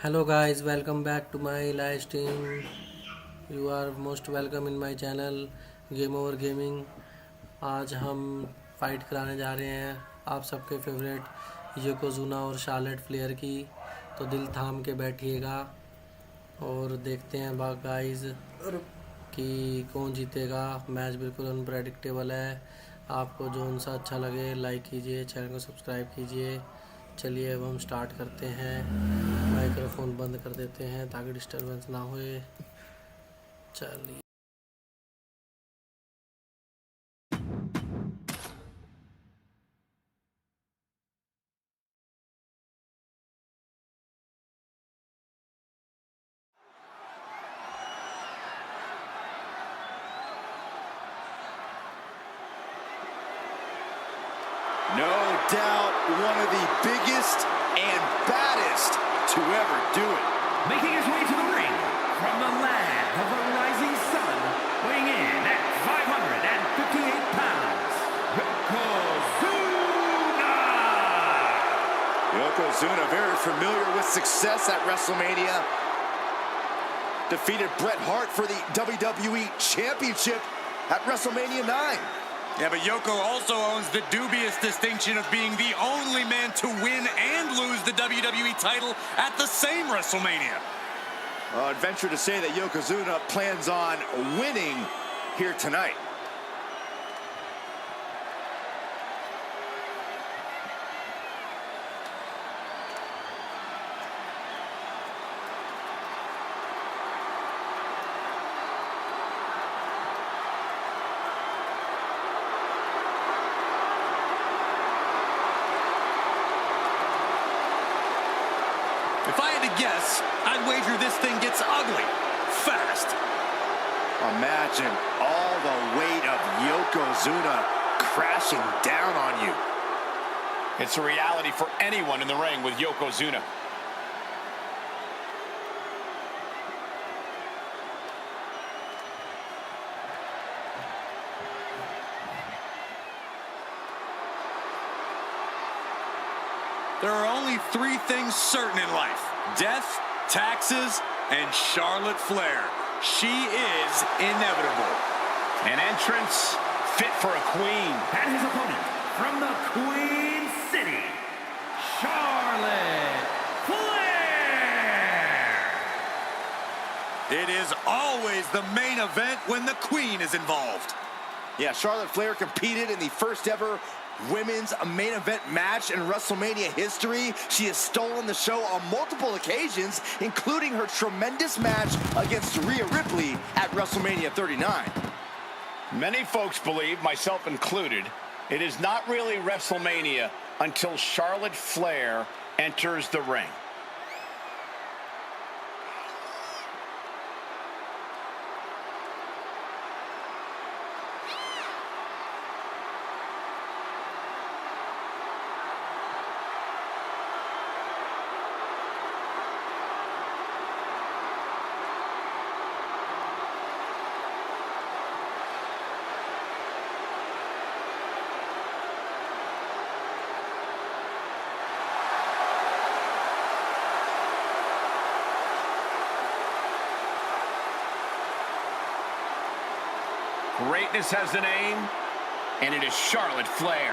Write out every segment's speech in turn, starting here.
Hello guys, welcome back to my live stream. You are most welcome in my channel game over gaming. आज हम fight कराने जा रहे हैं आप सबके फेवरेट योकोजुना और शार्लेट फ्लेयर की। तो दिल थाम के बैठिएगा और देखते हैं बाग गाइस कि कौन जीतेगा। मैच बिल्कुल अनप्रेडिक्टेबल है। आपको जो सा अच्छा लगे लाइक कीजिए, चैनल को सब्सक्राइब कीजिए। चलिए अब हम स्टार्ट करते हैं। माइक्रोफोन बंद कर देते हैं ताकि डिस्टरबेंस ना होए। चलिए No doubt one of the biggest and baddest to ever do it. Making his way to the ring from the land of the rising sun, weighing in at 558 pounds, Yokozuna! Yokozuna, very familiar with success at WrestleMania. Defeated Bret Hart for the WWE Championship at WrestleMania 9. Yeah, but Yoko also owns the dubious distinction of being the only man to win and lose the WWE title at the same WrestleMania. I'd venture to say that Yokozuna plans on winning here tonight. If I had to guess, I'd wager this thing gets ugly fast. Imagine all the weight of Yokozuna crashing down on you. It's a reality for anyone in the ring with Yokozuna. There are only three things certain in life: death, taxes, and Charlotte Flair. She is inevitable. An entrance fit for a queen. And his opponent from the Queen City, Charlotte Flair! It is always the main event when the Queen is involved. Yeah, Charlotte Flair competed in the first ever women's main event match in WrestleMania history. She has stolen the show on multiple occasions, including her tremendous match against Rhea Ripley at WrestleMania 39. Many folks believe, myself included, it is not really WrestleMania until Charlotte Flair enters the ring. Greatness has a name, and it is Charlotte Flair.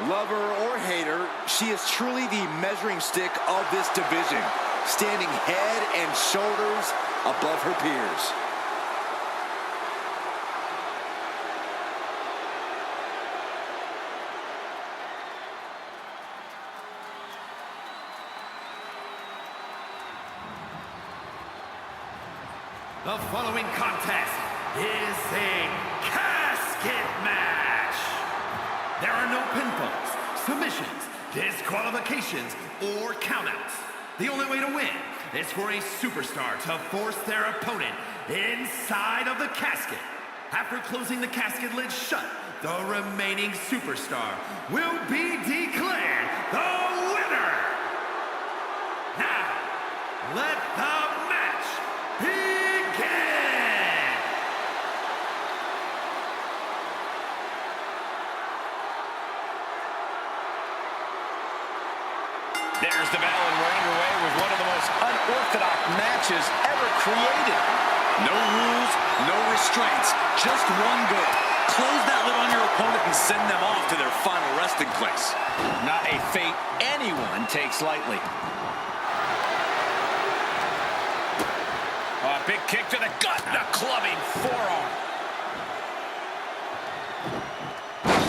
Lover or hater, she is truly the measuring stick of this division, standing head and shoulders above her peers. The following contest is a casket match. There are no pinfalls, submissions, disqualifications, or countouts. The only way to win is for a superstar to force their opponent inside of the casket. After closing the casket lid shut, the remaining superstar will be declared the winner. Now, let the match begin. There's the bell, and we're underway with one of the most unorthodox matches ever created. No rules, no restraints, just one goal. Close that lid on your opponent and send them off to their final resting place. Not a fate anyone takes lightly. A big kick to the gut and a clubbing forearm.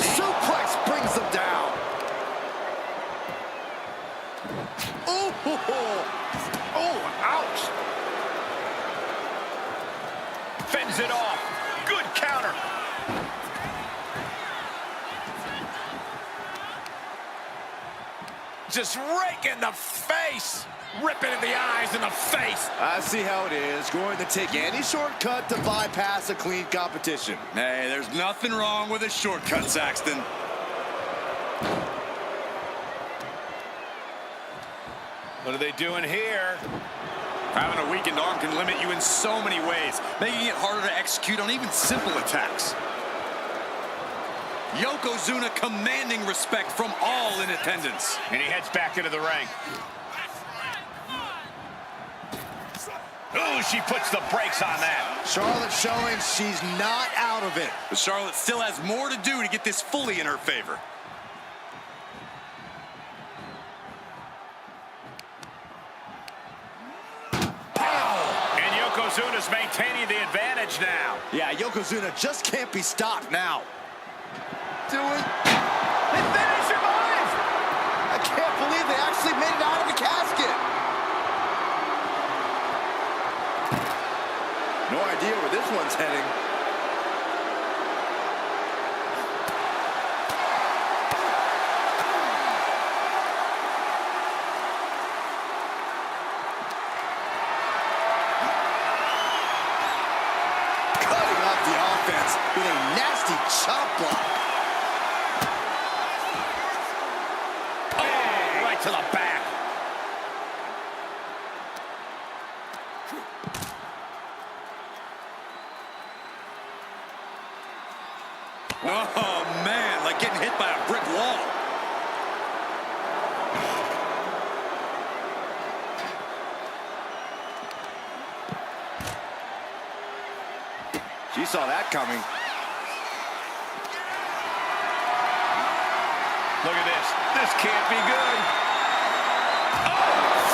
Suplex brings them down. Oh, ouch. Fends it off. Good counter. Just rake in the face. Ripping in the eyes and the face. I see how it is. Going to take any shortcut to bypass a clean competition. Hey, there's nothing wrong with a shortcut, Saxton. What are they doing here? Having a weakened arm can limit you in so many ways, making it harder to execute on even simple attacks. Yokozuna commanding respect from all in attendance. And he heads back into the ring. Ooh, she puts the brakes on that. Charlotte showing she's not out of it. But Charlotte still has more to do to get this fully in her favor. And Yokozuna's maintaining the advantage now. Yeah, Yokozuna just can't be stopped now. They finished him alive! I can't believe they actually made it out of the casket. No idea where this one's heading. Cutting off the offense with a nasty chop block. Oh, right to the back. Oh, man, like getting hit by a brick wall. She saw that coming. Look at this. This can't be good. Oh,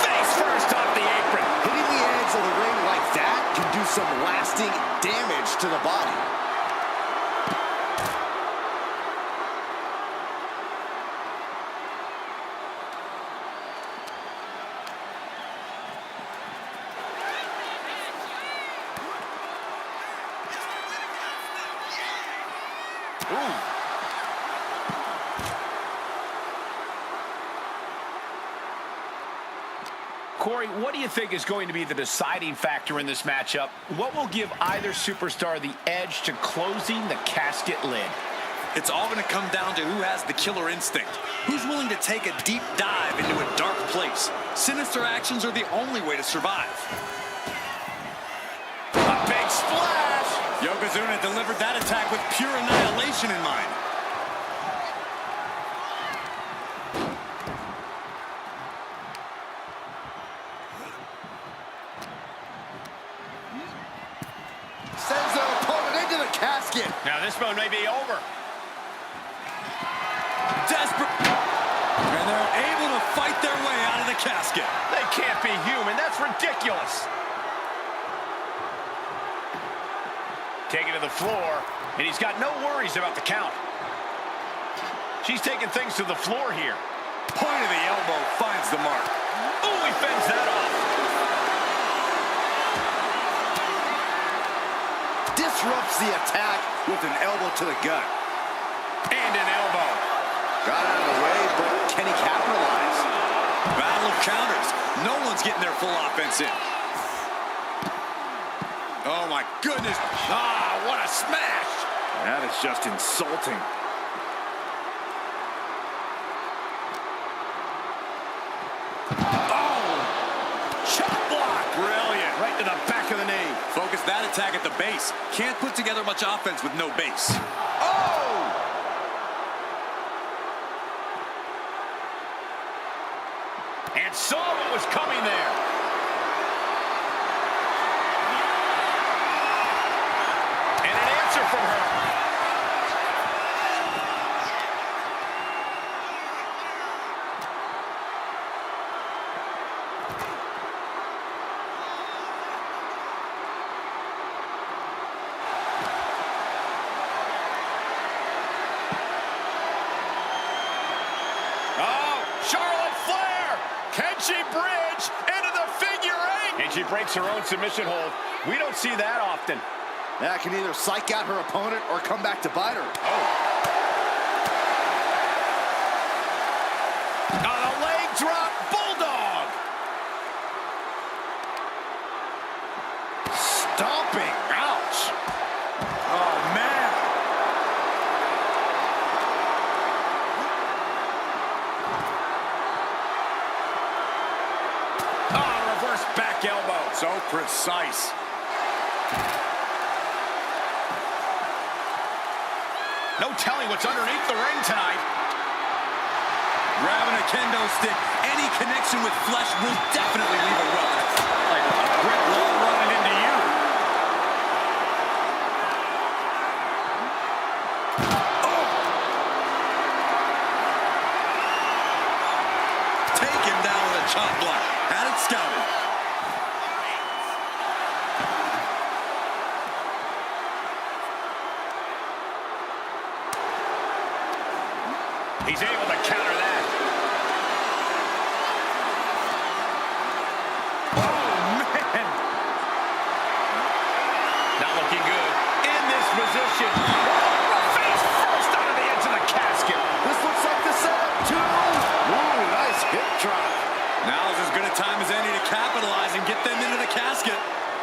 face first off the apron. Hitting the edge of the ring like that can do some lasting damage to the body. Corey, what do you think is going to be the deciding factor in this matchup? What will give either superstar the edge to closing the casket lid? It's all going to come down to who has the killer instinct. Who's willing to take a deep dive into a dark place? Sinister actions are the only way to survive. A big splash! Yokozuna delivered that attack with pure annihilation in mind. Sends their opponent into the casket. Now this one may be over. Desperate. And they're able to fight their way out of the casket. They can't be human. That's ridiculous. Taken to the floor, and he's got no worries about the count. She's taking things to the floor here. Point of the elbow finds the mark. Ooh, he fends that off. Disrupts the attack with an elbow to the gut. And an elbow. Got out of the way, but can he capitalize? Battle of counters. No one's getting their full offense in. Oh, my goodness. Ah, what a smash. That is just insulting. Oh, chop block. Brilliant. Right to the back of the knee. Focus that attack at the base. Can't put together much offense with no base. Oh! And saw what was coming there. She bridge into the figure eight. And she breaks her own submission hold. We don't see that often. That can either psych out her opponent or come back to bite her. Oh. On a leg drop, bulldog. Stomping. Ouch. Oh, man. Oh, reverse back elbow. So precise. No telling what's underneath the ring tonight. Grabbing a kendo stick. Any connection with flesh will definitely leave a welt. Like a brick wall running into you. Oh! Take him down with a chop block. Had it scouted. He's able to counter that. Oh, man. Not looking good. In this position. Face first out of the edge of the casket. This looks like the setup. Ooh, nice hip drop. Now is as good a time as any to capitalize and get them into the casket.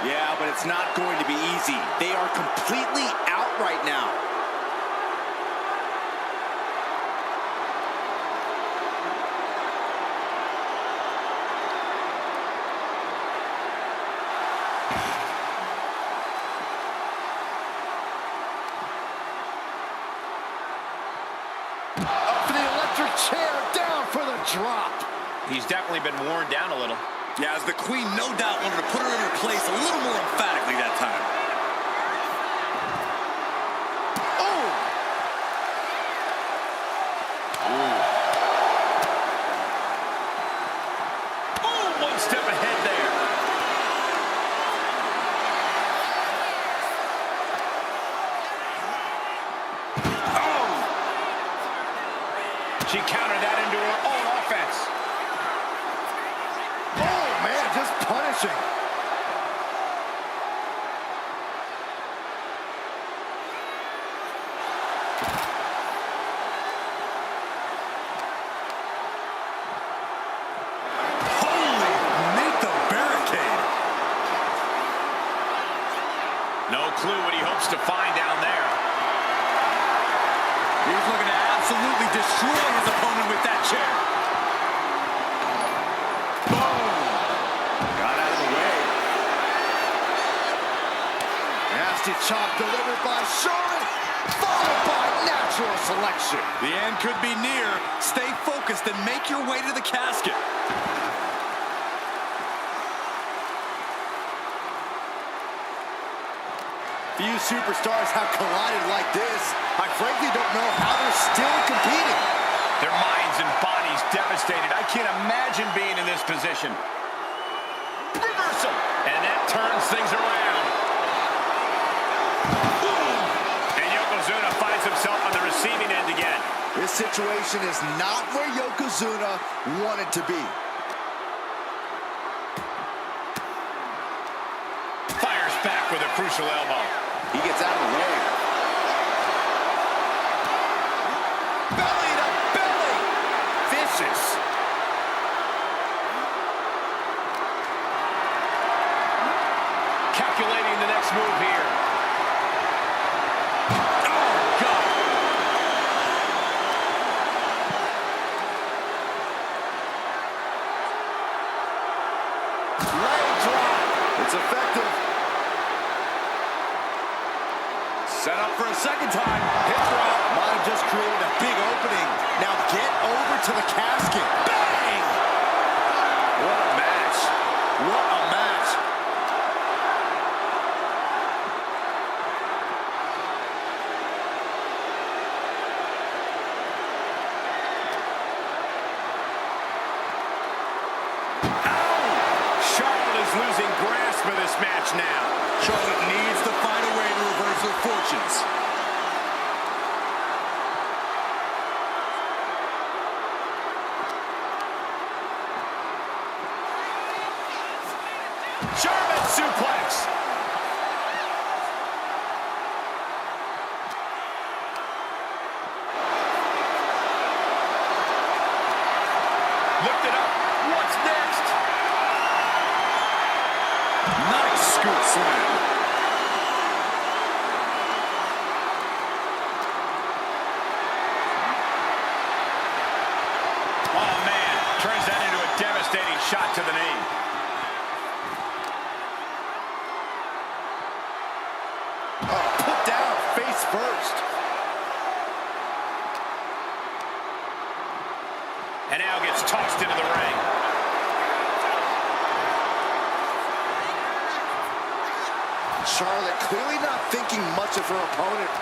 Yeah, but it's not going to be easy. They are completely out right now. Up for the electric chair, down for the drop. He's definitely been worn down a little. Yeah, as the queen no doubt wanted to put her in her place a little more emphatically that time. Oh! Oh, one step ahead there. Oh! She countered that into her own offense. Oh, man, just punishing. Holy, meet the barricade. No clue what he hopes to find down there. He's looking to absolutely destroy his opponent with that chair. Got out of the way. Nasty chop delivered by Charlotte, followed by natural selection. The end could be near. Stay focused and make your way to the casket. Few superstars have collided like this. I frankly don't know how they're still competing. Their minds and bodies devastated. I can't imagine being in this position. Reversal. And that turns things around. And Yokozuna finds himself on the receiving end again. This situation is not where Yokozuna wanted to be. Fires back with a crucial elbow. He gets out of the way. Belly to belly. Vicious. Calculating the next move here. Oh, God. Leg drop. It's effective. Set up for a second time. Hip drop. Might have just created a big opening. Now get over to the casket. Bang! What a match. What a match. Charlotte is losing grasp of this match now. Charlotte needs to find a way to reverse her fortunes. German suplex. Lift it up. What's next? Nice scoop slam. Oh, man. Turns that into a devastating shot to the knee. Oh, put down face first. And now gets tossed into the ring. Charlotte clearly not thinking much of her opponent.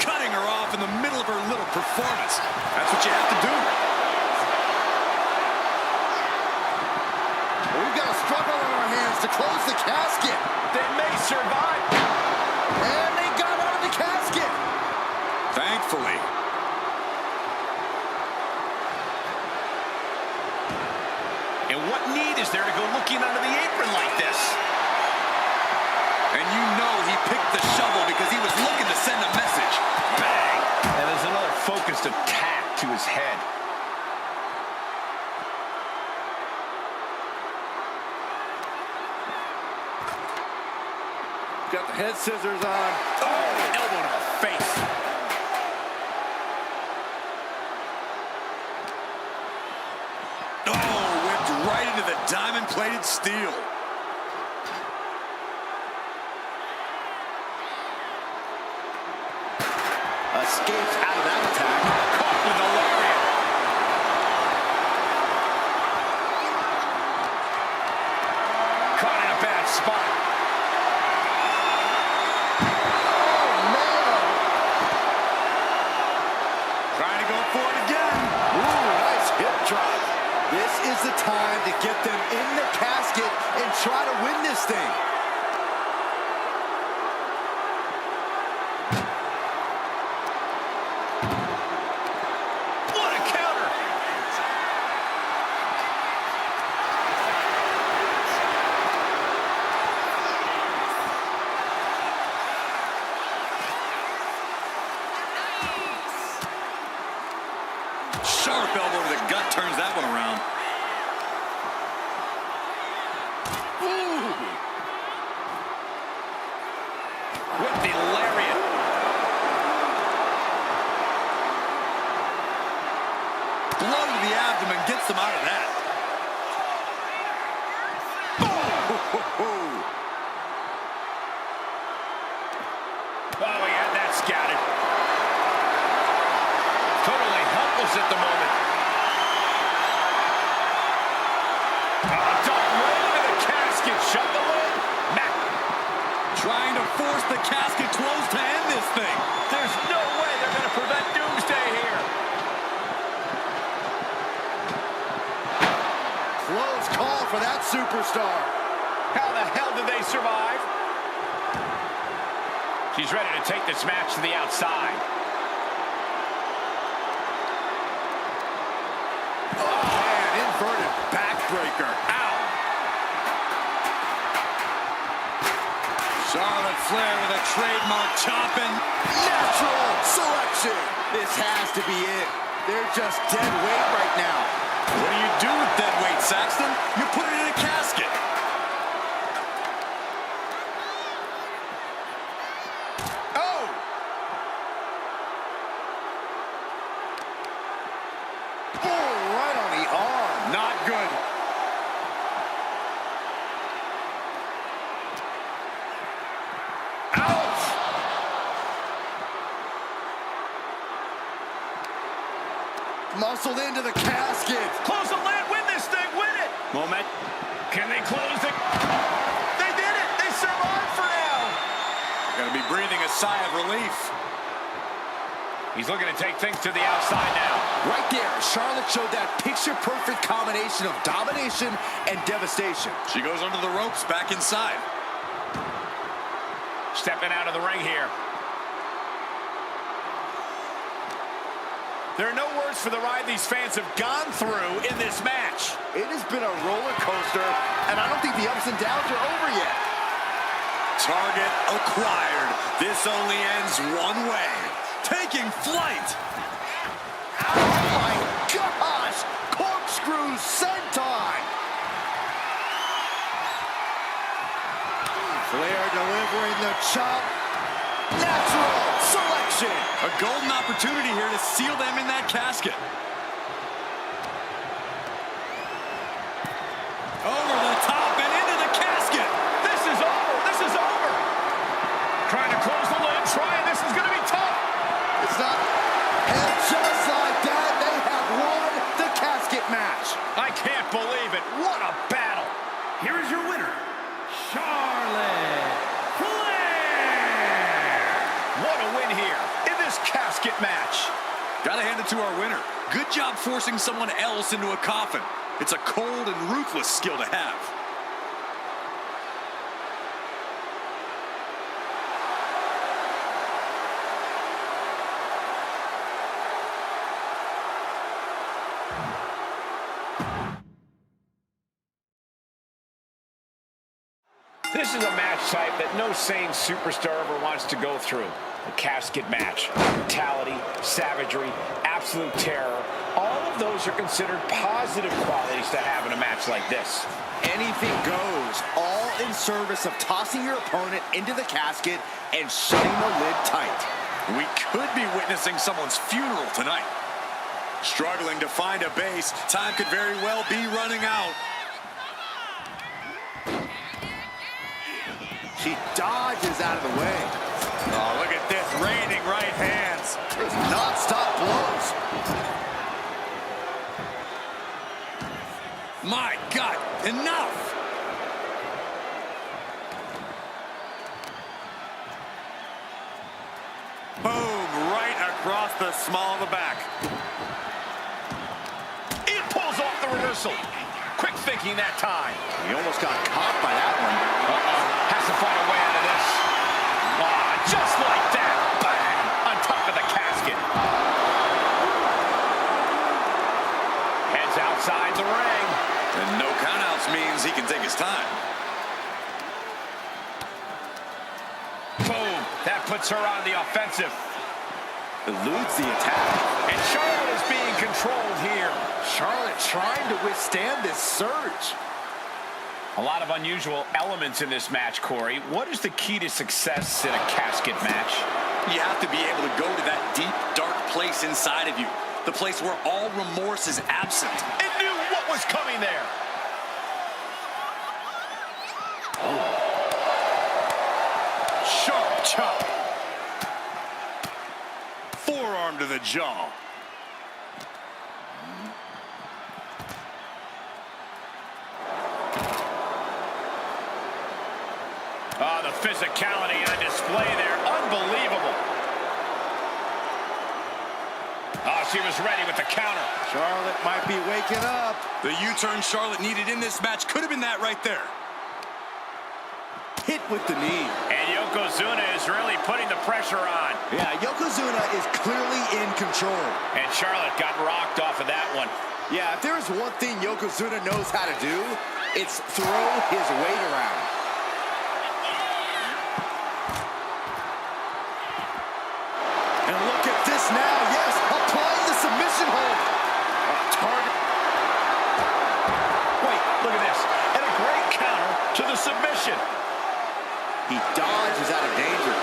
Cutting her off in the middle of her little performance. That's what you have to do. We've got a struggle on our hands to close the casket. They may survive. And they got out of the casket. Thankfully. And what need is there to go looking under the apron like this? And you know he picked the shovel because he was looking to send a message. Bang! And there's another focused attack to his head. Got the head scissors on. Oh, elbow to the face. Oh, whipped right into the diamond-plated steel. Escapes out of that attack. Caught with a lariat. Caught in a bad spot. Trying to go for it again. Ooh, nice hip drop. This is the time to get them in the casket and try to win this thing. What a counter. Sharp elbow to the gut turns that one around. With the lariat. Blow to the abdomen gets them out of that. Oh, he had that scouted. Totally helpless at the moment. Oh, don't roll into the casket. Shut the lid. Mac. Trying to force the casket closed to end this thing. There's no way they're going to prevent doomsday here. Close call for that superstar. How the hell did they survive? She's ready to take this match to the outside. Oh, man, inverted backbreaker. Ow. Charlotte Flair with a trademark chopping. Natural selection. This has to be it. They're just dead weight right now. What do you do with dead weight, Saxton? You put it in a casket. Oh! Oh, right on the arm. Not good. Ouch! Muscled into the casket. Close the lid. Win this thing. Win it. Moment. Can they close it? They did it. They survived for now. Gonna be breathing a sigh of relief. He's looking to take things to the outside now. Right there, Charlotte showed that picture-perfect combination of domination and devastation. She goes under the ropes, back inside. Stepping out of the ring here. There are no words for the ride these fans have gone through in this match. It has been a roller coaster, and I don't think the ups and downs are over yet. Target acquired. This only ends one way. Taking flight. Oh my gosh! Corkscrew senton! Flair delivering the chop. Natural selection. A golden opportunity here to seal them in that casket. Over the top and into the casket. This is over. This is over. Trying to close the lid. This is going to be tough. It's not. And just like that, they have won the casket match. I can't believe it. What a battle. Here is your winner, Charlotte Flair. What a win here in this casket match. Gotta hand it to our winner. Good job forcing someone else into a coffin. It's a cold and ruthless skill to have. This is a match type that no sane superstar ever wants to go through. The casket match. Brutality, savagery, absolute terror. All of those are considered positive qualities to have in a match like this. Anything goes, all in service of tossing your opponent into the casket and shutting the lid tight. We could be witnessing someone's funeral tonight. Struggling to find a base. Time could very well be running out. She dodges out of the way. Oh, look at this, raining right hands. There's non-stop blows. My God, enough! Boom, right across the small of the back. It pulls off the reversal. Quick thinking that time. He almost got caught by that one. Has to find a way out of this. Just like that. Bang! On top of the casket. Heads outside the ring. And no countouts means he can take his time. Boom. That puts her on the offensive. Eludes the attack. And Charlotte is being controlled here. Charlotte trying to withstand this surge. A lot of unusual elements in this match, Corey. What is the key to success in a casket match? You have to be able to go to that deep, dark place inside of you. The place where all remorse is absent. It knew what was coming there. Sharp chop. Forearm to the jaw. Oh, the physicality on display there. Unbelievable. Oh, she was ready with the counter. Charlotte might be waking up. The U-turn Charlotte needed in this match could have been that right there. Hit with the knee. And Yokozuna is really putting the pressure on. Yeah, Yokozuna is clearly in control. And Charlotte got rocked off of that one. Yeah, if there's one thing Yokozuna knows how to do, it's throw his weight around. And look at this now. Yes, applying the submission hold. Target. Wait, look at this. And a great counter to the submission. He dodges out of danger.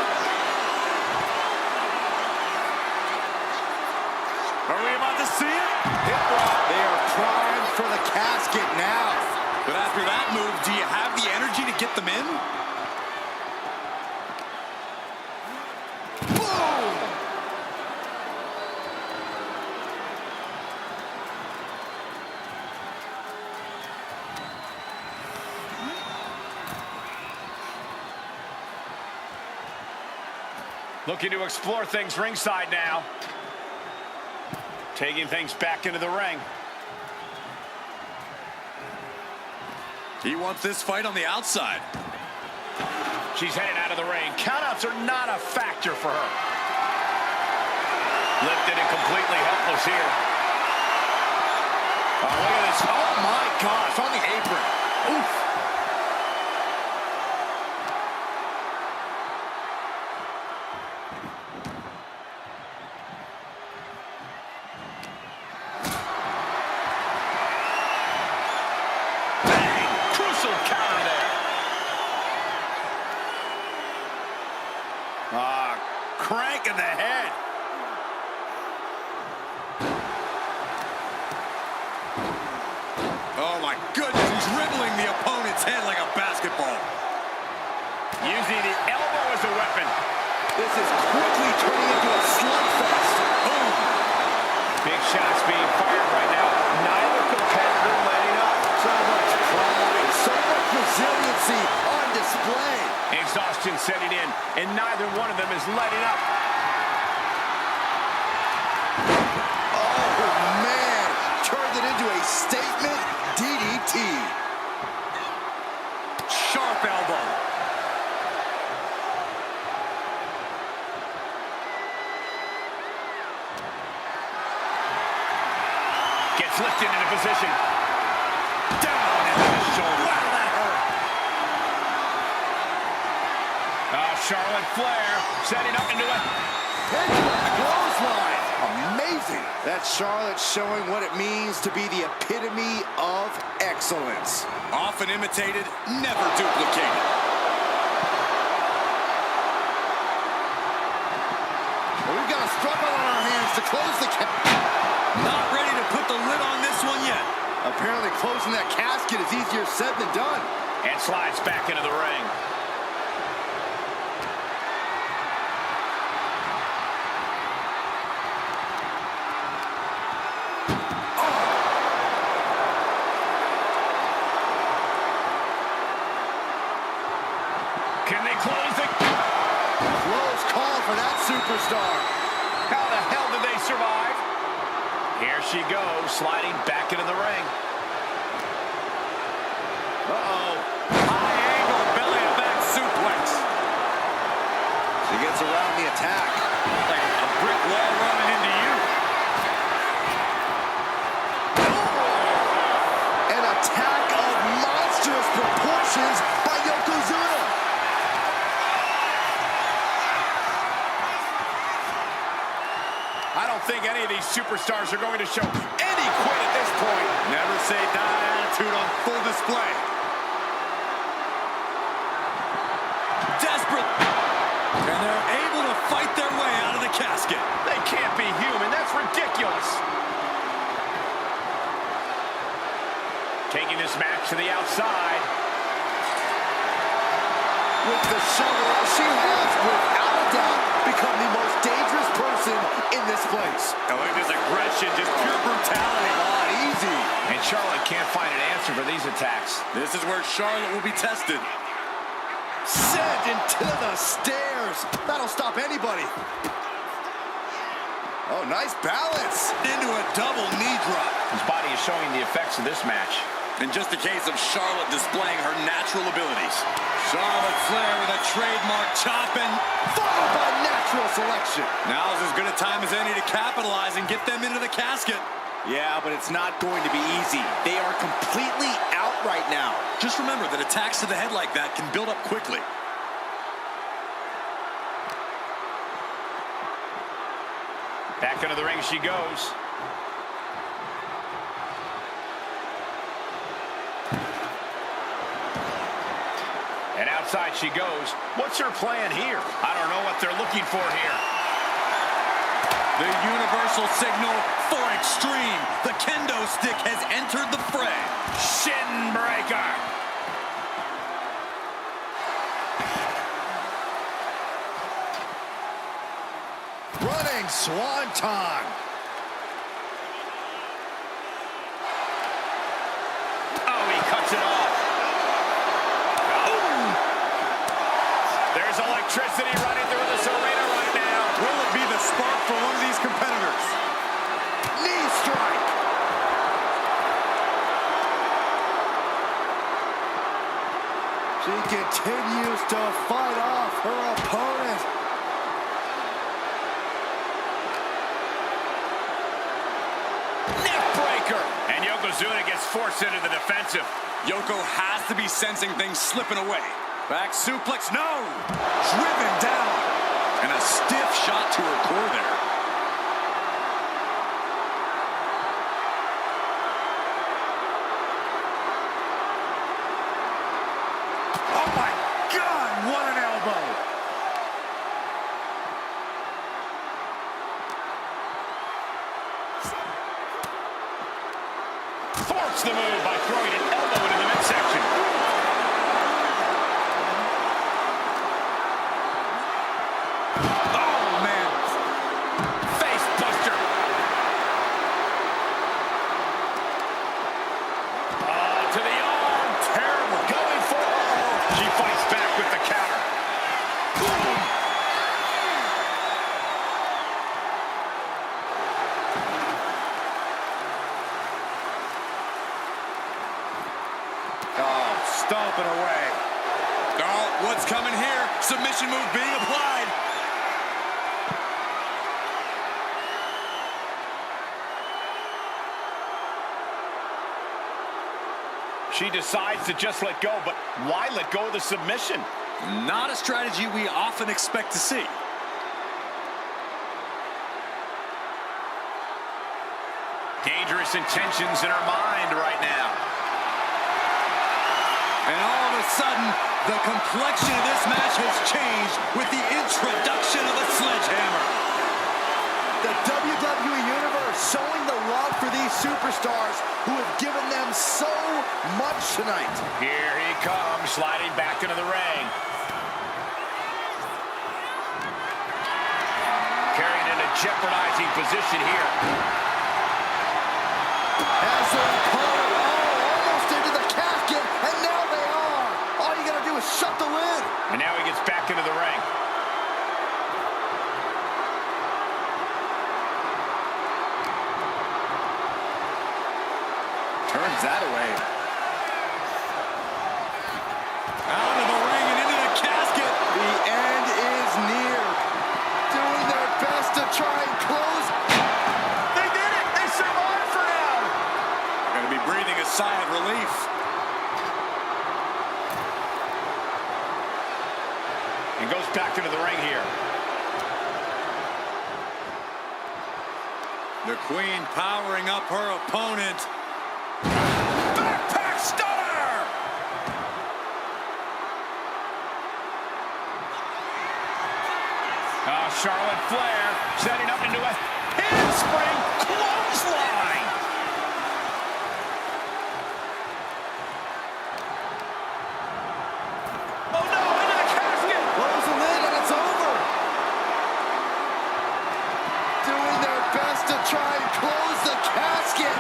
Are we about to see it? They are primed for the casket now. But after that move, do you have the energy to get them in? Boom! Looking to explore things ringside now. Taking things back into the ring. He wants this fight on the outside. She's heading out of the ring. Countouts are not a factor for her. Lifted and completely helpless here. Oh, look at this. Oh, my gosh, on the apron. Oof. Bang! Crucial counter there. Crank in the head. Oh, my goodness. Dribbling the opponent's head like a basketball. Using the elbow as a weapon. This is quickly turning into a slugfest. Boom. Big shots being fired right now. Neither competitor letting up. So much pride, so much resiliency on display. Exhaustion setting in, and neither one of them is letting up. Oh, man. Turned it into a statement DDT. Sharp elbow. Gets lifted into position. Down into the shoulder. Wow, that hurt. Charlotte Flair setting up into a... Clothesline. Amazing. That's Charlotte showing what it means to be the epitome of excellence. Often imitated, never duplicated. Well, we've got a struggle on our hands to close the Not ready to put the lid on this one yet. Apparently closing that casket is easier said than done. And slides back into the ring. Can they close it? Close call for that superstar. How the hell did they survive? Here she goes, sliding back into the ring. Uh-oh. High angle belly-to-back suplex. She gets around the attack. Like a brick wall running into you. An attack of monstrous proportions by Yokozuna. I don't think any of these superstars are going to show any quit at this point. Never say die attitude on full display. Desperate. And they're able to fight their way out of the casket. They can't be human. That's ridiculous. Taking this match to the outside. With the shovel, she has, without a doubt, become the most dangerous person in this place. Oh, look at this aggression, just pure brutality. Easy. And Charlotte can't find an answer for these attacks. This is where Charlotte will be tested. Sent into the stairs. That'll stop anybody. Oh, nice balance. Into a double knee drop. His body is showing the effects of this match. In just a case of Charlotte displaying her natural abilities. Charlotte Flair with a trademark chop and followed by natural selection. Now's as good a time as any to capitalize and get them into the casket. Yeah, but it's not going to be easy. They are completely out right now. Just remember that attacks to the head like that can build up quickly. Back into the ring she goes. And outside she goes. What's her plan here? I don't know what they're looking for here. The universal signal for extreme. The kendo stick has entered the fray. Shin breaker. Running swanton. Oh, he cuts it off. Oh. There's electricity running through this arena right now. Will it be the spark for one of these competitors? Knee strike. She continues to fight off her opponent. Yokozuna gets forced into the defensive. Yoko has to be sensing things slipping away. Back suplex, no! Driven down. And a stiff shot to her core there. Oh my God, what an elbow! Thwarts the move by throwing an elbow into the midsection. Oh, man. Face buster. Oh, to the arm. Terrible. Going for it. She fights back with the counter. Boom. Stomping away. Oh, what's coming here? Submission move being applied. She decides to just let go, but why let go of the submission? Not a strategy we often expect to see. Dangerous intentions in her mind right now. And all of a sudden, the complexion of this match has changed with the introduction of a sledgehammer. The WWE Universe showing the love for these superstars who have given them so much tonight. Here he comes, sliding back into the ring. Carrying in a jeopardizing position here. As they're pulled almost into the casket, and now they are. All you gotta do is shut the lid. And now he gets back into the ring. Turns that away. Out of the ring and into the casket. The end is near. Doing their best to try and close. They did it! They survived for now! Going to be breathing a sigh of relief. And goes back into the ring here. The Queen powering up her opponent. Backpack stunner! Charlotte Flair setting up into a handspring clothesline. Oh no, into the casket! Close the lid and it's over. Doing their best to try and close the casket.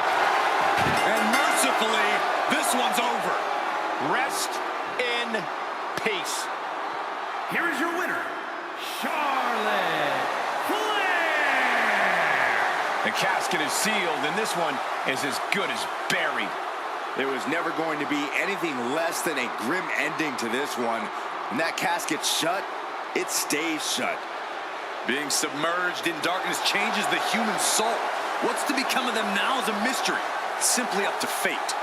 And mercifully, this one's over. Rest in peace. Here is your winner, Charlotte Flair. The casket is sealed, and this one is as good as buried. There was never going to be anything less than a grim ending to this one. When that casket's shut, it stays shut. Being submerged in darkness changes the human soul. What's to become of them now is a mystery. It's simply up to fate.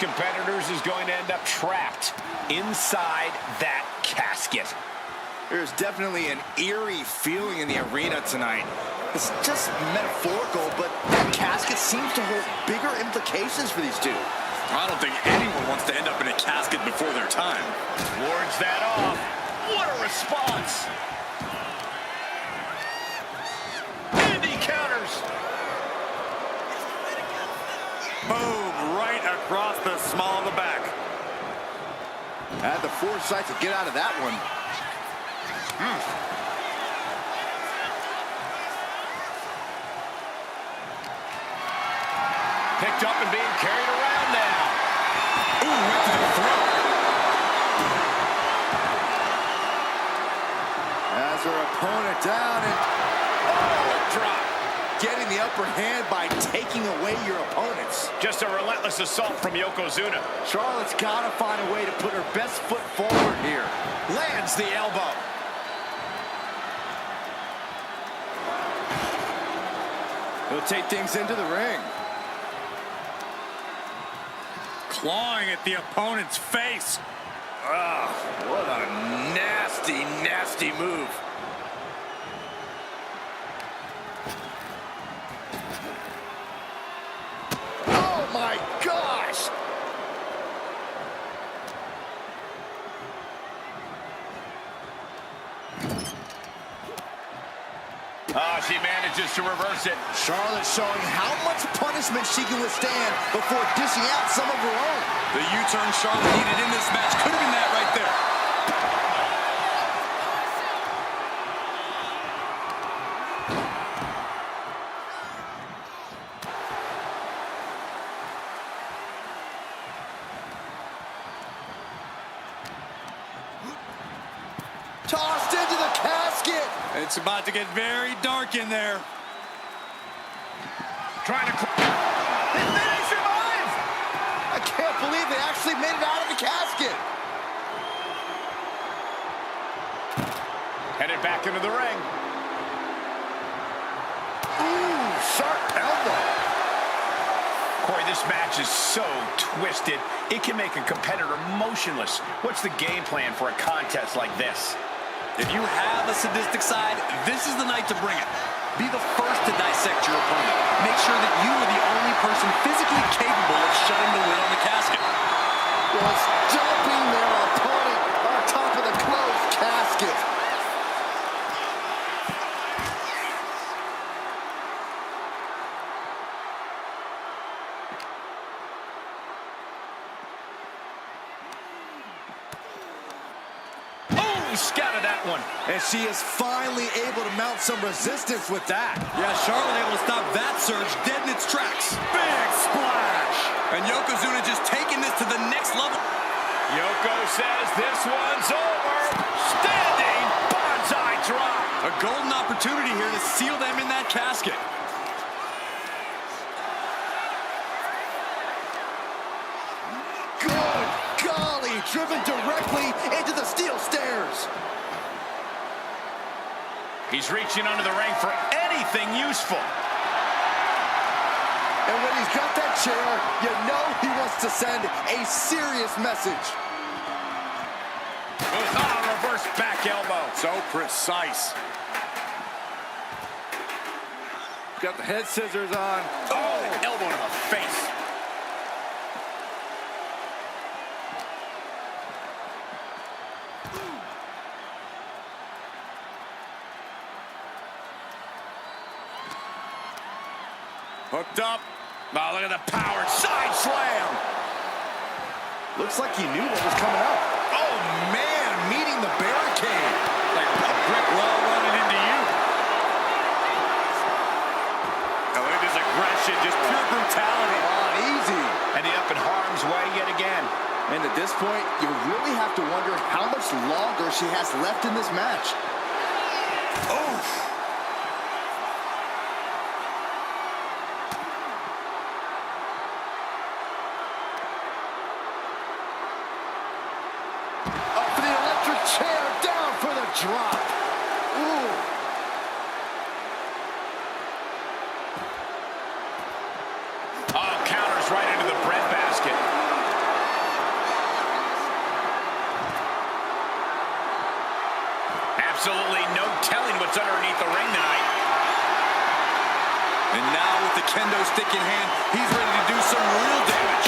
competitors is going to end up trapped inside that casket. There's definitely an eerie feeling in the arena tonight. It's just metaphorical, but that casket seems to hold bigger implications for these two. I don't think anyone wants to end up in a casket before their time. Wards that off. What a response. And he counters. Boom, right across the small of the back. Had the foresight to get out of that one. Picked up and being carried around now. Ooh, right to the throat. Has her opponent down and drop. Getting the upper hand by taking away your opponents. Just a relentless assault from Yokozuna. Charlotte's got to find a way to put her best foot forward here. Lands the elbow. He'll take things into the ring. Clawing at the opponent's face. What a nasty, nasty move. Oh my gosh! She manages to reverse it. Charlotte showing how much punishment she can withstand before dishing out some of her own. The U-turn Charlotte needed in this match could have been that right there. Tossed into the casket. It's about to get very dark in there. Trying to... And then he survives! I can't believe they actually made it out of the casket. Headed back into the ring. Ooh, sharp elbow. Corey, this match is so twisted, it can make a competitor motionless. What's the game plan for a contest like this? If you have a sadistic side, this is the night to bring it. Be the first to dissect your opponent. Make sure that you are the only person physically capable of shutting the lid on the casket. Was dumping their opponent on top of the closed casket. Scouted that one. And she is finally able to mount some resistance with that. Yeah, Charlotte able to stop that surge dead in its tracks. Big splash! And Yokozuna just taking this to the next level. Yoko says this one's over. Standing bonsai drop. A golden opportunity here to seal them in that casket. Good golly, driven directly into the steel stairs. He's reaching under the ring for anything useful. And when he's got that chair, you know he wants to send a serious message. Reverse back elbow. So precise. Got the head scissors on. Oh, elbow to the face. Hooked up. Oh, look at the power. Side slam. Looks like he knew what was coming up. Oh, man, meeting the barricade. Like a brick wall running into you. Oh, look at this aggression, just pure brutality. Easy. And he up in harm's way yet again. And at this point, you really have to wonder how much longer she has left in this match. Oh. Up for the electric chair, down for the drop. Ooh. Oh, counters right into the breadbasket. Absolutely no telling what's underneath the ring tonight. And now with the kendo stick in hand, he's ready to do some real damage.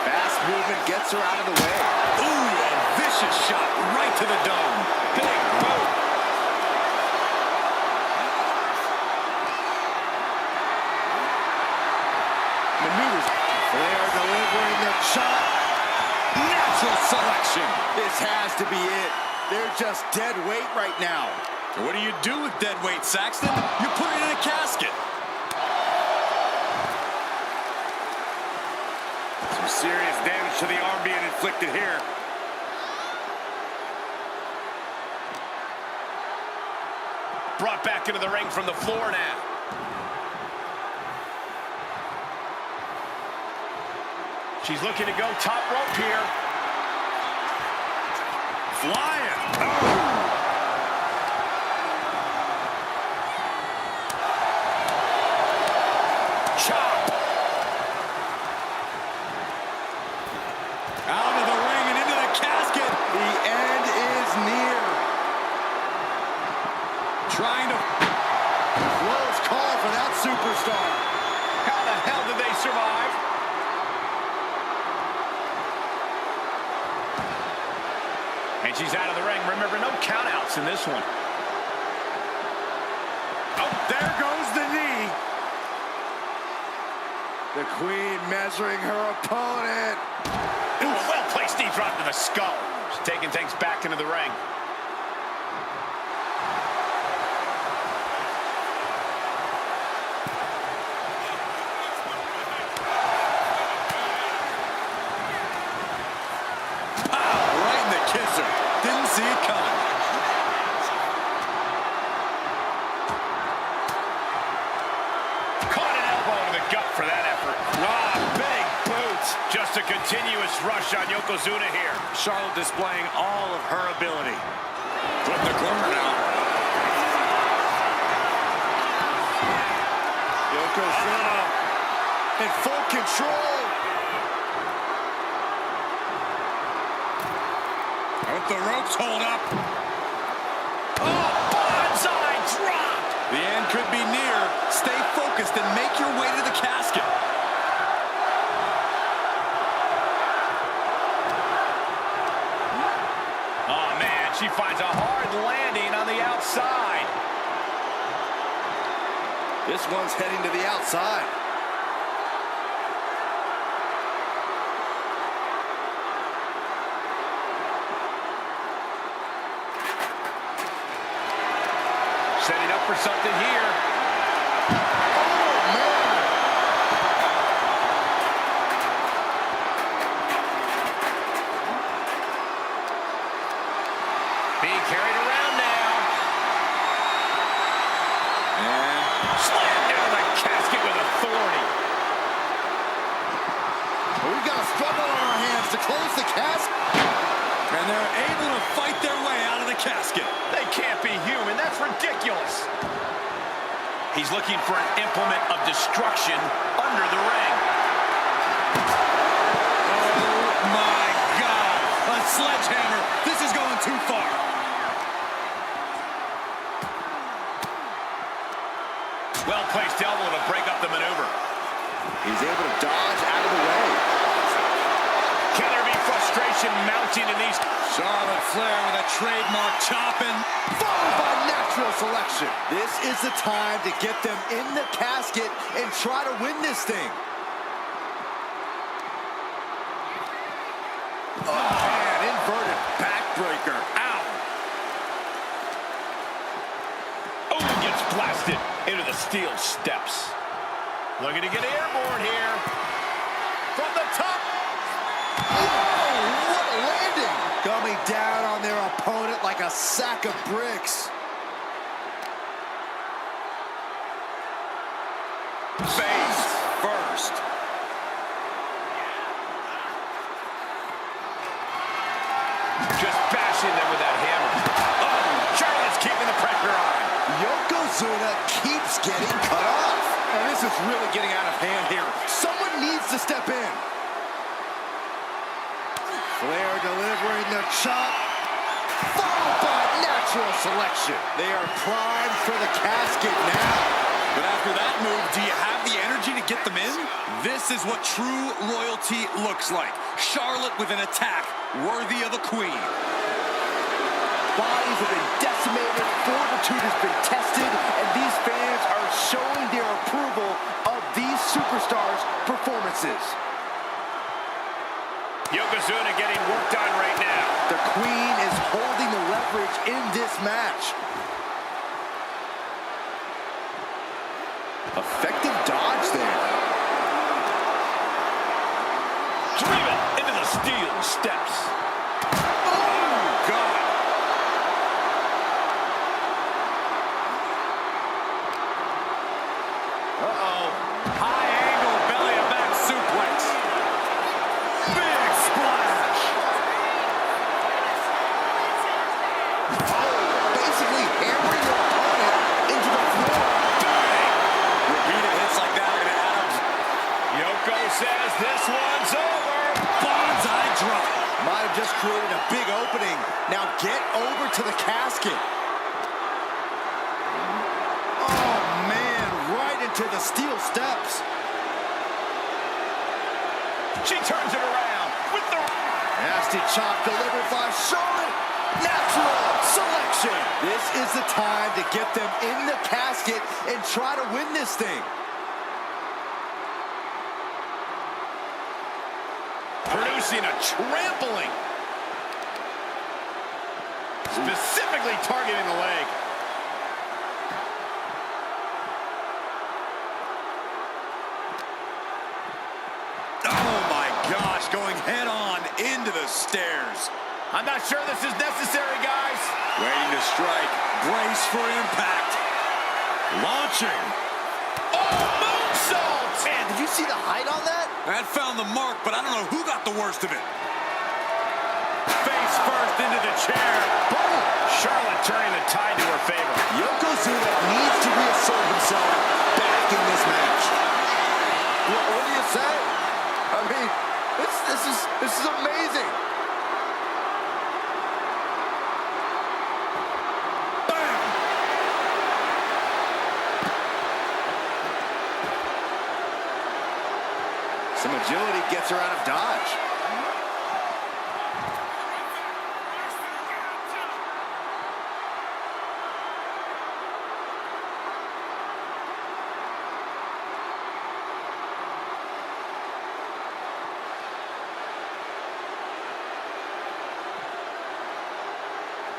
Fast movement gets her out of the way. Ooh, a vicious shot right to the dome. Big boot. Maneuvers. Flair delivering the shot. Natural selection. This has to be it. They're just dead weight right now. What do you do with dead weight, Saxton? You put it in a casket. Some serious damage to the arm being inflicted here. Brought back into the ring from the floor now. She's looking to go top rope here. Flying. Oh. Chop. Out of the ring and into the casket. The end is near. Trying to... Close call for that superstar. How the hell did they survive? And she's out of the ring. Remember, no countouts in this one. Oh, there goes the knee. The Queen measuring her opponent. Ooh, well-placed knee drop to the skull. She's taking things back into the ring. Right in the kisser. Didn't see it coming. Caught an elbow to the gut for that effort. Ah, big boots. Just a continuous rush on Yokozuna here. Charlotte displaying all of her ability. Put in the corner now. Yokozuna in full control. Hope the ropes hold up. Oh, bonsai dropped. The end could be near. Stay focused and make your way to the casket. Oh, man, she finds a hard landing on the outside. This one's heading to the outside. Setting up for something here. Being carried around now. And Slammed down the casket with authority. We've got a struggle on our hands to close the casket. And they're able to fight their way out of the casket. They can't be human. That's ridiculous. He's looking for an implement of destruction under the ring. Oh, my God. A sledgehammer. This is going too far. Well-placed elbow to break up the maneuver. He's able to dodge out of the way. Can there be frustration mounting in these? Charlotte Flair with a trademark chopping. Followed by natural selection. This is the time to get them in the casket and try to win this thing. Oh, man, inverted backbreaker. Ow. Oh, gets blasted into the steel steps. Looking to get airborne here. From the top. Oh, what a landing. Coming down on their opponent like a sack of bricks. Face first. Just bashing them with that hammer. Oh, Charlotte's keeping the pressure on. Yokozuna keeps getting cut off. And this is really getting out of hand here. Someone needs to step in. Flair delivering the chop. Followed natural selection. They are primed for the casket now. But after that move, do you have the energy to get them in? This is what true royalty looks like. Charlotte with an attack worthy of a queen. Bodies have been decimated, fortitude has been tested, and these fans are showing their approval of these superstars' performances. Yokozuna getting worked on right now. The queen is holding the leverage in this match. Effective dodge there. Driven into the steel steps. Oh, God. Uh-oh. High angle belly to back suplex. Big splash. Basically hammering their opponent into the floor. Repeated hits like that are gonna add up. Yoko says this one's over. Bonsai drop. Might have just created a big opening. Now get over to the casket. Oh, man, right into the steel steps. She turns it around with the... Nasty chop delivered by Charlotte. Natural selection. This is the time to get them in the casket and try to win this thing. Producing a trampling. Specifically targeting the leg. Oh my gosh, going head on into the stairs. I'm not sure this is necessary, guys. Waiting to strike. Brace for impact. Launching. Oh, moonsault! Man, did you see the height on that? That found the mark, but I don't know who got the worst of it. Face first into the chair. Boom! Charlotte turning the tide to her favor. Yokozuna needs to reassert himself back in this match. What do you say? I mean, this is amazing. Bam! Some agility gets her out of dodge.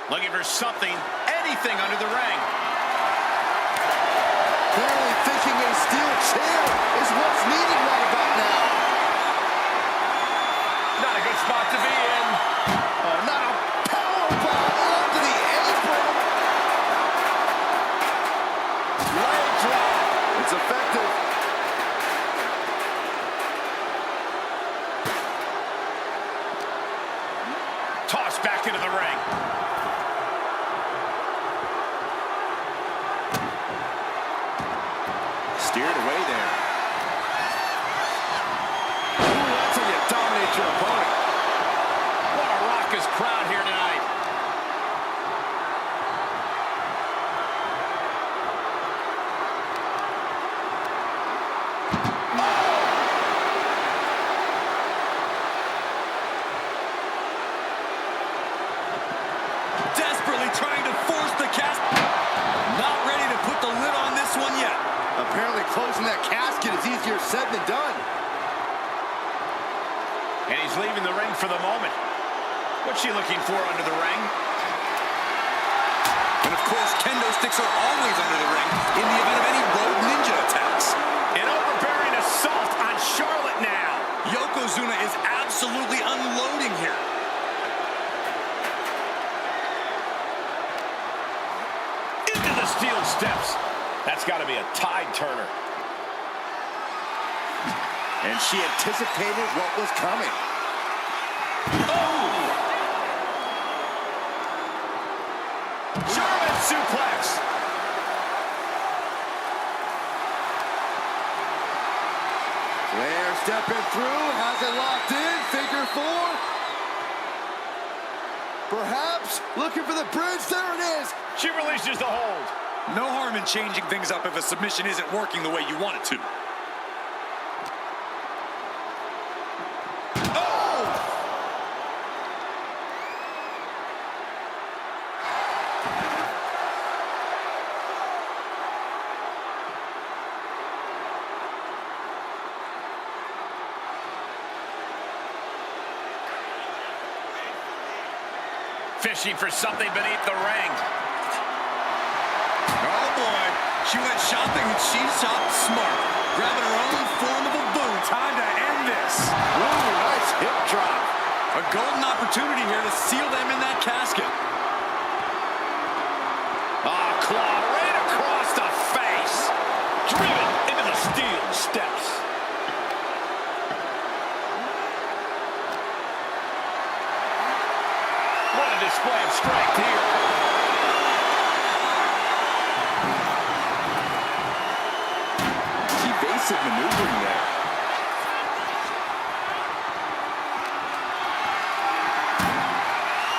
Looking for something, anything under the ring. Clearly thinking a steel chair is what's needed right about now. Not a good spot to be in. Oh, not a powerbomb onto the apron. Leg drop. It's effective. Tossed back into the ring. Steered away there. Ooh, that's how you dominate your opponent. What a raucous crowd here tonight. Desperately trying to force the cast. Not ready to put the lid on this one yet. Apparently closing that casket is easier said than done. And he's leaving the ring for the moment. What's she looking for under the ring? And of course, kendo sticks are always under the ring in the event of any road ninja attacks. An overbearing assault on Charlotte now. Yokozuna is absolutely unloading here. Into the steel steps. That's got to be a tide turner. And she anticipated what was coming. Oh! German suplex. Flair stepping through, has it locked in, figure four. Perhaps looking for the bridge. There it is. She releases the hold. No harm in changing things up if a submission isn't working the way you want it to. Fishing for something beneath the ring. Oh boy, she went shopping and she shopped smart. Grabbing her own form of a boom. Time to end this. Ooh, nice hip drop. A golden opportunity here to seal them in that casket. Ah, claw right across the face. Driven into the steel steps. What a display of strength here. Evasive maneuvering there.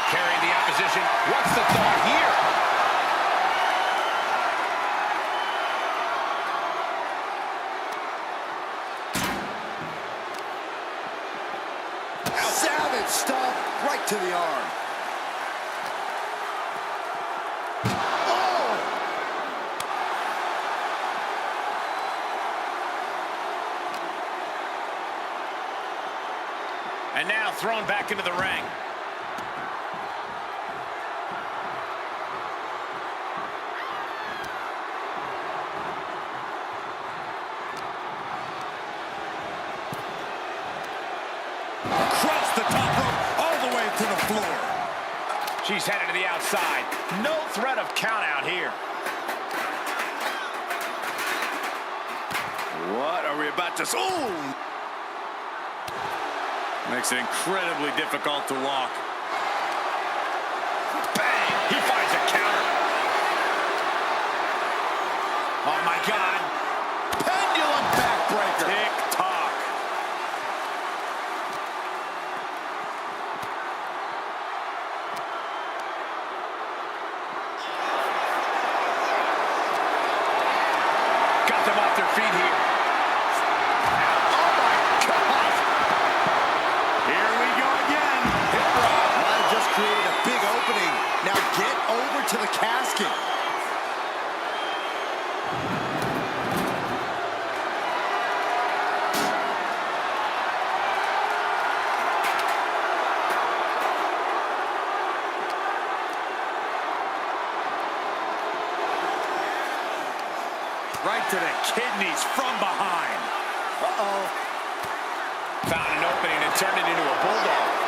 Carrying the opposition. What's the thought here? Savage stomp right to the arm. And now thrown back into the ring. Across the top rope, all the way to the floor. She's headed to the outside. No threat of count out here. What are we about to... Oh! Makes it incredibly difficult to walk. Bang! He finds a counter. Oh, my God. Pendulum backbreaker. Tick-tock. Got them off their feet here. Created a big opening. Now get over to the casket. Right to the kidneys from behind. Uh-oh. Found an opening and turned it into a bulldog.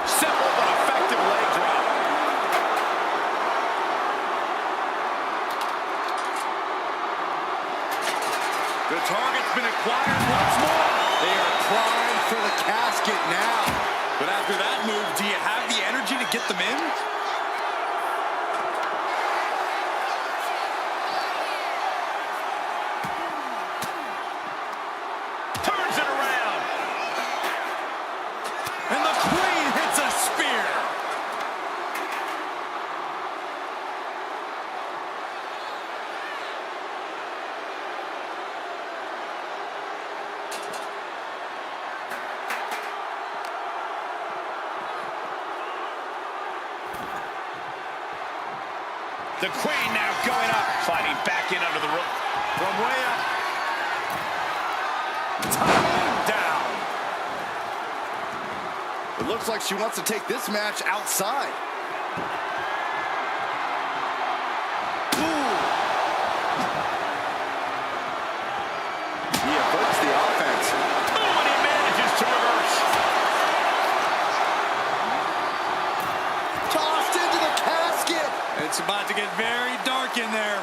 Simple but effective leg drop. The target's been acquired once more. They are primed for the casket now. But after that move, do you have the energy to get them in? Turns it around. And the Queen hits a spear. The Queen now going up. Fighting back in under the rope. From way up. Time down. It looks like she wants to take this match outside. Ooh. He evokes the offense. Oh, and he manages to reverse. Tossed into the casket. It's about to get very dark in there.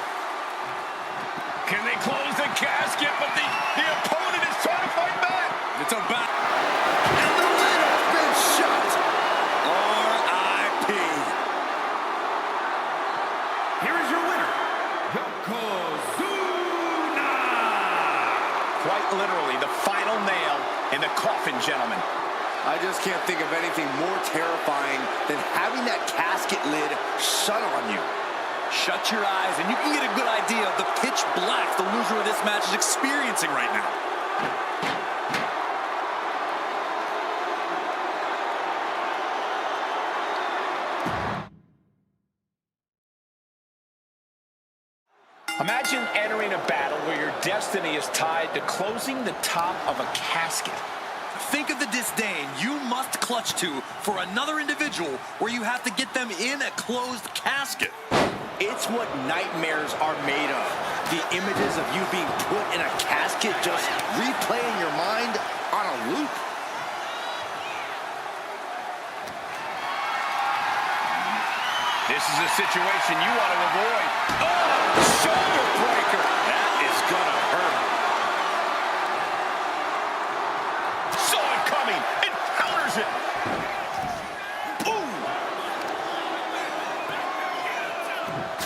Can they close the casket? But the opponent is trying to fight back. It's about... And the lid has been shut. R.I.P. Here is your winner, Yokozuna. Quite literally the final nail in the coffin, gentlemen. I just can't think of anything more terrifying than having that casket lid shut on you. Shut your eyes and you can get a good idea of the pitch black the loser of this match is experiencing right now. Imagine entering a battle where your destiny is tied to closing the top of a casket. Think of the disdain you must clutch to for another individual where you have to get them in a closed casket. It's what nightmares are made of. The images of you being put in a casket just replay in your mind on a loop. This is a situation you want to avoid. Oh, shoulder breaker. That is gonna hurt. Saw it coming and counters it. Ooh.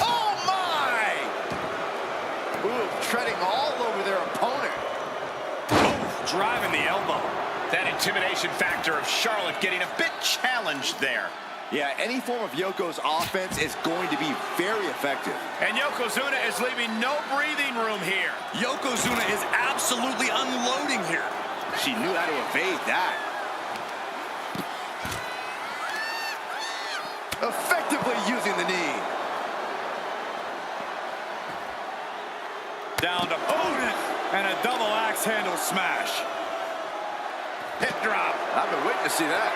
Oh, my. Ooh, treading all over their opponent. Oh, driving the elbow. That intimidation factor of Charlotte getting a bit challenged there. Yeah, any form of Yoko's offense is going to be very effective. And Yokozuna is leaving no breathing room here. Yokozuna is absolutely unloading here. She knew how to evade that. Effectively using the knee. Down to opponent and a double axe handle smash. Hip drop. I've been waiting to see that.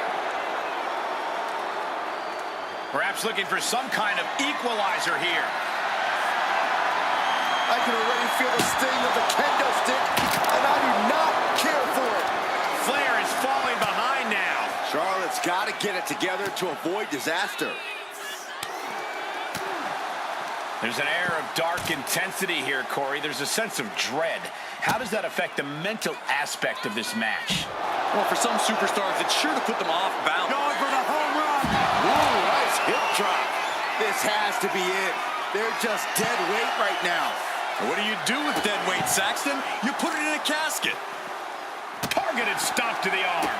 Perhaps looking for some kind of equalizer here. I can already feel the sting of the kendo stick, and I do not care for it. Flair is falling behind now. Charlotte's got to get it together to avoid disaster. There's an air of dark intensity here, Corey. There's a sense of dread. How does that affect the mental aspect of this match? Well, for some superstars, it's sure to put them off balance. Going for the home run. Ooh, nice hip drop. This has to be it. They're just dead weight right now. What do you do with dead weight, Saxton? You put it in a casket. Targeted stomp to the arm.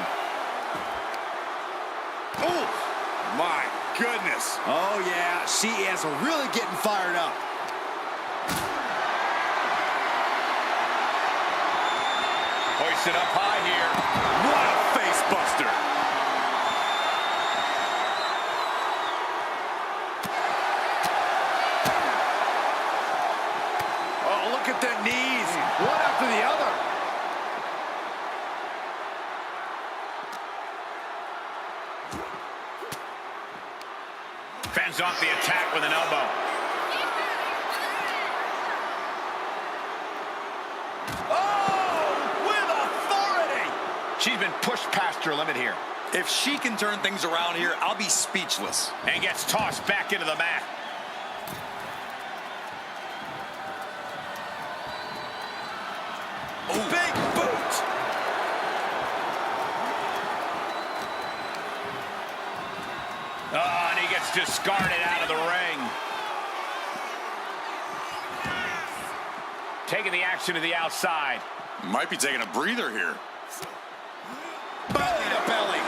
Ooh, my goodness. Oh, yeah, she is really getting fired up. Hoisted up high here. What a face buster. Oh, look at the knees. One after the other. Fends off the attack with an elbow. Oh, with authority. She's been pushed past her limit here. If she can turn things around here, I'll be speechless. And gets tossed back into the mat. Oh, big boot. Oh, and he gets discarded out of the ring. Taking the action to the outside. Might be taking a breather here. Belly to belly.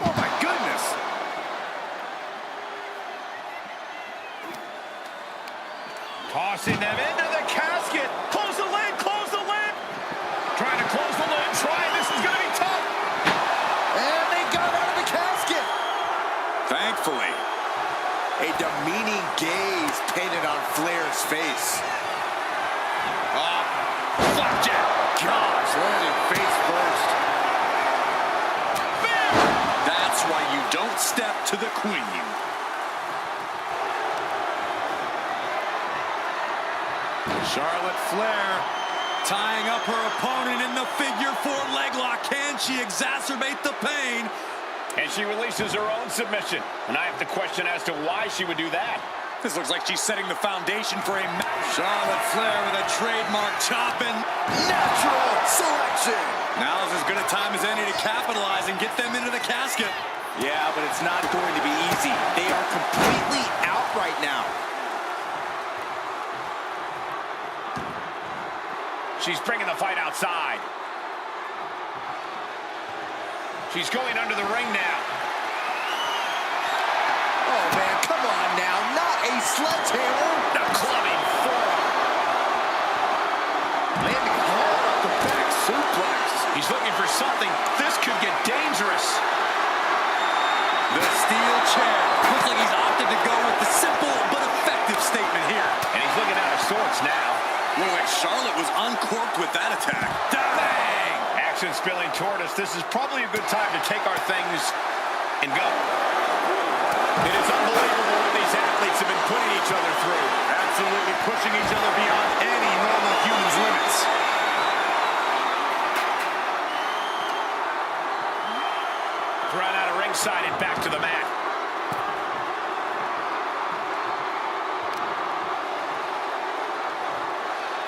Oh, my goodness. Tossing them into the casket. Close the lid, close the lid. Trying to close the lid, this is going to be tough. And they got out of the casket. Thankfully. A demeaning gaze painted on Flair's face. Flapjack. Gosh, landing face first. That's why you don't step to the queen. Charlotte Flair tying up her opponent in the figure 4 leg lock. Can she exacerbate the pain? And she releases her own submission. And I have to question as to why she would do that. This looks like she's setting the foundation for a match. Charlotte Flair with a trademark chop and Natural selection. now's as good a time as any to capitalize and get them into the casket. Yeah, but it's not going to be easy. They are completely out right now. She's bringing the fight outside. She's going under the ring now. Oh, man, come on now. Not a sledgehammer. The clubbing forearm. Landing hard off the back suplex. He's looking for something. This could get dangerous. The steel chair. Looks like he's opted to go with the simple but effective statement here. And he's looking out of sorts now. Looked like Charlotte was uncorked with that attack. Bang! Action spilling toward us. This is probably a good time to take our things and go. It is unbelievable what these athletes have been putting each other through. Absolutely pushing each other beyond any normal human's limits. Thrown out of ringside and back to the mat.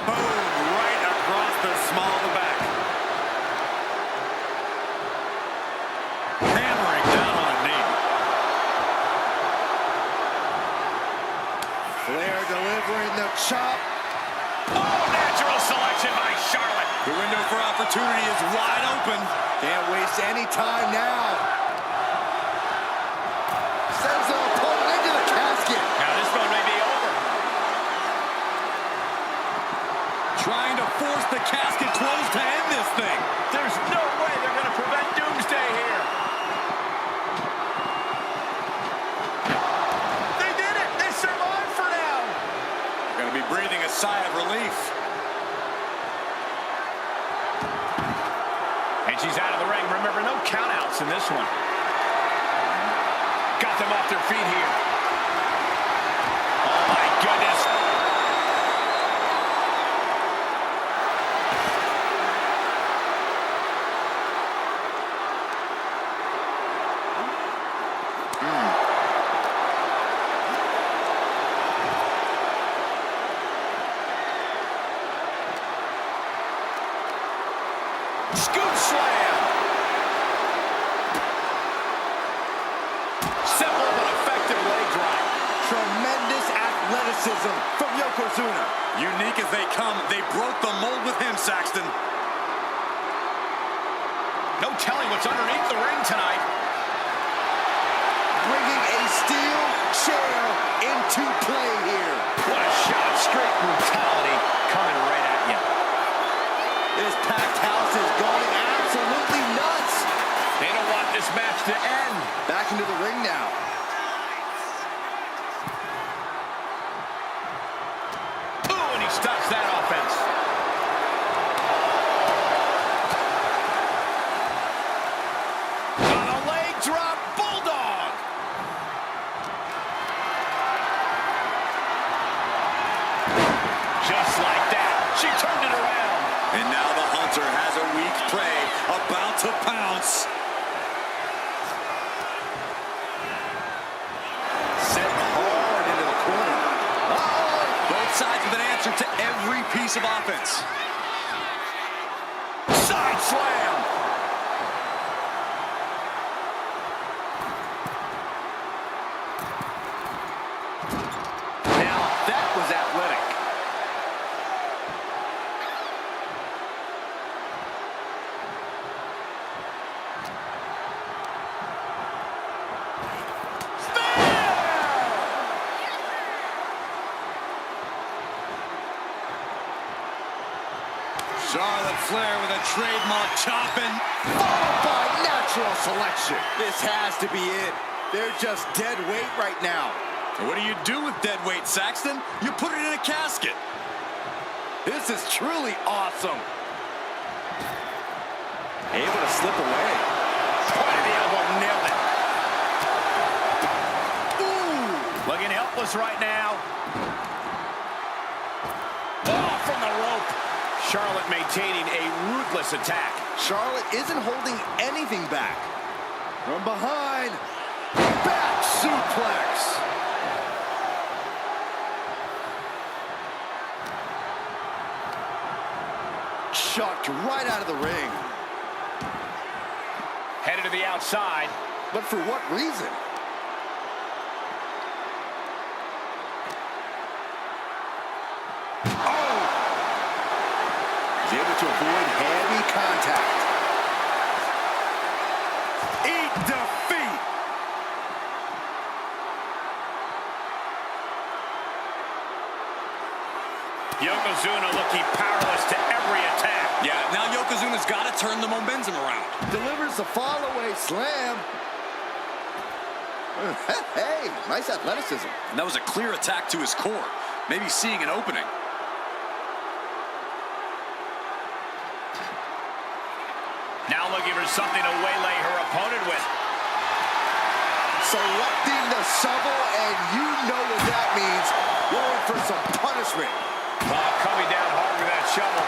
Boom, right across the small of the back. Hammering down on a knee. Flair delivering the chop. Oh, natural selection by Charlotte. The window for opportunity is wide open. Can't waste any time now. Sends the opponent into the casket. Now this one may be over. Trying to force the casket closed to end this thing. There's no way they're going to prevent doomsday here. They did it. They survived for now. Going to be breathing a sigh of relief. And she's out of the ring. Remember, no countouts in this one. Got them off their feet here. Oh, my goodness. Scoop slam. Simple but effective leg drop. Tremendous athleticism from Yokozuna. Unique as they come, they broke the mold with him, Saxton. No telling what's underneath the ring tonight. Bringing a steel chair into play here. What a shot. Straight brutality coming right at you. This packed house is going absolutely nuts. They don't want this match to end. Back into the ring now. Ooh, and he stops that offense. On a leg drop, bulldog. Just like that, she turned it around. And now the hunter has a weak prey about to pounce. Set hard into the corner. Both sides with an answer to every piece of offense. Side slam. Now, that was athletic. Charlotte Flair with a trademark chopping. Followed by natural selection. This has to be it. They're just dead weight right now. And what do you do with dead weight, Saxton? You put it in a casket. This is truly awesome. Able to slip away. Point of the elbow, nailed it. Ooh. Looking helpless right now. Oh, from the rope. Charlotte maintaining a ruthless attack. Charlotte isn't holding anything back. From behind. Back suplex. Chucked right out of the ring. Headed to the outside. But for what reason? avoid heavy contact. Eat defeat. Yokozuna looking powerless to every attack. Yeah, now Yokozuna's got to turn the momentum around. Delivers the fall-away slam. Hey, nice athleticism. And that was a clear attack to his core. Maybe seeing an opening. Now looking for something to waylay her opponent with. Selecting the shovel, and you know what that means. Going for some punishment. Coming down hard with that shovel.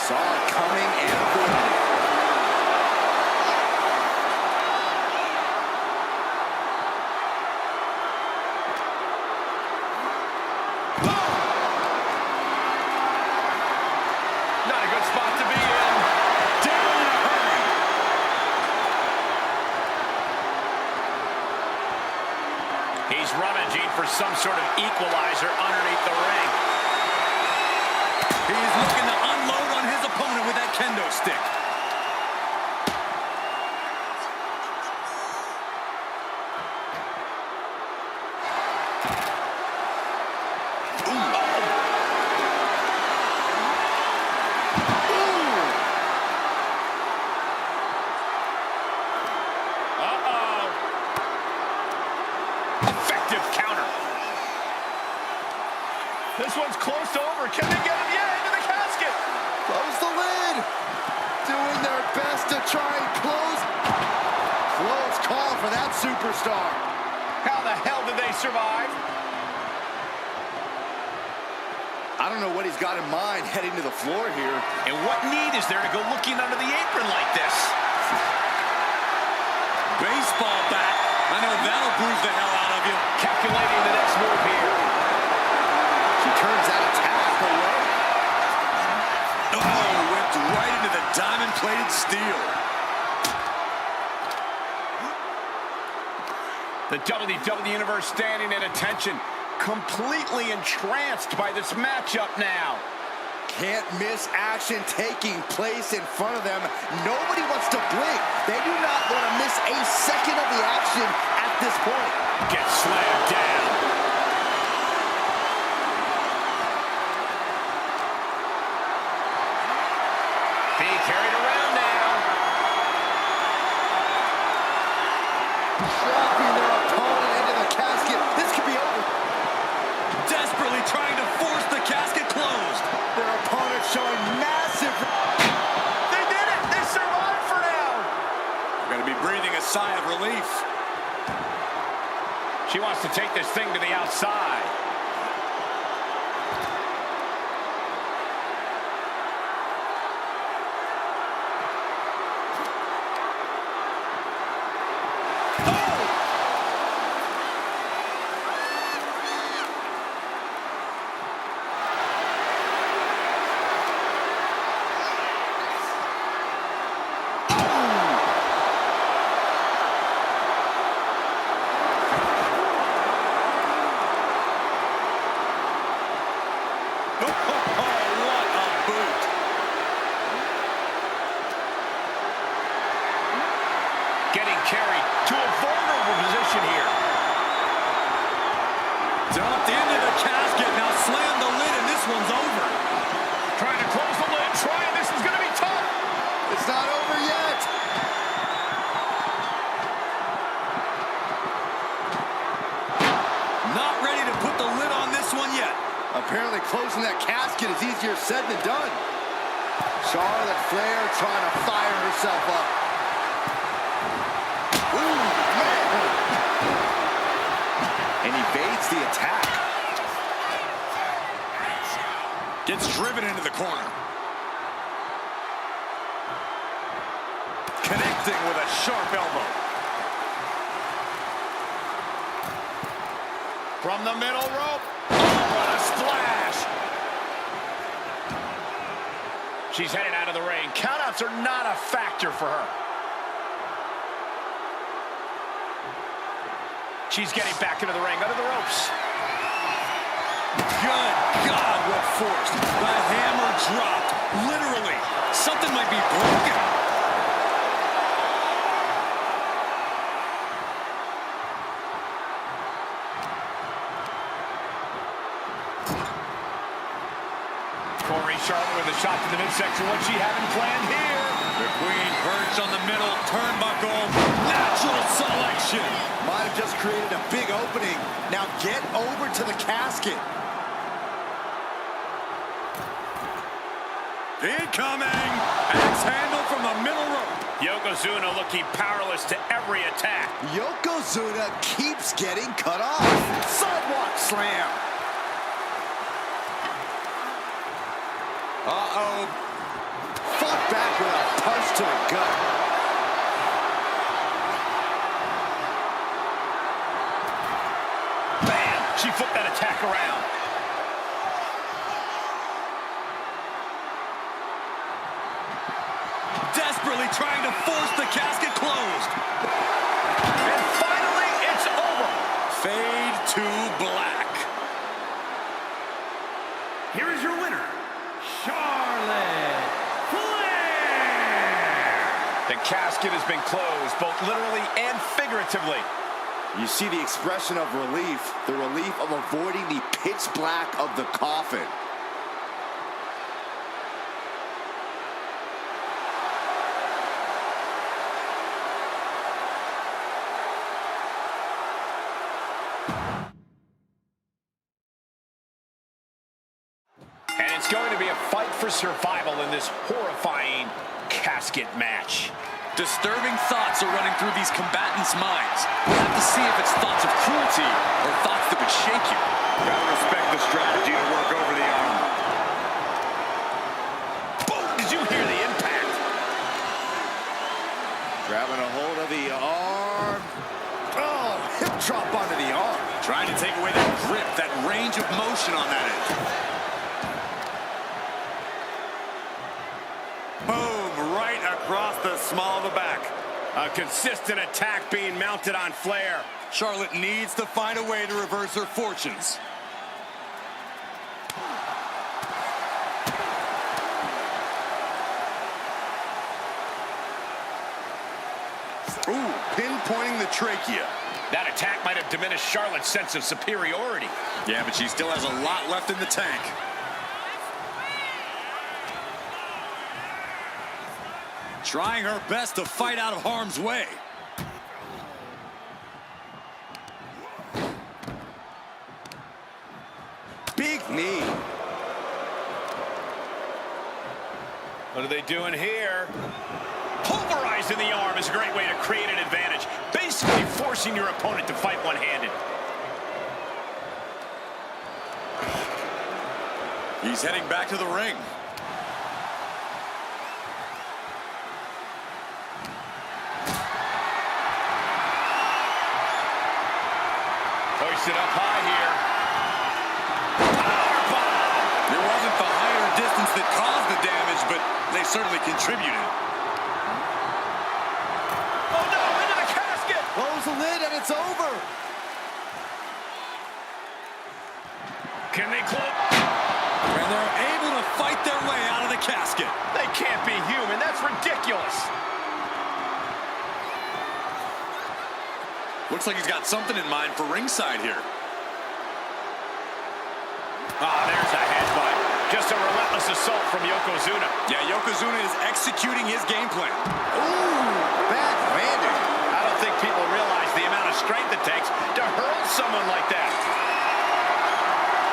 Saw it coming and avoided it. Not a good spot to be in. Down in a hurry. He's rummaging for some sort of equalizer underneath the ring. He's looking to unload on his opponent with that kendo stick. Effective counter. This one's close to over. Can they get him? Yeah, into the casket. Close the lid. Doing their best to try and close. Close call for that superstar. How the hell did they survive? I don't know what he's got in mind heading to the floor here. And what need is there to go looking under the apron like this? Baseball bat. I know that'll bruise the hell out of you. Calculating the next move here. She turns that attack away. Oh, whipped right into the diamond-plated steel. The WWE Universe standing at attention, completely entranced by this matchup now. Can't miss action taking place in front of them. Nobody wants to blink. They do not want to miss a second of the action at this point. Gets slammed down. Being carried around now. Dropping their opponent into the casket. This could be over. Desperately trying to force the casket closed. Their opponent showing massive... They did it! They survived for now! We're going to be breathing a sigh of relief. She wants to take this thing to the outside. Getting carried to a vulnerable position here. Dumped into the casket. Now slam the lid, and this one's over. Trying to close the lid. Trying. This is going to be tough. It's not over yet. Not ready to put the lid on this one yet. Apparently closing that casket is easier said than done. Charlotte Flair trying to fire herself up. Ooh, man. And evades the attack. Gets driven into the corner. Connecting with a sharp elbow. From the middle rope. Oh, what a splash. She's headed out of the ring. Countouts are not a factor for her. She's getting back into the ring, under the ropes. Good God, what reinforced. The hammer dropped. Literally, something might be broken. Charlotte with a shot to the midsection. What's she having planned here? The Queen perched on the middle turnbuckle. Natural selection. Might have just created a big opening. Now get over to the casket. Incoming. Axe handle from the middle rope. Yokozuna looking powerless to every attack. Yokozuna keeps getting cut off. Sidewalk slam. Uh-oh. Fought back with a punch to the gut. Bam! She flipped that attack around. Desperately trying to force the casket closed. And finally, it's over. Fade to black. Here is your winner, Charlotte Flair. The casket has been closed, both literally and figuratively. You see the expression of relief, the relief of avoiding the pitch black of the coffin. And it's going to be a fight for survival in this horrifying casket match. Disturbing thoughts are running through these combatants' minds. We'll have to see if it's thoughts of cruelty or thoughts that would shake you. Gotta respect the strategy to work over the arm. Boom! Did you hear the impact? Grabbing a hold of the arm. Oh, hip drop onto the arm. Trying to take away that grip, that range of motion on that edge. Boom, right across the small of the back. A consistent attack being mounted on Flair. Charlotte needs to find a way to reverse her fortunes. Ooh, pinpointing the trachea. That attack might have diminished Charlotte's sense of superiority. Yeah, but she still has a lot left in the tank. Trying her best to fight out of harm's way. Big knee. What are they doing here? Pulverizing the arm is a great way to create an advantage. Basically forcing your opponent to fight one-handed. He's heading back to the ring. Hoisted up high here. Powerbomb! It wasn't the height or distance that caused the damage, but they certainly contributed. Oh no, into the casket! Close the lid and it's over. Can they close? And they're able to fight their way out of the casket. They can't be human. That's ridiculous. Looks like he's got something in mind for ringside here. Ah, there's a headbutt. Just a relentless assault from Yokozuna. Yeah, Yokozuna is executing his game plan. Ooh, bad landing. I don't think people realize the amount of strength it takes to hurl someone like that.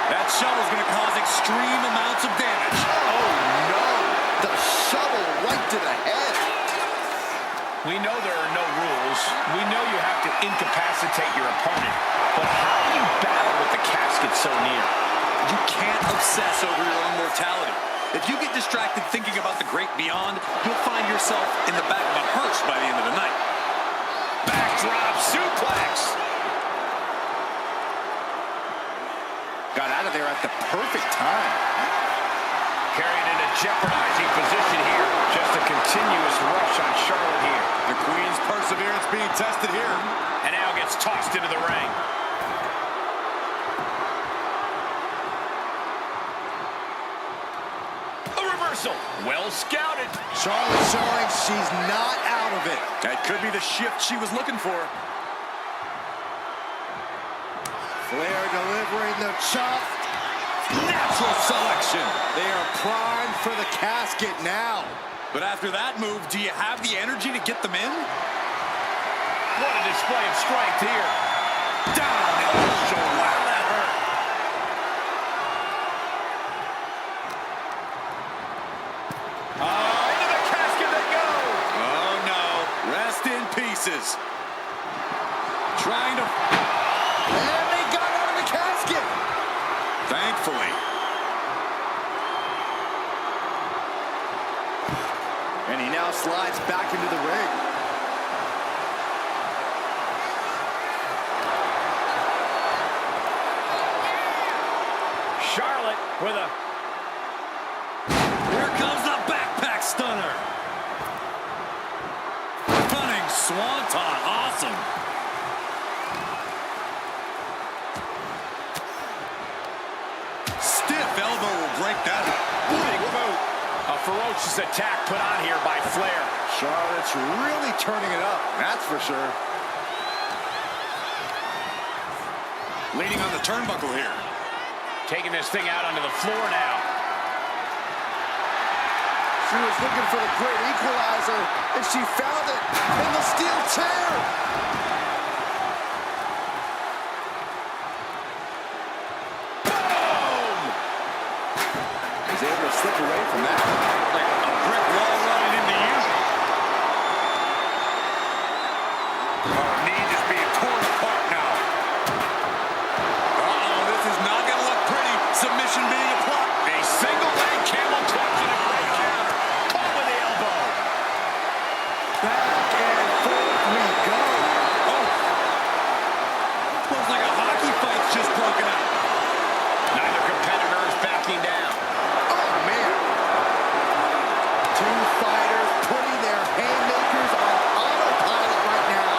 That shovel's going to cause extreme amounts of damage. Oh no, the shovel right to the head. We know there are no rules. We know you have to incapacitate your opponent. But how do you battle with the casket so near? You can't obsess over your own mortality. If you get distracted thinking about the great beyond, you'll find yourself in the back of a hearse by the end of the night. Backdrop suplex. Got out of there at the perfect time. Carried in a jeopardizing position here. Just a continuous rush on Charlotte here. The Queen's perseverance being tested here. And now gets tossed into the ring. reversal. Well scouted. Charlotte showing she's not out of it. That could be the shift she was looking for. Flair delivering the chop. Natural selection. They are primed for the casket now. But after that move, do you have the energy to get them in? What a display of strength here. Down in the shoulder. Wow, that hurt. Into the casket they go. Oh, no. Rest in pieces. Trying to... And they got out of the casket. Thankfully. And he now slides back into the ring. Charlotte with a... Here comes the backpack stunner. Stunning swanton. Awesome. Stiff elbow will break that. Big boot. A ferocious attack put on here by Flair. Charlotte's really turning it up, that's for sure. Leaning on the turnbuckle here. Taking this thing out onto the floor now. She was looking for the great equalizer, and she found it in the steel chair. Boom! Was able to slip away from that. Like a brick wall running into you. Our knee just being torn apart now. Uh-oh, this is not going to look pretty. Submission being applied. A single leg camel clutch and a great counter. Caught with the elbow. Back and forth we go. Oh. Looks like a hockey fight's just broken out. Neither competitor is backing down. Oh, man. Two fighters putting their haymakers on autopilot right now.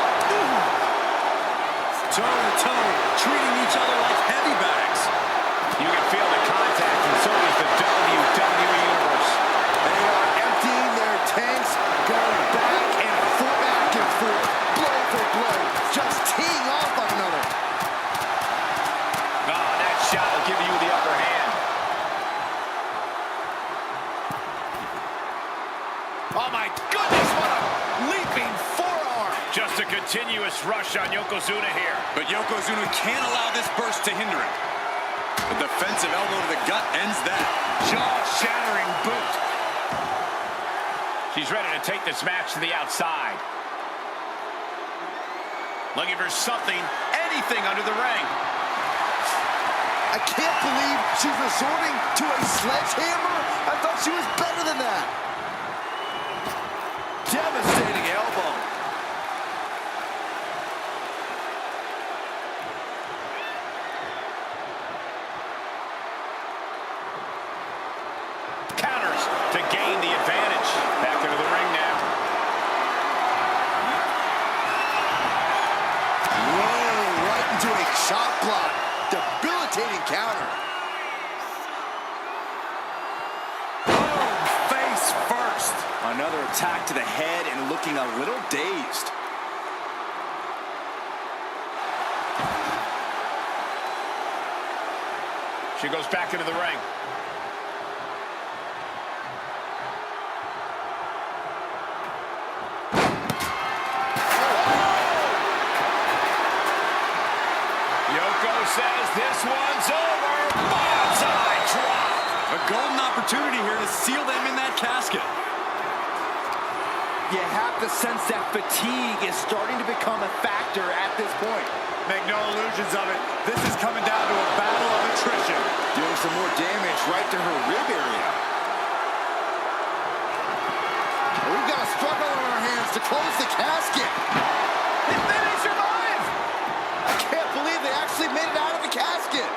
Toe-to-toe, treating each other like heavy bags. You can feel the contact, and so does the WWE Universe. They are emptying their tanks, going back and forth, blow for blow, just teeing off on another. Oh, that shot will give you the upper hand. Oh, my goodness, what a leaping forearm. Just a continuous rush on Yokozuna here. But Yokozuna can't allow this burst to hinder him. The defensive elbow to the gut ends that. Jaw-shattering boot. She's ready to take this match to the outside. Looking for something, anything under the ring. I can't believe she's resorting to a sledgehammer. I thought she was better than that. Devastating elbow. Counters to gain the advantage. Back into the ring now. Whoa, right into a chop block. Debilitating counter. Boom, face first. Another attack to the head and looking a little dazed. She goes back into the ring. Yoko says this one's over. Bonsai drop. A golden opportunity here to seal them in that casket. You have to sense that fatigue is starting to become a factor at this point. Make no illusions of it. This is coming down to a battle of attrition. Doing some more damage right to her rib area. We've got a struggle on our hands to close the casket. And then they survive. I can't believe they actually made it out of the casket.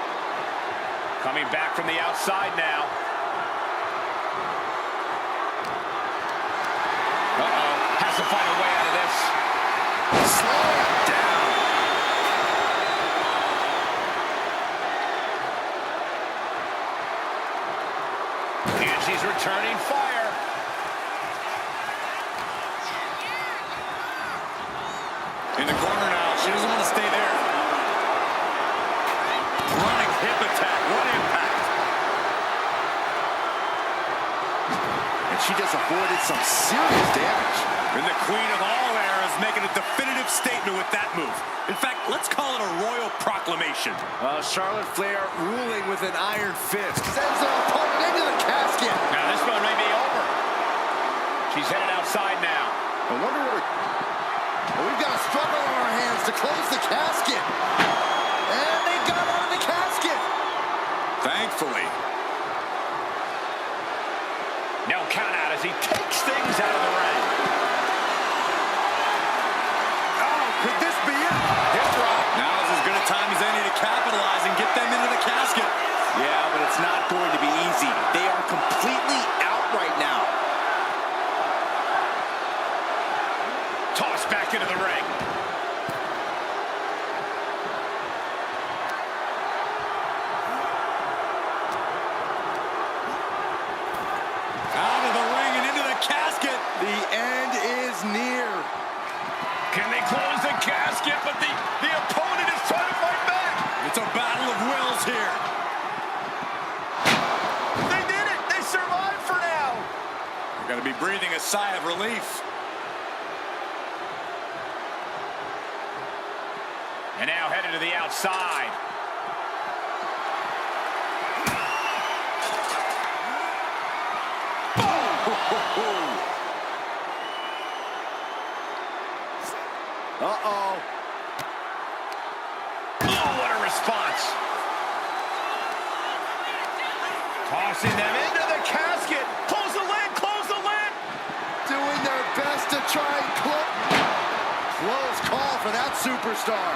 Coming back from the outside now. Uh-oh. Has to find a way out of this. Slow it down. And she's returning fire. In the corner now. She doesn't want to stay there. Running hip attack. What impact. And she just avoided some serious damage. And the queen of all eras making a definitive statement with that move. In fact, let's call it a royal proclamation. Charlotte Flair ruling with an iron fist. Sends her opponent into the casket. Now this one may be over. She's headed outside now. I wonder what we've got a struggle on our hands to close the casket. And they got out of the casket. Thankfully. No count out as he takes things out of the ring. Oh, could this be it? Hip drop. Now is as good a time as any to capitalize and get them into the casket. Yeah, but it's not going to be easy. They are completely out right now. Tossed back into the ring. Out of the ring and into the casket. The end is near. Can they close the casket? But the opponent is trying to fight back. It's a battle of wills here. They did it. They survived for now. You're going to be breathing a sigh of relief. And now headed to the outside. Uh-oh. Oh, what a response. Tossing them into the casket. Close the lid, close the lid. Doing their best to try and close call for that superstar.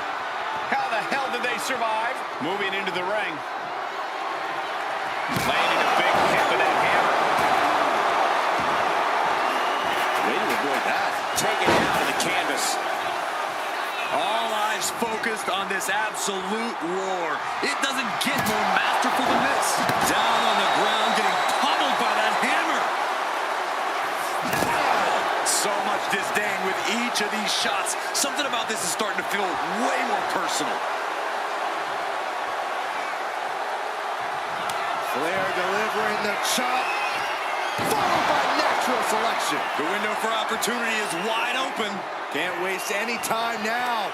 How the hell did they survive? Moving into the ring. Landing a big hit with that hammer. Way to avoid that. Taken out of the canvas. All eyes focused on this absolute war. It doesn't get more masterful than this. Down on the ground, getting pummeled by that hammer. So much disdain with each of these shots. Something about this is starting to feel way more personal. Flair delivering the chop, followed by natural selection. The window for opportunity is wide open. Can't waste any time now.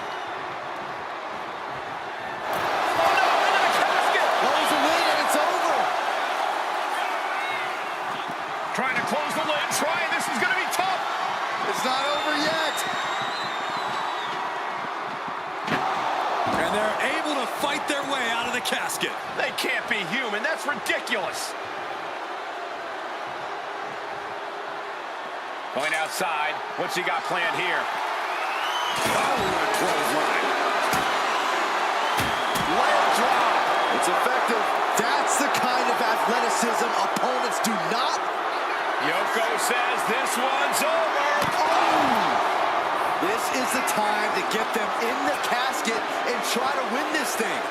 Oh no, into the casket. Close the lid and it's over. Trying to close the lid, trying. This is going to be tough. It's not over yet. And they're able to fight their way out of the casket. They can't be human. That's ridiculous. Going outside. What's he got planned here? Oh, what a clothesline. Leg drop. It's effective. That's the kind of athleticism opponents do not. Yoko says this one's over. Oh! This is the time to get them in the casket and try to win this thing.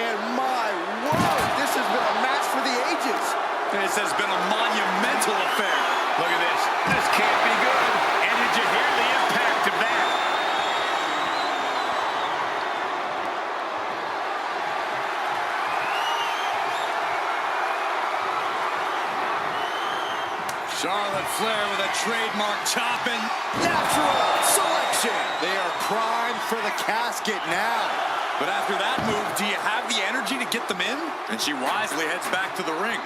And my word, this has been a match for the ages. This has been a monumental affair. Look at this. This can't be good. And did you hear the impact of that? Charlotte Flair with a trademark chopping. Natural selection. They are primed for the casket now. But after that move, do you have the energy to get them in? And she wisely heads back to the ring.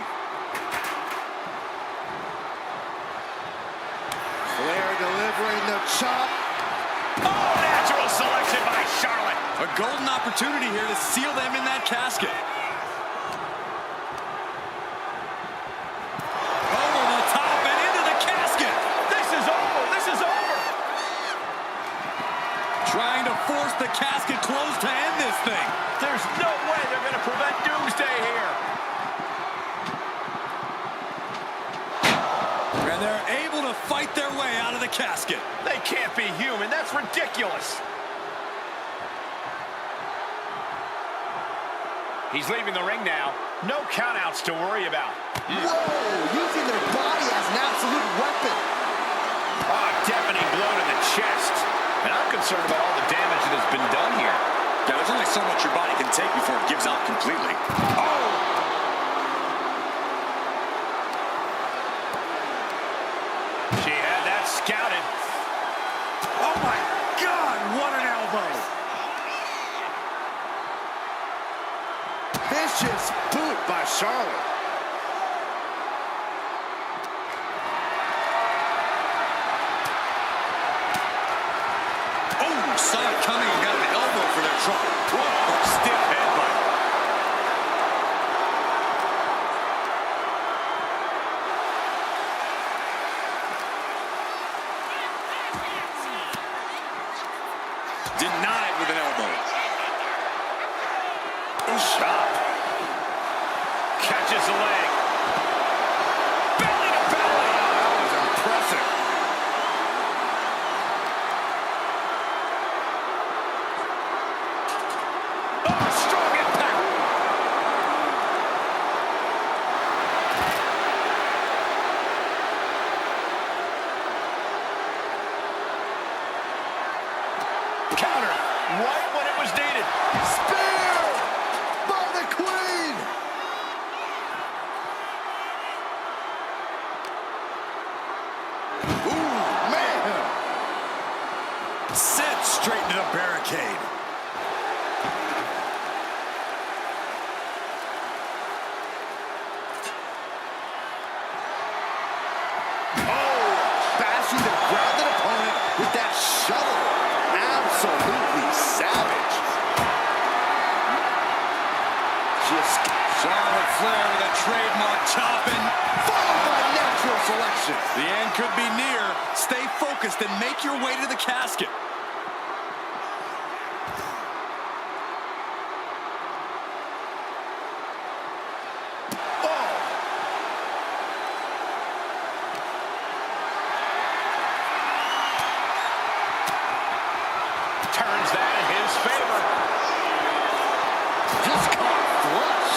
Flair delivering the chop. Oh, natural selection by Charlotte. A golden opportunity here to seal them in that casket. Over the top and into the casket. This is over. This is over. Trying to force the casket closed to end this thing. There's no way they're going to prevent Doomsday here. And they're able to fight their way out of the casket. They can't be human. That's ridiculous. He's leaving the ring now. No countouts to worry about. Whoa! Using their body as an absolute weapon. Oh, deafening blow to the chest. And I'm concerned about all the damage that has been done here. Yeah, there's only so much your body can take before it gives out completely. Oh! She had that scouted. Oh, my God! What an elbow! Vicious boot by Charlotte. Oh, saw it coming and got the elbow for their trouble. Whoa, stiff headbutt. Denied with an elbow. Shot. Catches the leg. Belly to belly. That was impressive. Oh, strong impact. Counter. Right when it was needed. Spear by the Queen. Ooh, man. Sent straight into the barricade. Oh, bashing the grounded opponent with that shovel. Absolutely savage. Just Charlotte Flair with a trademark chopping. followed by natural selection. The end could be near. Stay focused and make your way to the casket. Oh, Turns that in his favor. just caught flush.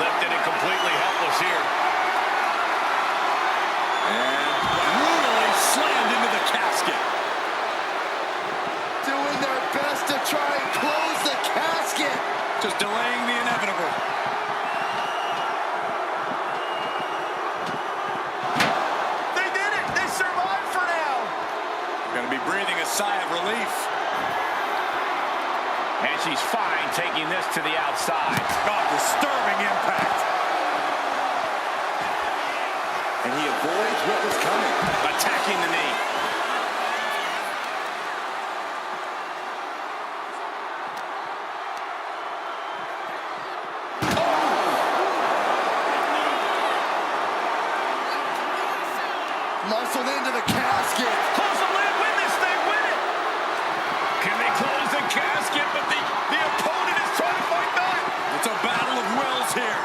Lifted and completely helpless here. And brutally slammed into the casket. Doing their best to try and close the casket. Just delaying the inevitable. They did it! They survived for now! Gonna be breathing a sigh of relief. And she's fine taking this to the outside. Oh, disturbing impact. And he avoids what was coming. Attacking the knee. Muscled into the casket. Close the lid, win this thing, win it! Can they close the casket? But the opponent is trying to fight back. It's a battle of wills here.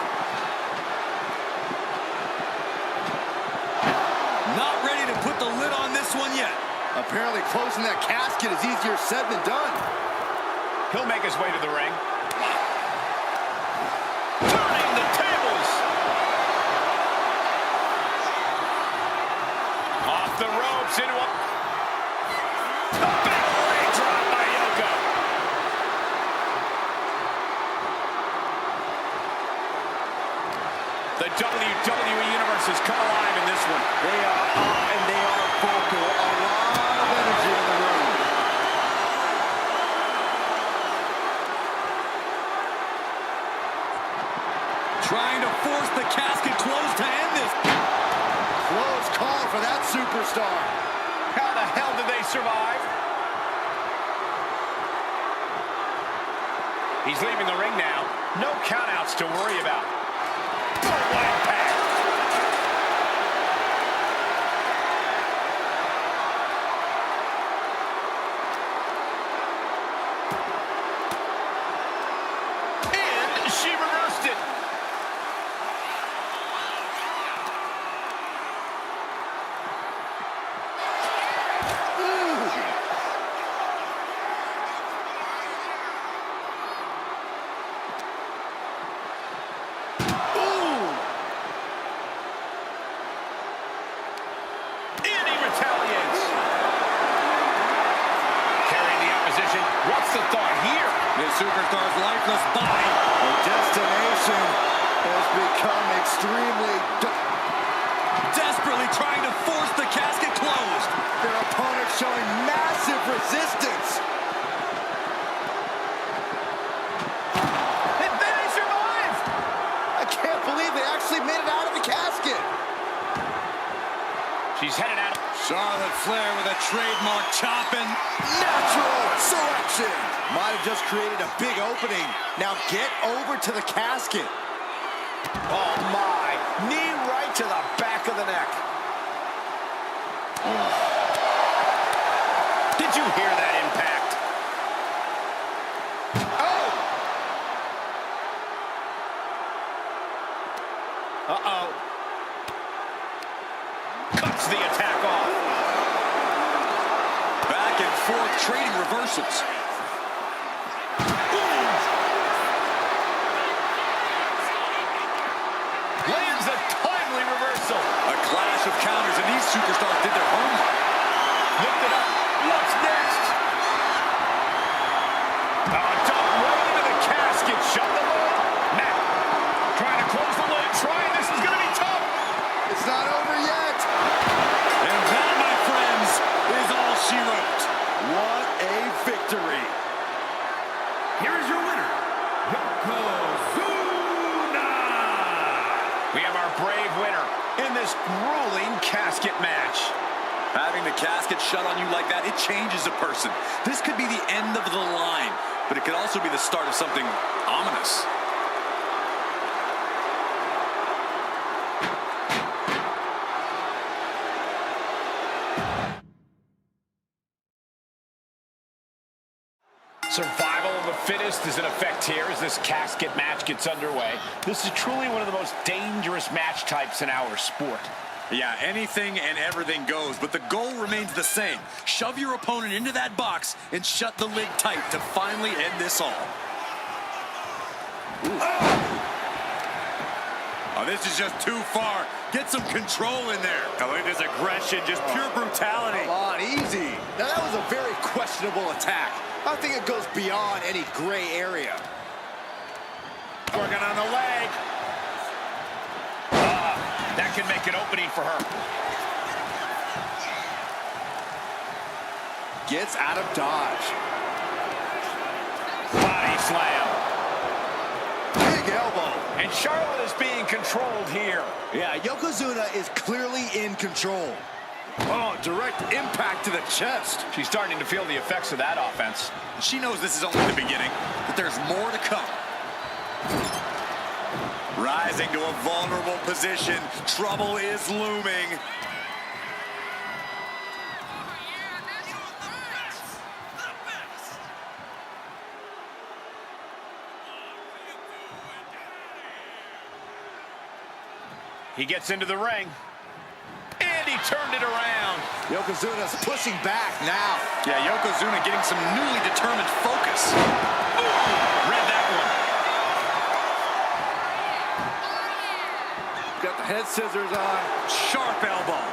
Not ready to put the lid on this one yet. Apparently closing that casket is easier said than done. He'll make his way to the ring. Turning the tables. Off the ropes into a big leg drop by Yoko. The WWE Universe has come alive in this one. They are up and they are vocal. A lot of energy in the room. Trying to force the casket closed to end this. Close call for that superstar. How the hell did they survive? He's leaving the ring now. No countouts to worry about. Oh, what impact! And she reversed it. the thought here? This superstar's lifeless body. The destination has become extremely Desperately trying to force the casket closed. Their opponent showing massive resistance. And then they survived. I can't believe they actually made it out of the casket. She's headed out. Charlotte Flair with a trademark chopping. Natural selection. Might have just created a big opening. Now get over to the casket. Oh, my. Knee right to the back of the neck. Did you hear that impact? Oh! Uh-oh. Cuts the attack off. Back and forth trading reversals. Lands a timely reversal. A clash of counters, and these superstars did their homework. Lifted up. What's next? Dump right into the casket. Shut the lid. Now, trying to close the lid. Trying. This is going to be tough. It's not over yet. And that, my friends, is all she wrote. What a victory. Here is your winner, Yokozuna. We have our brave winner in this grueling casket match. Having the casket shut on you like that, it changes a person. This could be the end of the line, but it could also be the start of something ominous. Survival of the fittest is in effect here as this casket match gets underway. This is truly one of the most dangerous match types in our sport. Yeah, anything and everything goes, but the goal remains the same. Shove your opponent into that box and shut the lid tight to finally end this all. Oh, this is just too far. Get some control in there. Oh, look at this aggression, just pure brutality. Come on, easy. Now that was a very questionable attack. I think it goes beyond any gray area. Working on the leg. That can make an opening for her. Gets out of dodge. Body slam. Big elbow. And Charlotte is being controlled here. Yeah, Yokozuna is clearly in control. Oh, direct impact to the chest. She's starting to feel the effects of that offense. She knows this is only the beginning, but there's more to come. Rising to a vulnerable position. Trouble is looming. He gets into the ring. And he turned it around. Yokozuna's pushing back now. Yeah, Yokozuna getting some newly determined focus. Ooh, read that one. Got the head scissors on. Sharp elbow.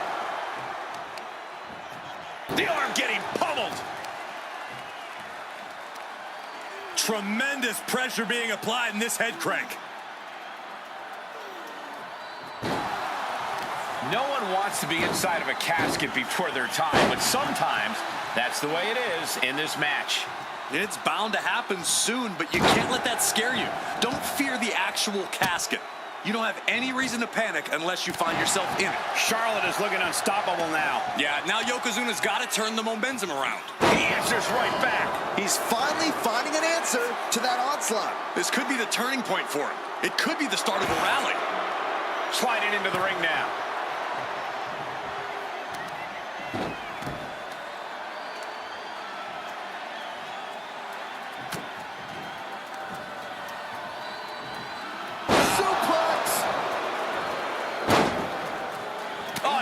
The arm getting pummeled. Tremendous pressure being applied in this head crank. No one wants to be inside of a casket before their time, but sometimes that's the way it is in this match. It's bound to happen soon, but you can't let that scare you. Don't fear the actual casket. You don't have any reason to panic unless you find yourself in it. Charlotte is looking unstoppable now. Yeah, now Yokozuna's got to turn the momentum around. He answers right back. He's finally finding an answer to that onslaught. This could be the turning point for him. It could be the start of a rally. Sliding into the ring now.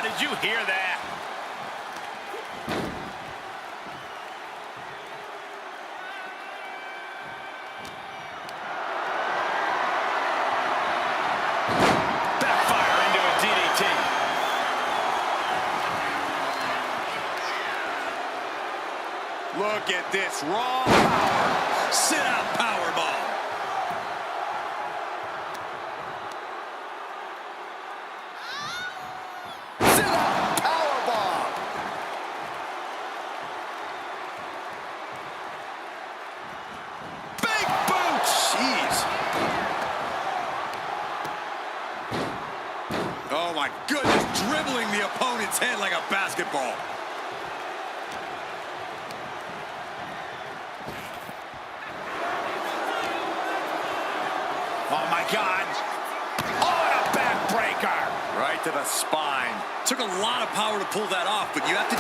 Did you hear that? Backfire into a DDT. Look at this raw power. my goodness, dribbling the opponent's head like a basketball. Oh, my God. Oh, and a backbreaker. Right to the spine. Took a lot of power to pull that off, but you have to...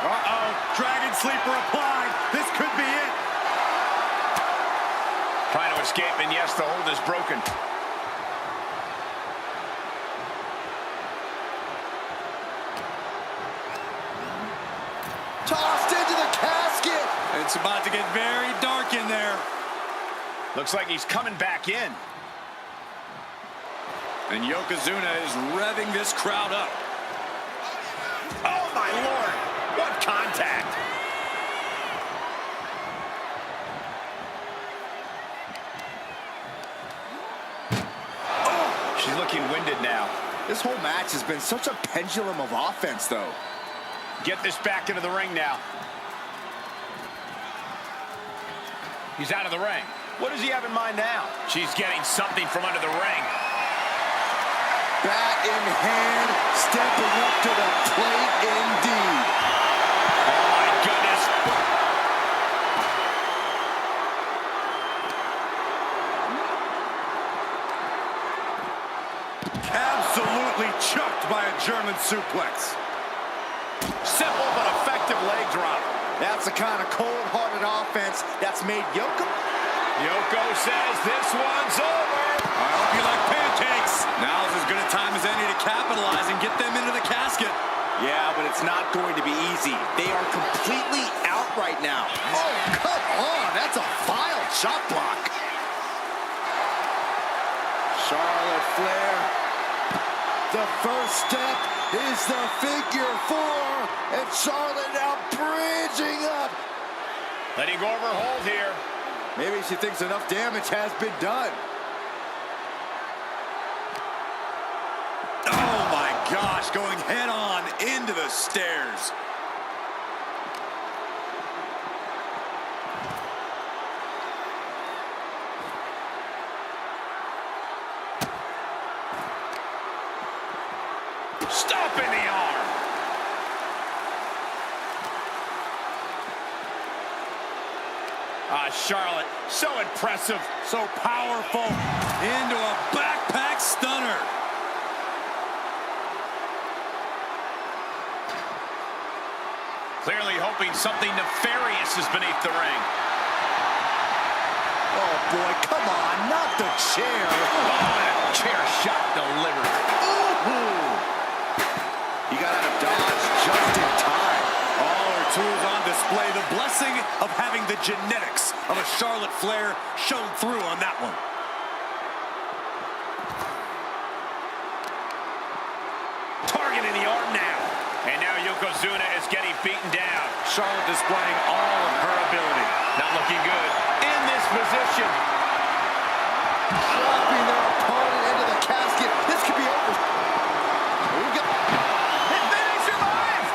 Uh-oh, Dragon Sleeper applied. This could be it. Trying to escape, and yes, the hold is broken. Tossed into the casket. It's about to get very dark in there. Looks like he's coming back in. And Yokozuna is revving this crowd up. Oh, my Lord. What contact. Oh, she's looking winded now. This whole match has been such a pendulum of offense, though. Get this back into the ring now. He's out of the ring. What does he have in mind now? She's getting something from under the ring. Bat in hand, stepping up to the plate indeed. Oh, my goodness. Absolutely chucked by a German suplex. Simple but effective leg drop. That's the kind of cold-hearted offense that's made Yoko. Yoko says this one's over. I hope you like pancakes. Now's as good a time as any to capitalize and get them into the casket. Yeah, but it's not going to be easy. They are completely out right now. Oh, come on. That's a vile chop block. Charlotte Flair. The first step is the figure four. And Charlotte now bridging up. Letting go of her hold here. Maybe she thinks enough damage has been done. Oh my gosh, going head on into the stairs. Stomping the arm. Charlotte, so impressive, so powerful. Into a backpack stunner. Clearly hoping something nefarious is beneath the ring. Oh boy, come on, not the chair. Oh, that chair shot delivered. Ooh. He got out of dodge just in time. All her tools on display. The blessing of having the genetics of a Charlotte Flair shone through on that one. Targeting the arm now. And now Yokozuna is getting beaten down. Charlotte displaying all of her ability. Not looking good in this position. Dropping their opponent into the casket. This could be over. Here we go. And they survive.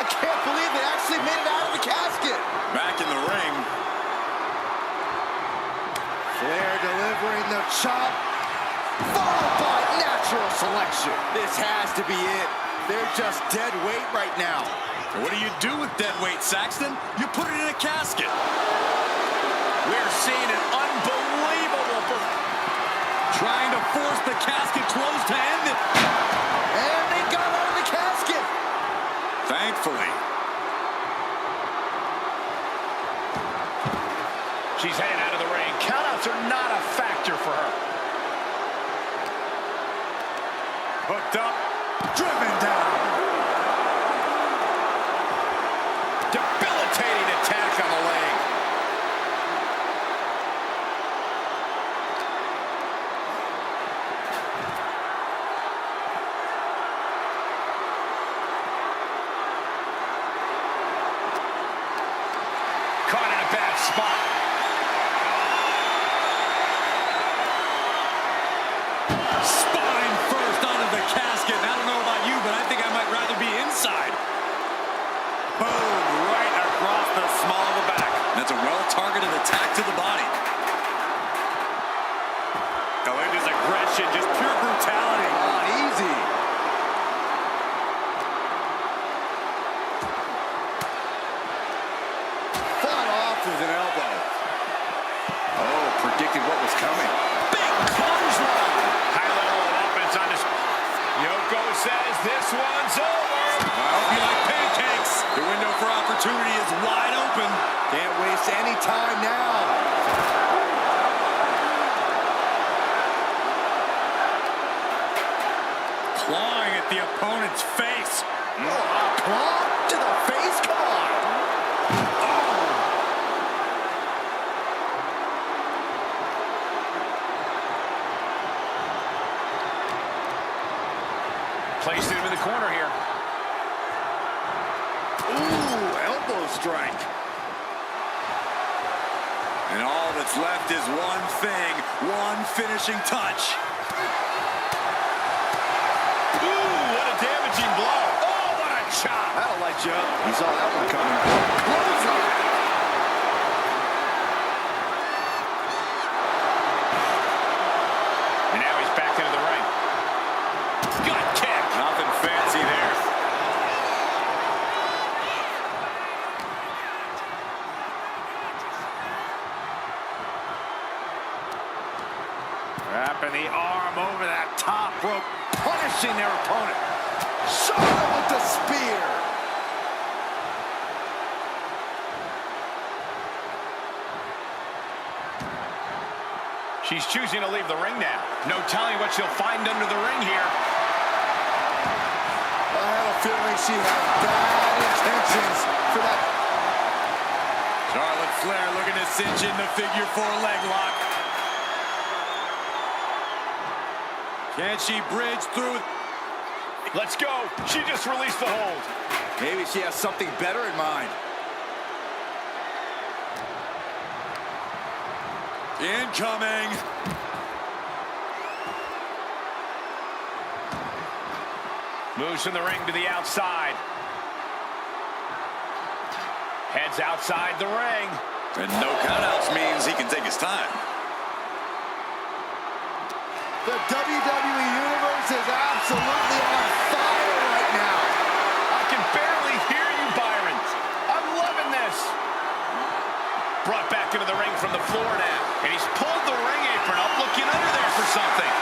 I can't believe they actually made it out of the casket. Back in the ring. Flair delivering the chop, followed by natural selection. This has to be it. They're just dead weight right now. And what do you do with dead weight, Saxton? You put it in a casket. We're seeing an unbelievable Trying to force the casket closed to end it. And they got out of the casket. Thankfully. She's heading out of the ring. Countouts are not a factor for her. Hooked up. Driven down. Debilitating attack on the leg. Caught in a bad spot. Spine first onto the casket. I don't know about you, but I think I might rather be inside. Boom, right across the small of the back. That's a well-targeted attack to the body. Oh, look at this aggression, just pure brutality. This one's over. I hope you like pancakes. The window for opportunity is wide open. Can't waste any time now. Clawing at the opponent's face. Claw to the face, come on. Placed him in the corner here. Ooh, elbow strike. And all that's left is one thing, one finishing touch. Ooh, what a damaging blow. Oh, what a chop. That'll light you up. You saw that one coming. Clothesline. And now he's back into the ring. Good kick. Nothing fancy there. Wrapping the arm over that top rope, punishing their opponent. Charlotte with the spear. She's choosing to leave the ring now. No telling what she'll find under the ring here. I have a feeling she has bad intentions for that. Charlotte Flair looking to cinch in the figure 4 leg lock. Can she bridge through? Let's go. She just released the hold. Maybe she has something better in mind. Incoming. Moves from the ring to the outside. Heads outside the ring. And no countouts means he can take his time. The WWE Universe is absolutely on fire right now. I can barely hear you, Byron. I'm loving this. Brought back into the ring from the floor now. And he's pulled the ring apron up, looking under there for something.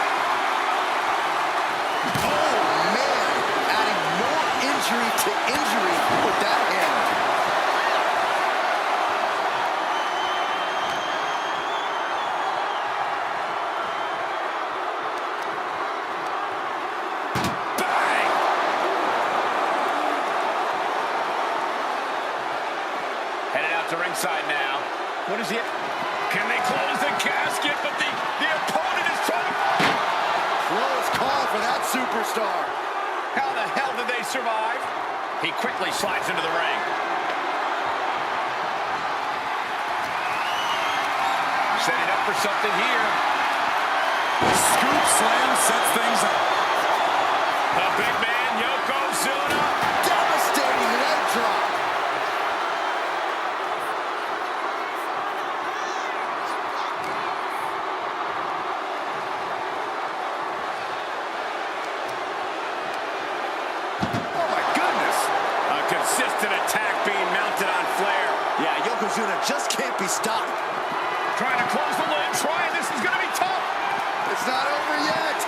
Oh, man. Adding more injury to injury with that hammer. Bang! Headed out to ringside now. What is it? Can they close the casket? But the opponent is trying to... Close call for that superstar. How the hell did they survive? He quickly slides into the ring. Setting up for something here. Scoop slam sets things up. The big man, Yokozuna. Devastating leg drop. Oh my goodness. A consistent attack being mounted on Flair. Yeah, Yokozuna just can't be stopped. Trying to close the lid. This is going to be tough. It's not over yet.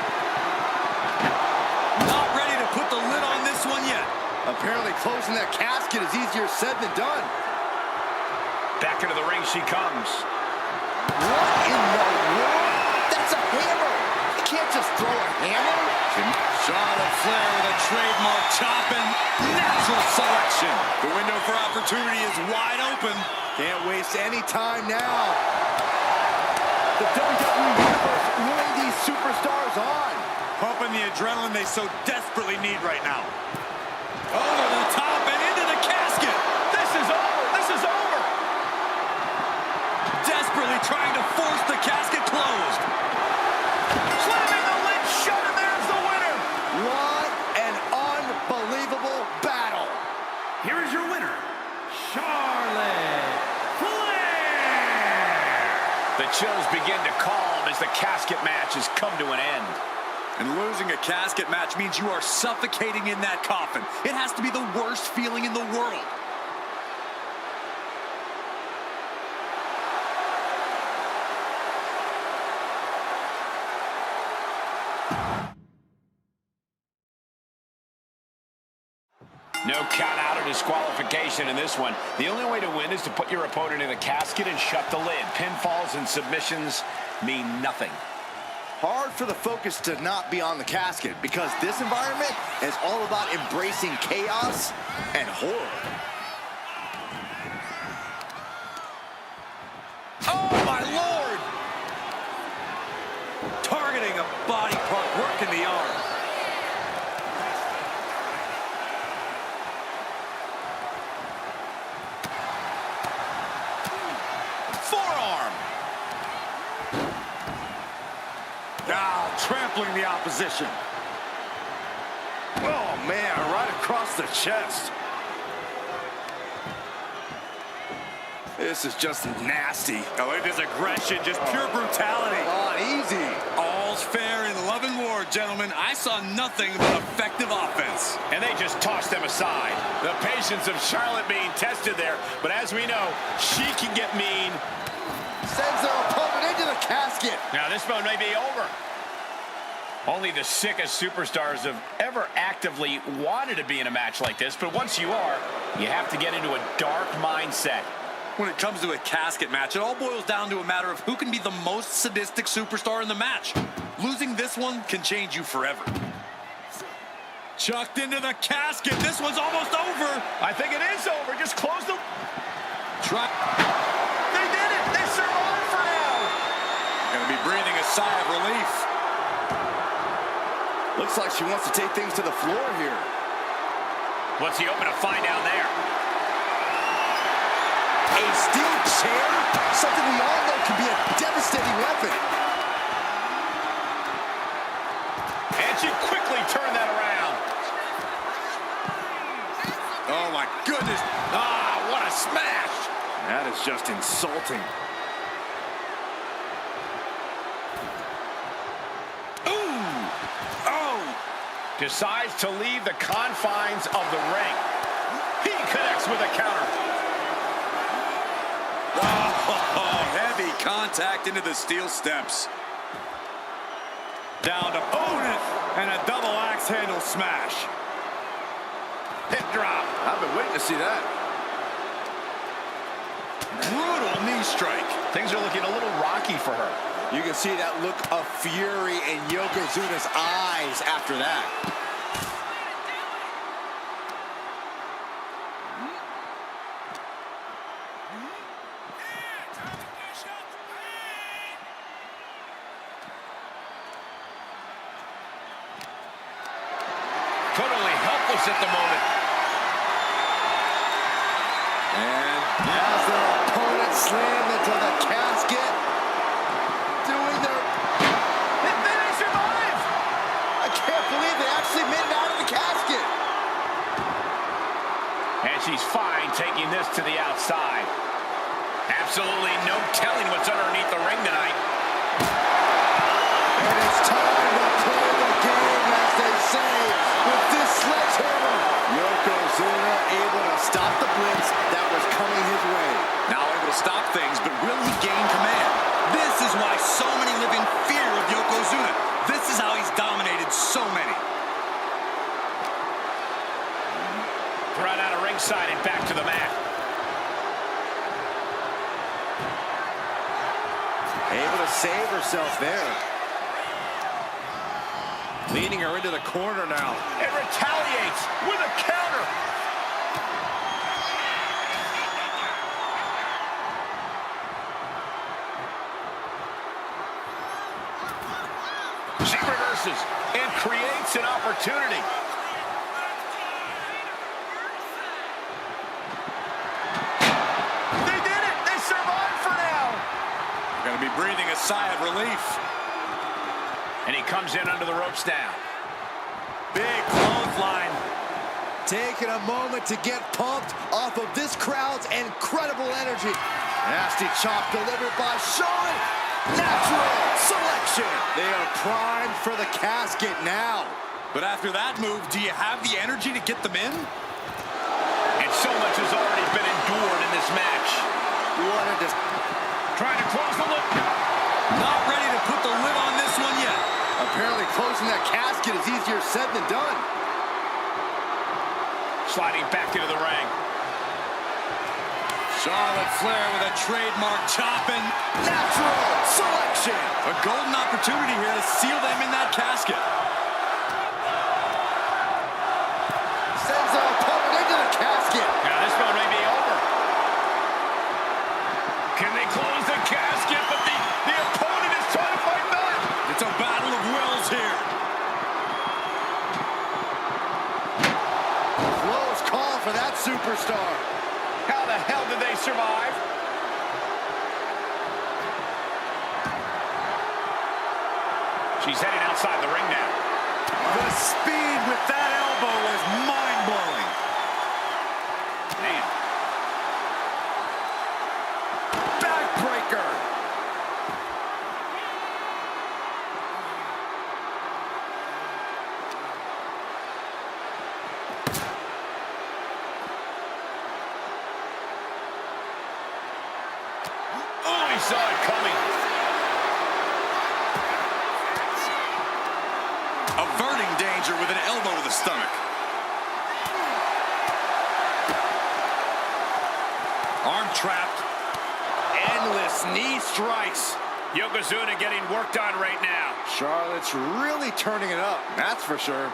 Not ready to put the lid on this one yet. Apparently closing that casket is easier said than done. Back into the ring she comes. What in the world? That's a hammer. You can't just throw a hammer. Charlotte Flair with a trademark chop and natural selection. The window for opportunity is wide open. Can't waste any time now. The WWE Universe rooting these superstars on. Pumping the adrenaline they so desperately need right now. Over the top and into the casket. This is over. This is over. Desperately trying to force the casket closed. Slamming the lid shut, and there's the winner. What an unbelievable battle. Here is your winner, Charlotte Flair. The chills begin to calm as the casket match has come to an end. And losing a casket match means you are suffocating in that coffin. It has to be the worst feeling in the world. No count out or disqualification in this one. The only way to win is to put your opponent in the casket and shut the lid. Pinfalls and submissions mean nothing. Hard for the focus to not be on the casket because this environment is all about embracing chaos and horror. Oh, my Lord! Targeting a body part, working the arm. Forearm. Now trampling the opposition. Oh, man, right across the chest. This is just nasty. Oh, look at this aggression, just pure brutality. Oh, easy. All's fair in love and war, gentlemen. I saw nothing but effective offense. And they just tossed them aside. The patience of Charlotte being tested there. But as we know, she can get mean. Sends their opponent into the casket. Now this one may be over. Only the sickest superstars have ever actively wanted to be in a match like this. But once you are, you have to get into a dark mindset. When it comes to a casket match, it all boils down to a matter of who can be the most sadistic superstar in the match. Losing this one can change you forever. Chucked into the casket. This one's almost over. I think it is over. Just close the... Try. They did it. They survived for now. Gonna be breathing a sigh of relief. Looks like she wants to take things to the floor here. What's he hoping to find down there? A steel chair? Something we all know can be a devastating weapon. And she quickly turned that around. Oh, my goodness. Ah, what a smash. That is just insulting. Ooh. Oh. Decides to leave the confines of the ring. He connects with a counter. Oh, heavy contact into the steel steps. Down to opponent and a double axe handle smash. Hip drop. I've been waiting to see that. Brutal knee strike. Things are looking a little rocky for her. You can see that look of fury in Yokozuna's eyes after that. Totally helpless at the moment. And as their opponent slammed into the casket, doing their... They survived! I can't believe they actually made it out of the casket. And she's fine taking this to the outside. Absolutely no telling what's underneath the ring tonight. And it's time to play the game, as they say, with this sledgehammer. Yokozuna able to stop the blitz that was coming his way. Now able to stop things, but will he gain command? This is why so many live in fear of Yokozuna. This is how he's dominated so many. Thrown out of ringside and back to the mat. Able to save herself there. Leading her into the corner now. And retaliates with a counter. She reverses and creates an opportunity. They did it! They survived for now! Going to be breathing a sigh of relief. And he comes in under the ropes now. Big clothesline. Taking a moment to get pumped off of this crowd's incredible energy. Nasty chop delivered by Sean. Natural selection. They are primed for the casket now. But after that move, do you have the energy to get them in? And so much has already been endured in this match. What a Trying to close the loop. Not ready to put the lid on this one yet. Apparently closing that casket is easier said than done. Sliding back into the ring. Charlotte Flair with a trademark chop and Natural selection. a golden opportunity here to seal them in that casket. Sends their opponent into the casket. Now this one may be over. Can they close the casket? But the opponent is trying to fight back. It's a battle of wills here. Close call for that superstar. How the hell did they survive? She's heading outside the ring now. The speed with that elbow was mind-blowing. Man. Backbreaker. Oh, he saw it coming. Averting danger with an elbow to the stomach. Arm trapped. Endless knee strikes. Yokozuna getting worked on right now. Charlotte's really turning it up, that's for sure.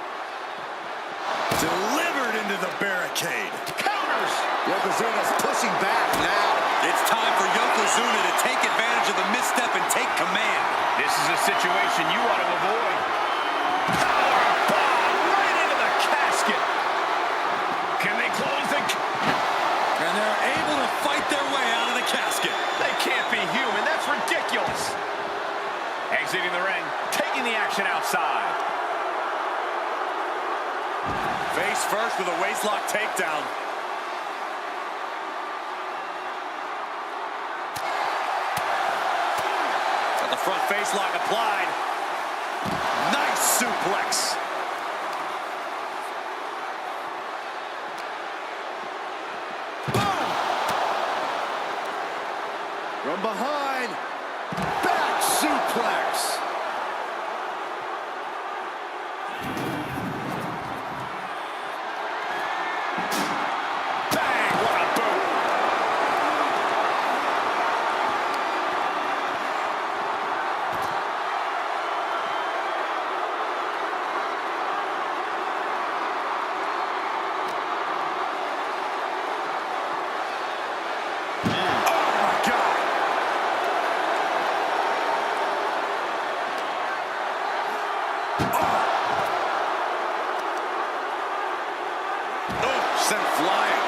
Delivered into the barricade. Counters. Yokozuna's pushing back now. It's time for Yokozuna to take advantage of the misstep and take command. This is a situation you want to avoid. Power bomb right into the casket. Can they close the... And they're able to fight their way out of the casket. They can't be human. That's ridiculous. Exiting the ring, taking the action outside. Face first with a waistlock takedown. Got the front face lock applied. Nice suplex. Boom! From behind. Back suplex. Bang! What a boot. Sent flying.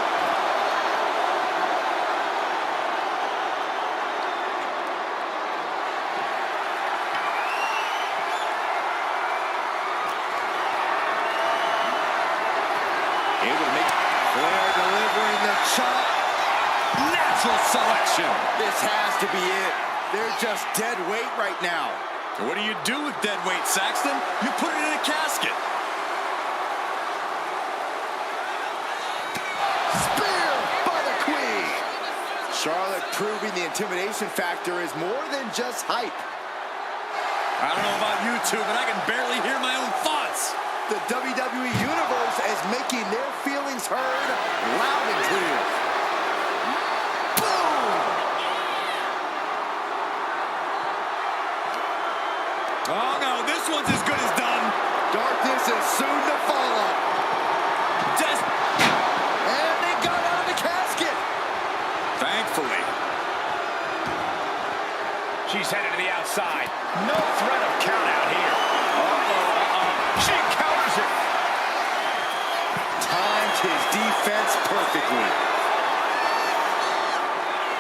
Able to make Flair delivering the chop. Natural selection. This has to be it. They're just dead weight right now. What do you do with dead weight, Saxton? You put it in a casket. Spear by the Queen. Charlotte proving the intimidation factor is more than just hype. I don't know about you two, but I can barely hear my own thoughts. The WWE Universe is making their feelings heard loud and clear. Boom! Oh no, this one's as good as done. Darkness is soon to follow. And they got out of the casket. Thankfully. She's headed to the outside. No threat of count out here. She counters it. Timed his defense perfectly.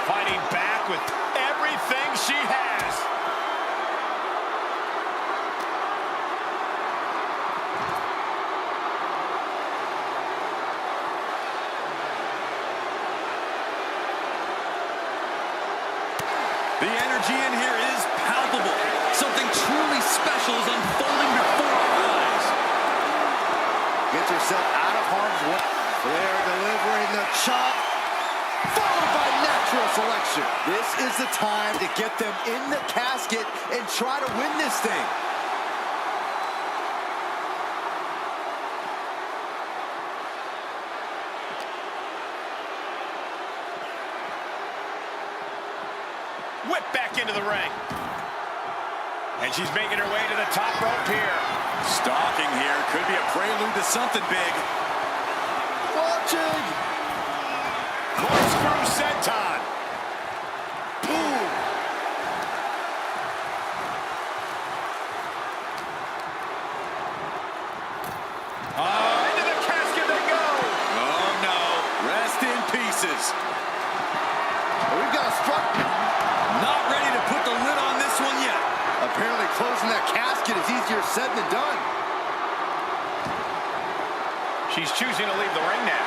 Fighting back with everything she has. The energy in here is palpable. Something truly special is unfolding before our eyes. Gets herself out of harm's way. Flair delivering the chop. Followed by natural selection. This is the time to get them in the casket and try to win this thing. whip back into the ring. And she's making her way to the top rope here. Stalking here could be a prelude to something big. Watching. Corkscrew senton. Boom. Into the casket they go. Oh, no. Rest in pieces. We've got a struck. Not ready to put the lid on this one yet. Apparently closing that casket is easier said than done. She's choosing to leave the ring now.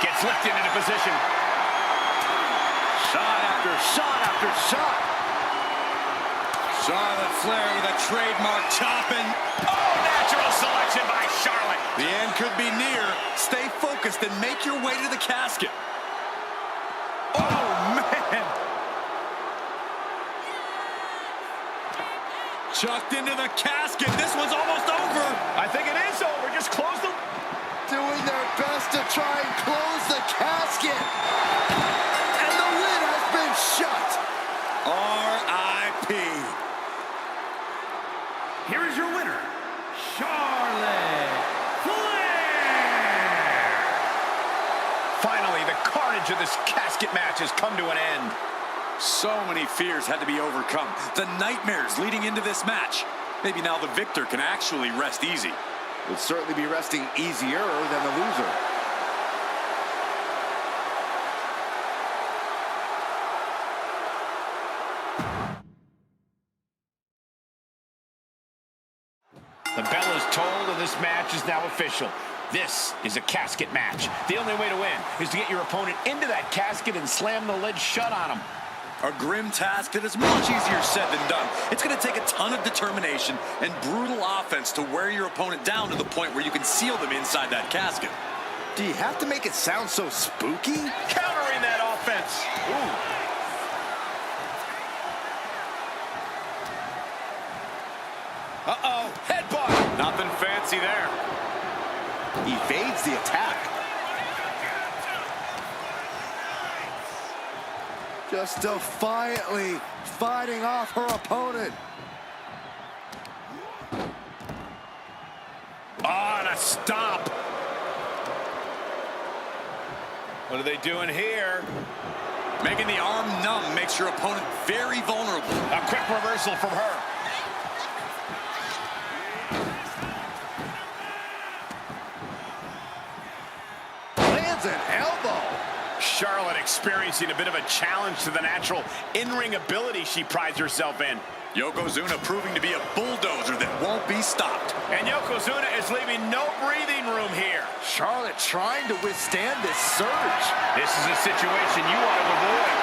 Gets lifted into position. Shot after shot after shot. Charlotte Flair with a trademark chopping. Oh, natural selection by Charlotte. The end could be near. Stay focused and make your way to the casket. Oh, man. Chucked into the casket. This one's almost over. I think it is over. Just close the... Doing their best to try and close the casket. And the lid has been shut. R.I.P. Here is your winner, Charlotte Flair. Finally, the carnage of this casket match has come to an end. So many fears had to be overcome. The nightmares leading into this match. Maybe now the victor can actually rest easy. Would certainly be resting easier than the loser. The bell is tolled and this match is now official. This is a casket match. The only way to win is to get your opponent into that casket and slam the lid shut on him. A grim task that is much easier said than done. It's going to take a ton of determination and brutal offense to wear your opponent down to the point where you can seal them inside that casket. Do you have to make it sound so spooky? Countering that offense. Ooh. Uh-oh, headbutt. Nothing fancy there. Evades the attack. Just defiantly fighting off her opponent. On a stomp. What are they doing here? Making the arm numb makes your opponent very vulnerable. A quick reversal from her. Lands an elbow. Charlotte experiencing a bit of a challenge to the natural in-ring ability she prides herself in. Yokozuna proving to be a bulldozer that won't be stopped. And Yokozuna is leaving no breathing room here. Charlotte trying to withstand this surge. This is a situation you want to avoid.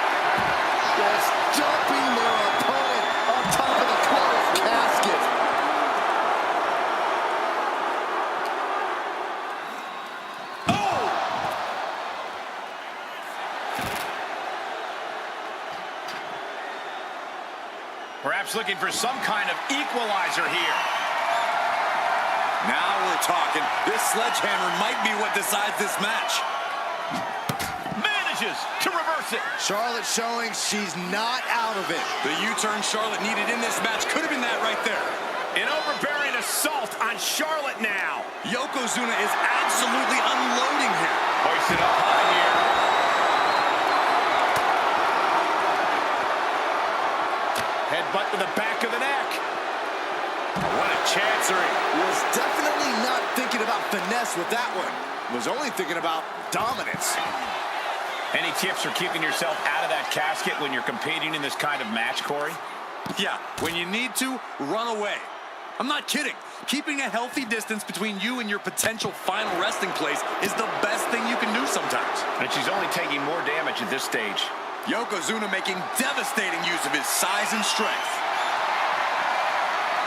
Just dumping their opponent on top of the closed casket. Perhaps looking for some kind of equalizer here. Now we're talking. This sledgehammer might be what decides this match. Manages to reverse it. Charlotte showing she's not out of it. The U-turn Charlotte needed in this match could have been that right there. An overbearing assault on Charlotte now. Yokozuna is absolutely unloading here. Hoisted up high here. Headbutt to the back of the neck. What a chancery. Was definitely not thinking about finesse with that one. Was only thinking about dominance. Any tips for keeping yourself out of that casket when you're competing in this kind of match, Corey? Yeah, when you need to, run away. I'm not kidding. Keeping a healthy distance between you and your potential final resting place is the best thing you can do sometimes. And she's only taking more damage at this stage. Yokozuna making devastating use of his size and strength.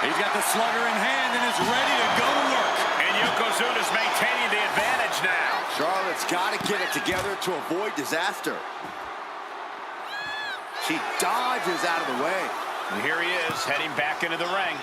He's got the slugger in hand and is ready to go to work. And Yokozuna's maintaining the advantage now. Charlotte's got to get it together to avoid disaster. She dodges out of the way. And here he is, heading back into the ring.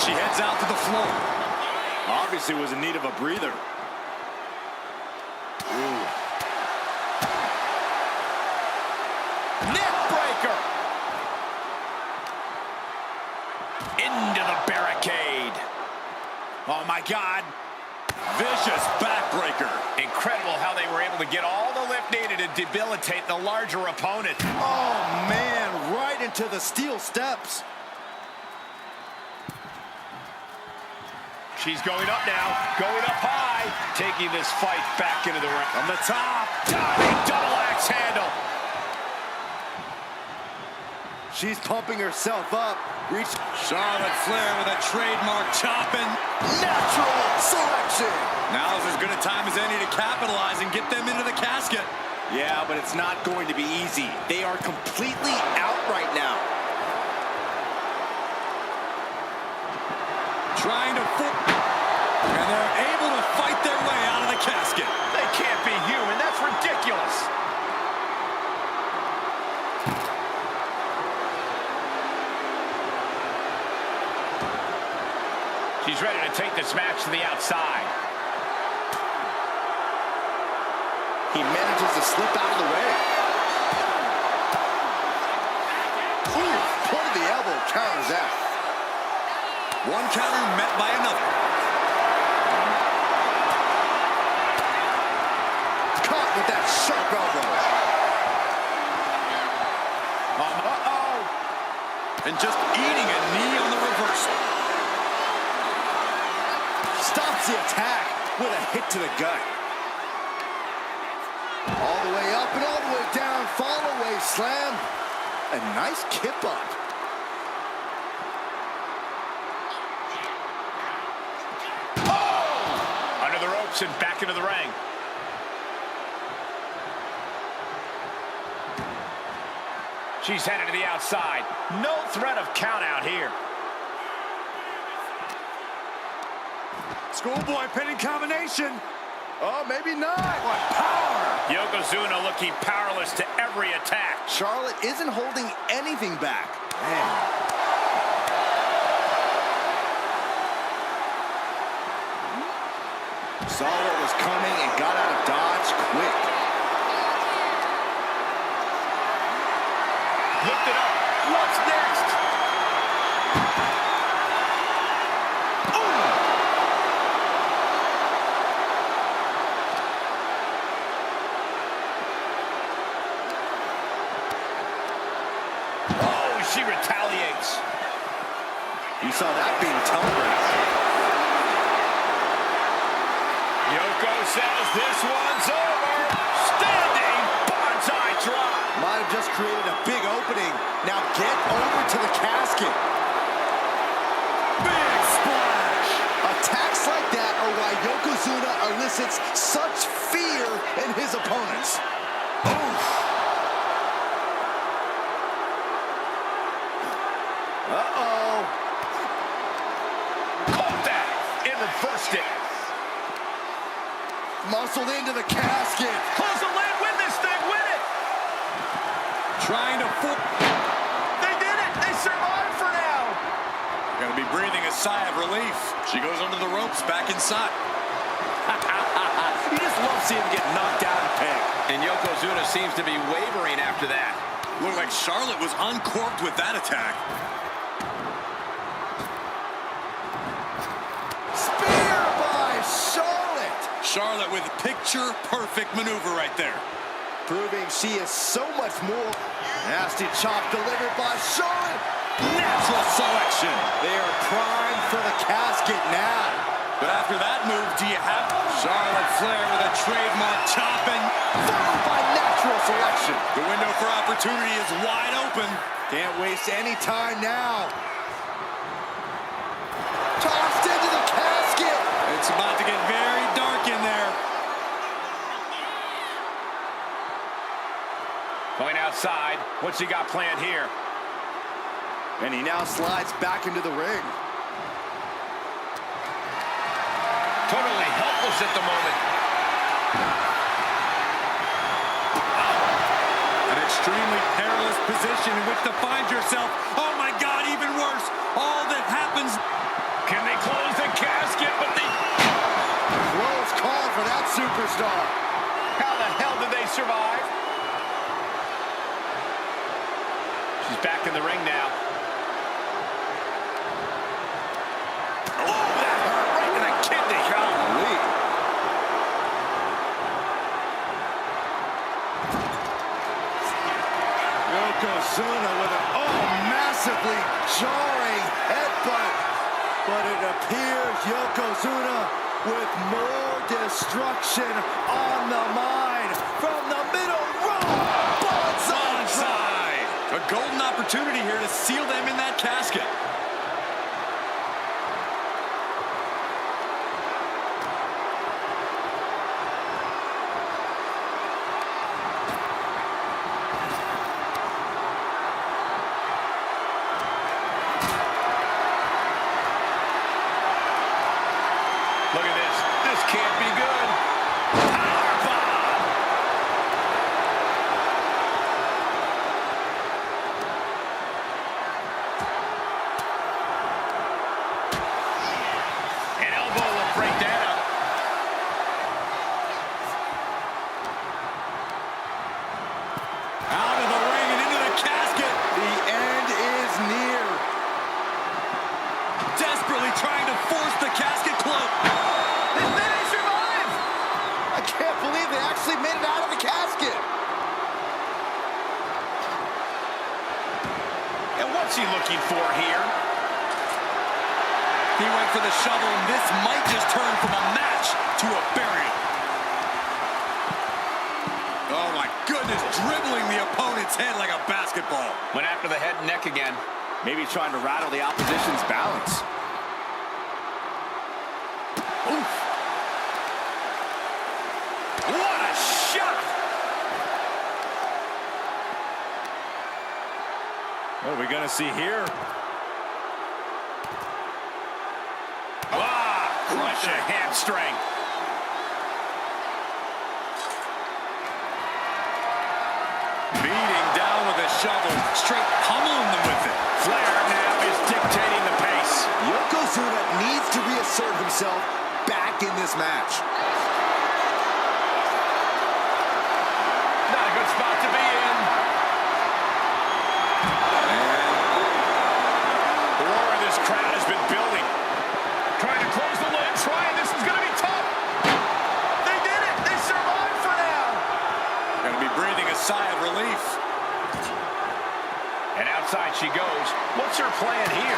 she heads out to the floor. Obviously was in need of a breather. Ooh. Neck breaker. Into the barricade. Oh, my God. Vicious backbreaker. Incredible how they were able to get all the lift needed to debilitate the larger opponent. Oh, man, right into the steel steps. She's going up now, going up high, taking this fight back into the ring. On the top. Diving double axe handle. She's pumping herself up. Reach. Charlotte Flair with a trademark chopping. Natural selection. Now's as good a time as any to capitalize and get them into the casket. Yeah, but it's not going to be easy. They are completely out right now. Trying to and they're able to fight their way out of the casket. They can't be human. That's ridiculous. She's ready to take this match to the outside. He manages to slip out of the way. Ooh, point of the elbow counters that. One counter met by another. Caught with that sharp elbow. And just eating a knee on the reversal. Stops the attack with a hit to the gut. All the way up and all the way down. Fall away slam. A nice kip up. Under the ropes and back into the ring. She's headed to the outside. No threat of count out here. Schoolboy pinning combination. Oh, maybe not. What power. Yokozuna looking powerless to every attack. Charlotte isn't holding anything back. Man. Saw what was coming and got out of dodge quick. Lift it up. What's next? Oh, she retaliates. You saw that being telegraphed. Yoko says this one's over. Standing bonsai drop. Might have just created a big opening. Now get over to the casket. Big splash. Attacks like that are why Yokozuna elicits such fear in his opponents. Oof. Uh-oh. Caught that and reversed it. Muscled into the casket. Close the lid, win this thing, win it. Trying to They did it. They survived for now. Gonna be breathing a sigh of relief. She goes under the ropes, back inside. You just love seeing him get knocked out and pegged. And Yokozuna seems to be wavering after that. Looked like Charlotte was uncorked with that attack. Spear by Charlotte. Charlotte with picture-perfect maneuver right there. Proving she is so much more. Nasty chop delivered by Charlotte. Natural selection. They are primed for the casket now. But after that move, do you have Charlotte Flair with a trademark chopping? Followed by natural selection. The window for opportunity is wide open. Can't waste any time now. Tossed into the casket. It's about to get very dark in there. Going outside. What's he got planned here? And he now slides back into the ring. Totally helpless at the moment. An extremely perilous position in which to find yourself. Oh my God, even worse. All that happens. Can they close the casket? But they... Close call for that superstar. How the hell did they survive? She's back in the ring now. Oh, that hurt right in the kidney. Golly. Yokozuna with an massively jarring headbutt. But it appears Yokozuna with more destruction on the mind from the middle row. Bonsai! A golden opportunity here to seal them in that casket. Look at this. This can't be good. Powerbomb! An elbow will break down. Out of the ring and into the casket. The end is near. Desperately trying to force the casket closed. They survived! I can't believe they actually made it out of the casket. And what's he looking for here? He went for the shovel, and this might just turn from a match to a burial. Oh, my goodness, dribbling the opponent's head like a basketball. Went after the head and neck again. Maybe trying to rattle the opposition's balance. Oof. What a shot! What are we going to see here? Crunch a hamstring. Beating down with a shovel, straight pummeling them with it. Flair now is dictating the pace. Yokozuna needs to reassert himself back in this match. Not a good spot to be in. The roar of this crowd has been building. Trying to close the lid, this is going to be tough. They did it. They survived for now. Going to be breathing a sigh of relief. And outside she goes. What's her plan here?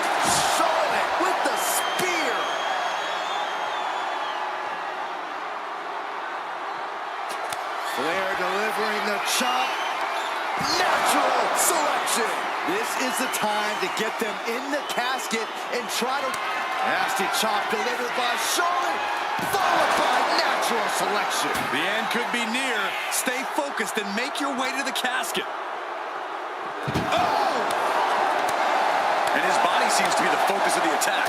Charlotte with the spear. Flair delivering the chop. Natural selection. This is the time to get them in the casket and try to... Nasty chop delivered by Charlotte, followed by natural selection. The end could be near. Stay focused and make your way to the casket. Oh! And his body seems to be the focus of the attack.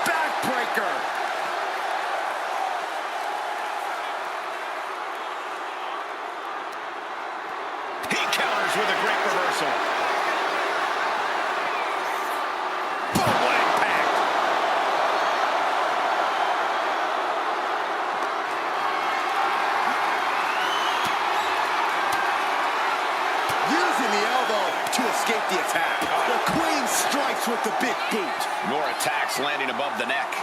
Backbreaker. He counters with a great reversal. Boom, what impact. Using the elbow to escape the attack. The Queen strikes with the big boot. More attacks landing above the neck.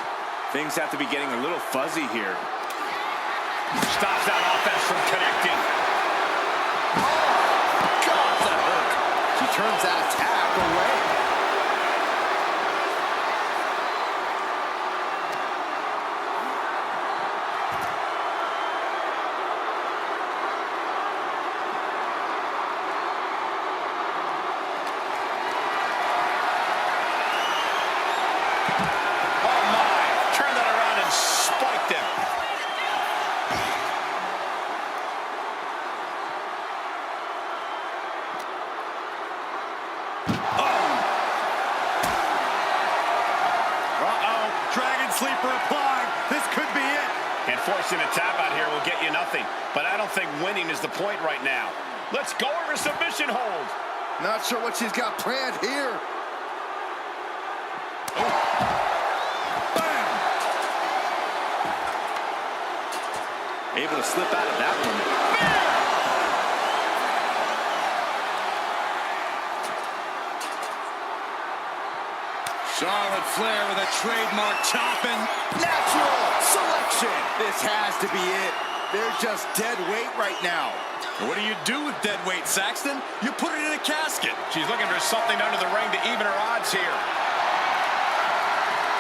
Things have to be getting a little fuzzy here. Stops that offense from connecting. God, that hurt. She turns that attack away. Oh my, turn that around and spiked him. Dragon sleeper applied. This could be it. And forcing a tap out here will get you nothing. But I don't think winning is the point right now. Let's go over submission hold. Not sure what she's got planned here. Bam! Able to slip out of that one. Charlotte Flair with a trademark chopping. Natural selection. This has to be it. They're just dead weight right now. What do you do with dead weight, Saxton? You put it in a casket. She's looking for something under the ring to even her odds here.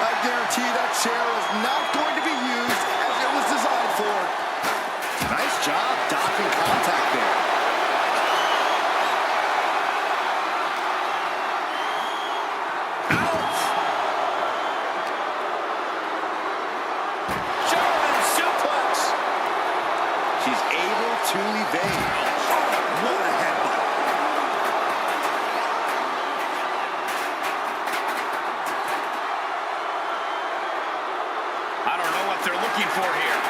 I guarantee that chair is not going to be used as it was designed for. Nice job docking contact there. Ouch! German suplex. She's able to evade. What a headbutt. I don't know what they're looking for here.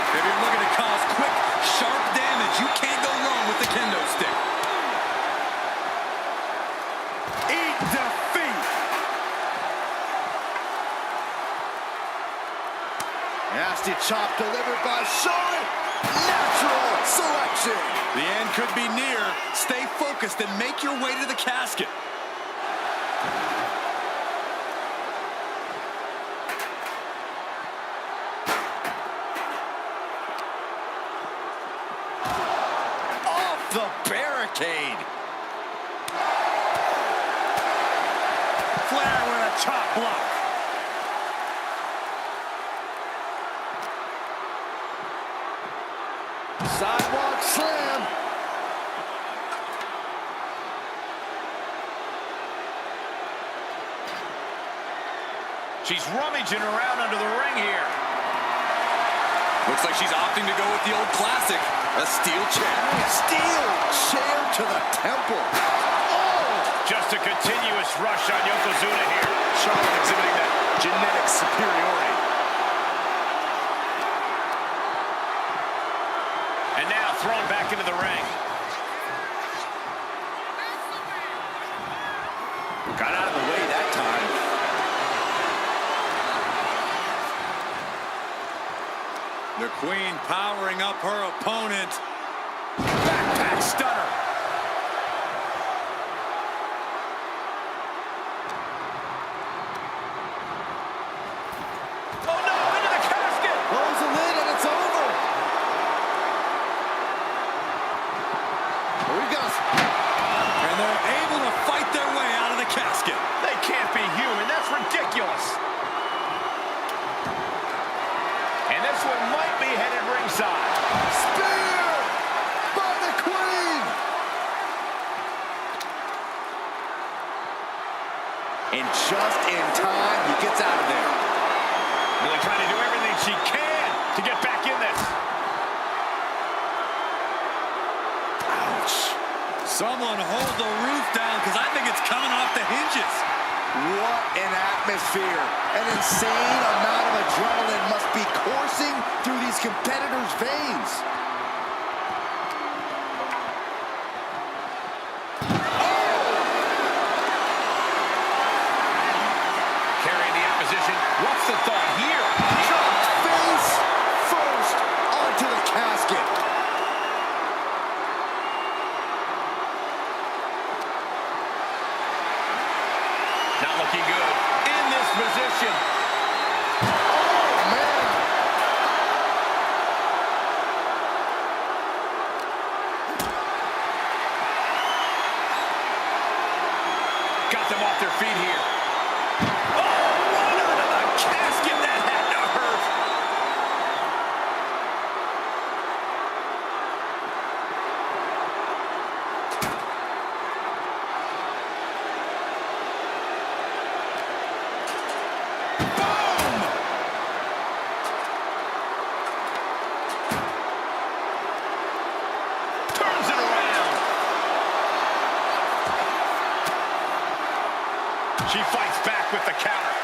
If you're looking to cause quick, sharp damage, you can't go wrong with the kendo stick. Eat defeat. Nasty chop delivered by Charlotte. Natural selection. The end could be near. Stay focused and make your way to the casket. Off the barricade. Flair with a chop block. Sidewalk slam. She's rummaging around under the ring here. Looks like she's opting to go with the old classic, a steel chair. Steel chair to the temple. Oh! Just a continuous rush on Yokozuna here. Charlotte exhibiting that genetic superiority. And now thrown back into the ring. Got out of the way that time. The Queen powering up her opponent. Backpack stunner. Oh no, into the casket. Close the lid and it's over. Here he goes. And they're able to fight their way out of the casket. They can't be human. That's ridiculous. And this one might be headed ringside. Spear by the Queen. And just in time, he gets out of there. Really trying to do everything she can to get back in this. Ouch. Someone hold the roof down because I think it's coming off the hinges. What an atmosphere. An insane amount of adrenaline must be coursing through these competitors' veins. Carrying the opposition. What's the thought here? Dropped face first onto the casket. Not looking good. In this position. Oh, man. Got them off their feet here. Oh, one out of the casket. That had to hurt. Boom! Turns it around. She fights back with the counter.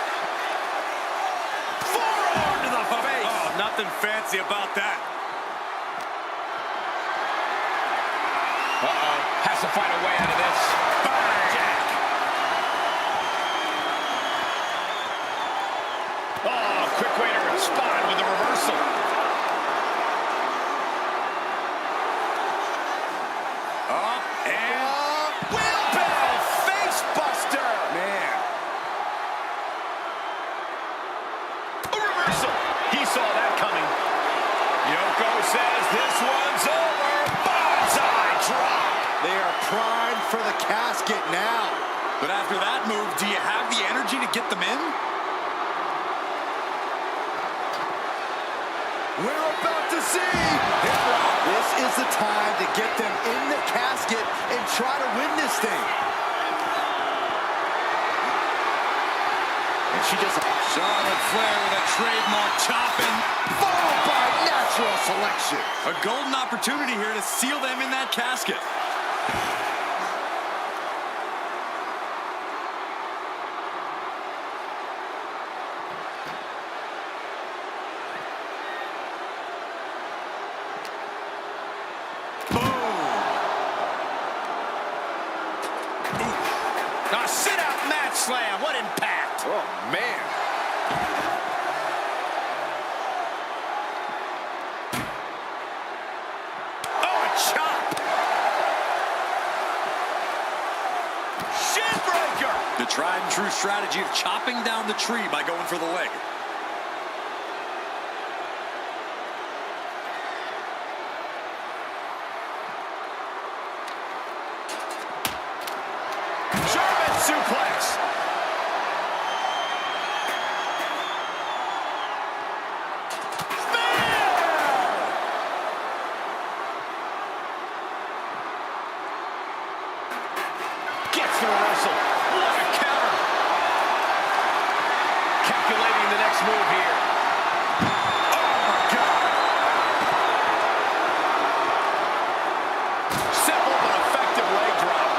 Forearm to the face. Oh, nothing fancy about that. Uh-oh. Has to find a way out of this. Bang! with a reversal. Up and wheelbarrow face buster. Man. A reversal. He saw that coming. Yoko says this one's over. Bonsai drop. They are primed for the casket now. But after that move, do you have the energy to get them in? We're about to see. This is the time to get them in the casket and try to win this thing. And she just... Charlotte Flair with a trademark chopping. Followed by natural selection. A golden opportunity here to seal them in that casket. A sit-out match slam. What impact. Oh, man. Oh, a chop. Shin breaker. The tried and true strategy of chopping down the tree by going for the leg. German suplex. Gets the reversal. What a counter. Calculating the next move here. Oh, my God. Simple but effective leg drop.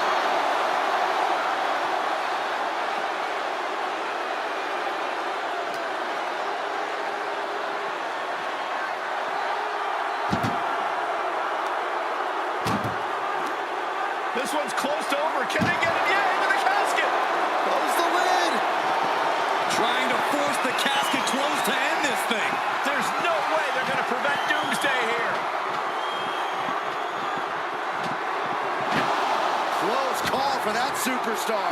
This one's close to over. Can they get it? Yeah, into the casket. Close the lid. Trying to force the casket closed to end this thing. There's no way they're going to prevent doomsday here. Close call for that superstar.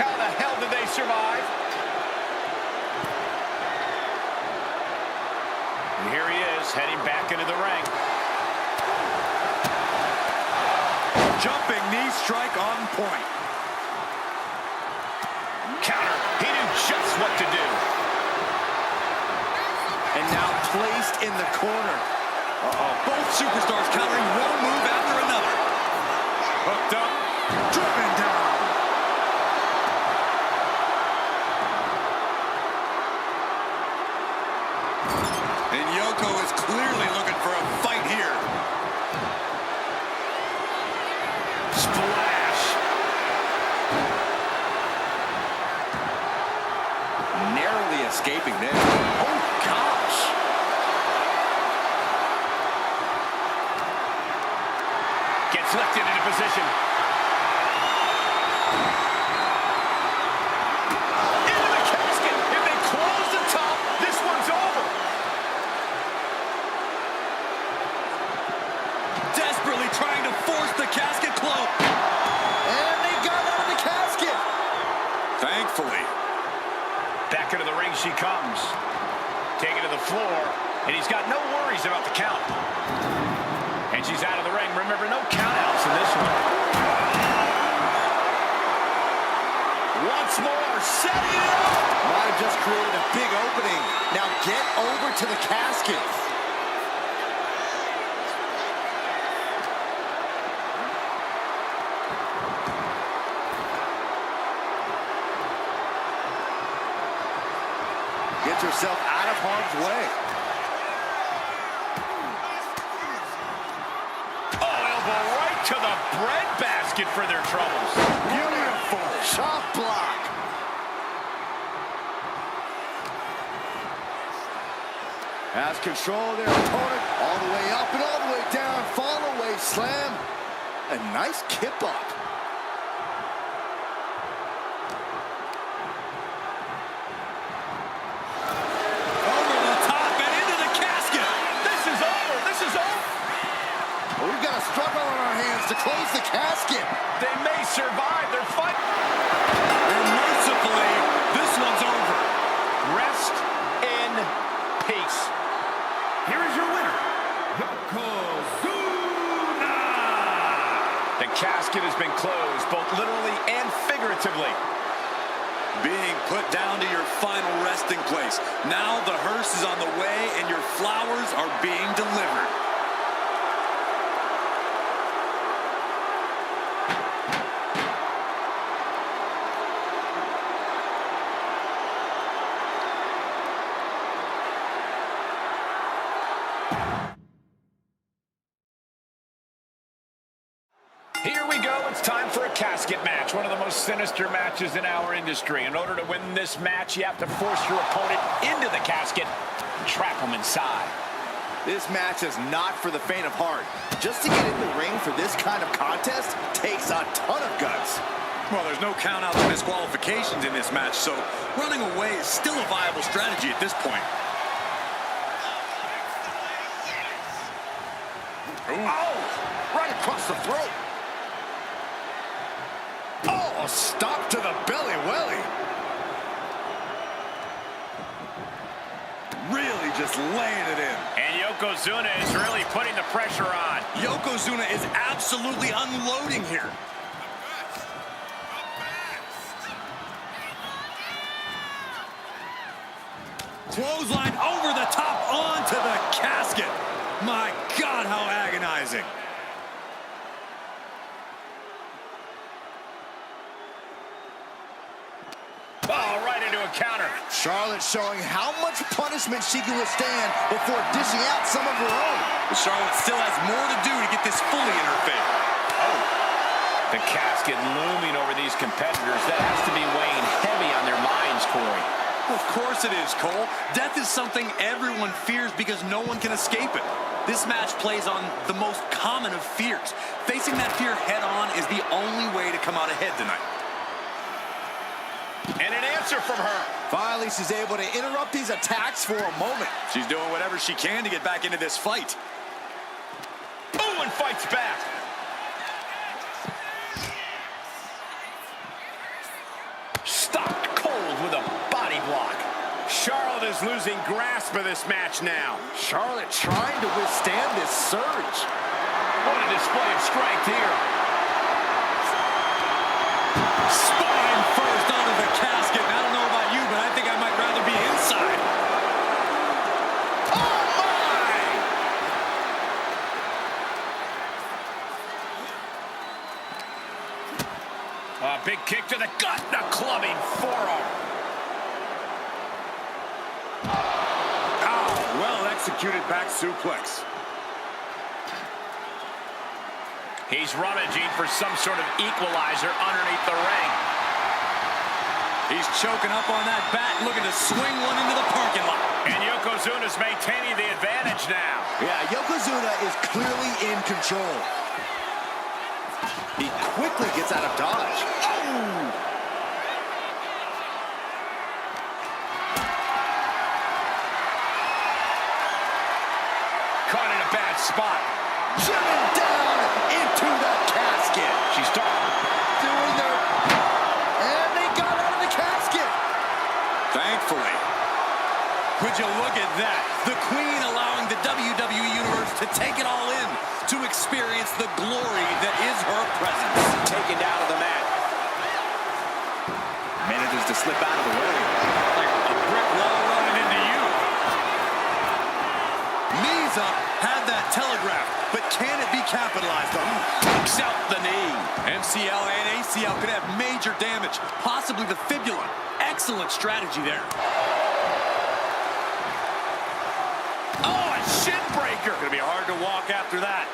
How the hell did they survive? And here he is, heading back into the ring. Jumping knee strike on point. Counter. He knew just what to do. And now placed in the corner. Both superstars countering one move after another. Hooked up, driven down. And Yoko is clearly looking for a fight here. Splash. Narrowly escaping this. Oh, gosh. Gets lifted into position. Into the casket. If they close the top, this one's over. Desperately trying to force the casket closed. And they got out of the casket. Thankfully. Back into the ring she comes. Taken to the floor, and he's got no worries about the count. And she's out of the ring. Remember, no countouts in this one. Once more, setting it up. Might have just created a big opening. Now get over to the casket. Gets herself out of harm's way. Oh, elbow right to the breadbasket for their troubles. Beautiful chop block. Has control of their opponent. All the way up and all the way down. Fall away slam. A nice kip up. Over the top and figuratively. Being put down to your final resting place. Now the hearse is on the way and your flowers are being delivered. Here we go. It's time for a casket match, one of the most sinister matches in our industry. In order to win this match, you have to force your opponent into the casket and trap them inside. This match is not for the faint of heart. Just to get in the ring for this kind of contest takes a ton of guts. Well, there's no count-outs or disqualifications in this match, so running away is still a viable strategy at this point. Oh, right across the throat. Oh, stop to the belly welly. Really just laying it in. And Yokozuna is really putting the pressure on. Yokozuna is absolutely unloading here. Clothesline over the top onto the casket. My God, how agonizing. Oh, right into a counter. Charlotte showing how much punishment she can withstand before dishing out some of her own. But Charlotte still has more to do to get this fully in her favor. Oh, the casket looming over these competitors. That has to be weighing heavy on their minds, Corey. Of course it is, Cole. Death is something everyone fears because no one can escape it. This match plays on the most common of fears. Facing that fear head-on is the only way to come out ahead tonight. And an answer from her. Finally, she's able to interrupt these attacks for a moment. She's doing whatever she can to get back into this fight. Oh, and fights back. Stopped cold with a body block. Charlotte is losing grasp of this match now. Charlotte trying to withstand this surge. What a display of strength here. Spine first onto the casket. I don't know about you, but I think I might rather be inside. Oh, my! A big kick to the gut, a clubbing forearm. Oh, well executed back suplex. He's rummaging for some sort of equalizer underneath the ring. He's choking up on that bat, looking to swing one into the parking lot. And Yokozuna's maintaining the advantage now. Yeah, Yokozuna is clearly in control. He quickly gets out of dodge. Oh! Caught in a bad spot. Driven down into the casket. She's Doing their... And they got out of the casket. Thankfully. Would you look at that? The Queen allowing the WWE Universe to take it all in, to experience the glory that is her presence. taken down to the mat. Manages to slip out of the way. Like a brick wall running into you. Knees up, had that telegraphed, but can it be capitalized on? Takes out the knee. MCL and ACL could have major damage, possibly the fibula. Excellent strategy there. Oh, a shin breaker. Gonna be hard to walk after that.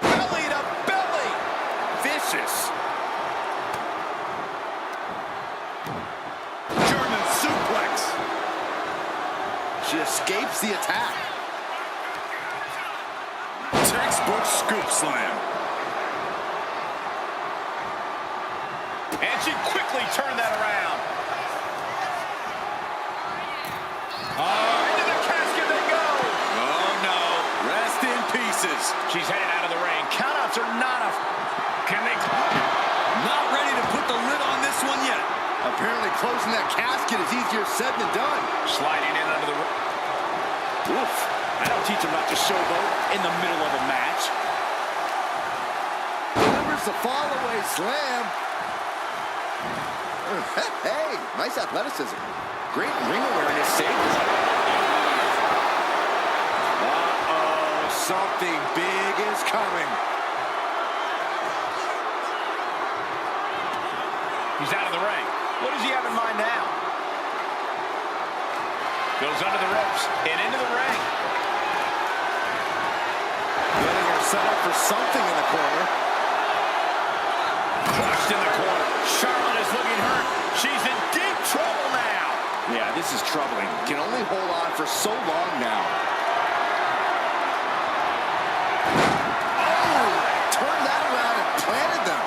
Belly to belly. Vicious. German suplex. She escapes the attack. Textbook scoop slam. And she quickly turned that around. Into the casket they go. Oh no, rest in pieces. She's headed out of the ring. Countouts are not a... Can they... Not ready to put the lid on this one yet. Apparently closing that casket is easier said than done. Sliding in under the... Oof. I don't teach them not to showboat in the middle of a match. Remembers the fall-away slam. Hey, nice athleticism. Great ring awareness. Saved his life. Uh-oh, something big is coming. He's out of the ring. What does he have in mind now? Goes under the ropes and into the ring. Getting her set up for something in the corner. Crushed in the corner. Charlotte is looking hurt. She's in deep trouble now. Yeah, this is troubling. Can only hold on for so long now. Oh! Turned that around and planted them.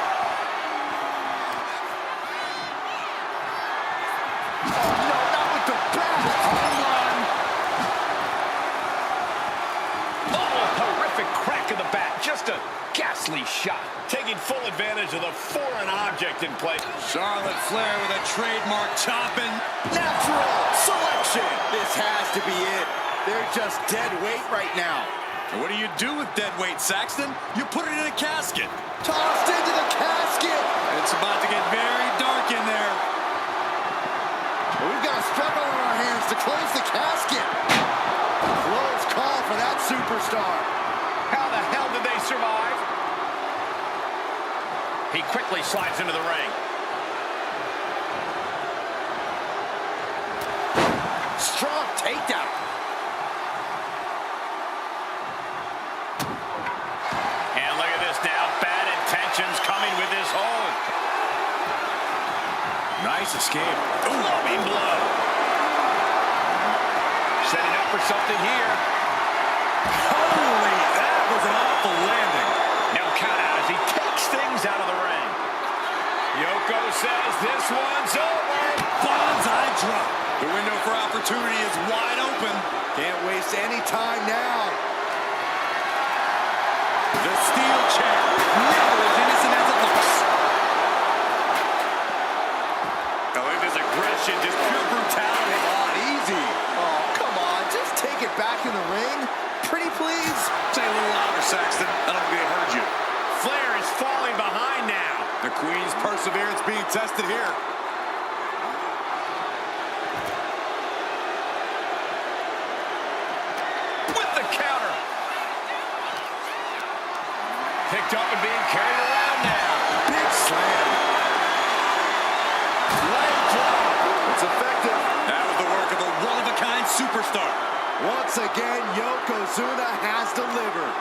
Oh, no, not with the back. Home run. Oh, horrific crack in the back. Just a ghastly shot. Taking full advantage of the foreign object in play. Charlotte Flair with a trademark chopping. Natural selection. This has to be it. They're just dead weight right now. And what do you do with dead weight, Saxton? You put it in a casket. Tossed into the casket. It's about to get very dark in there. We've got a struggle on our hands to close the casket. Close call for that superstar. How the hell did they survive? He quickly slides into the ring. Strong takedown. And look at this now. Bad intentions coming with this hold. Nice escape. Loving blow. Setting up for something here. Holy, that was an awful landing. No count out as he takes things out of the ring. Yoko says this one's over. Bonsai drop. The window for opportunity is wide open. Can't waste any time now. The steel chair. Never as innocent as it looks. Oh, look at this aggression, just pure brutality. Easy. Oh, come on. Just take it back in the ring. Pretty please. Say a little louder, Saxton. I don't think they heard you. Flair is falling behind now. The Queen's perseverance being tested here. With the counter. Picked up and being carried around now. Big slam. Leg drop. It's effective. That was the work of a one-of-a-kind superstar. Once again, Yokozuna has delivered.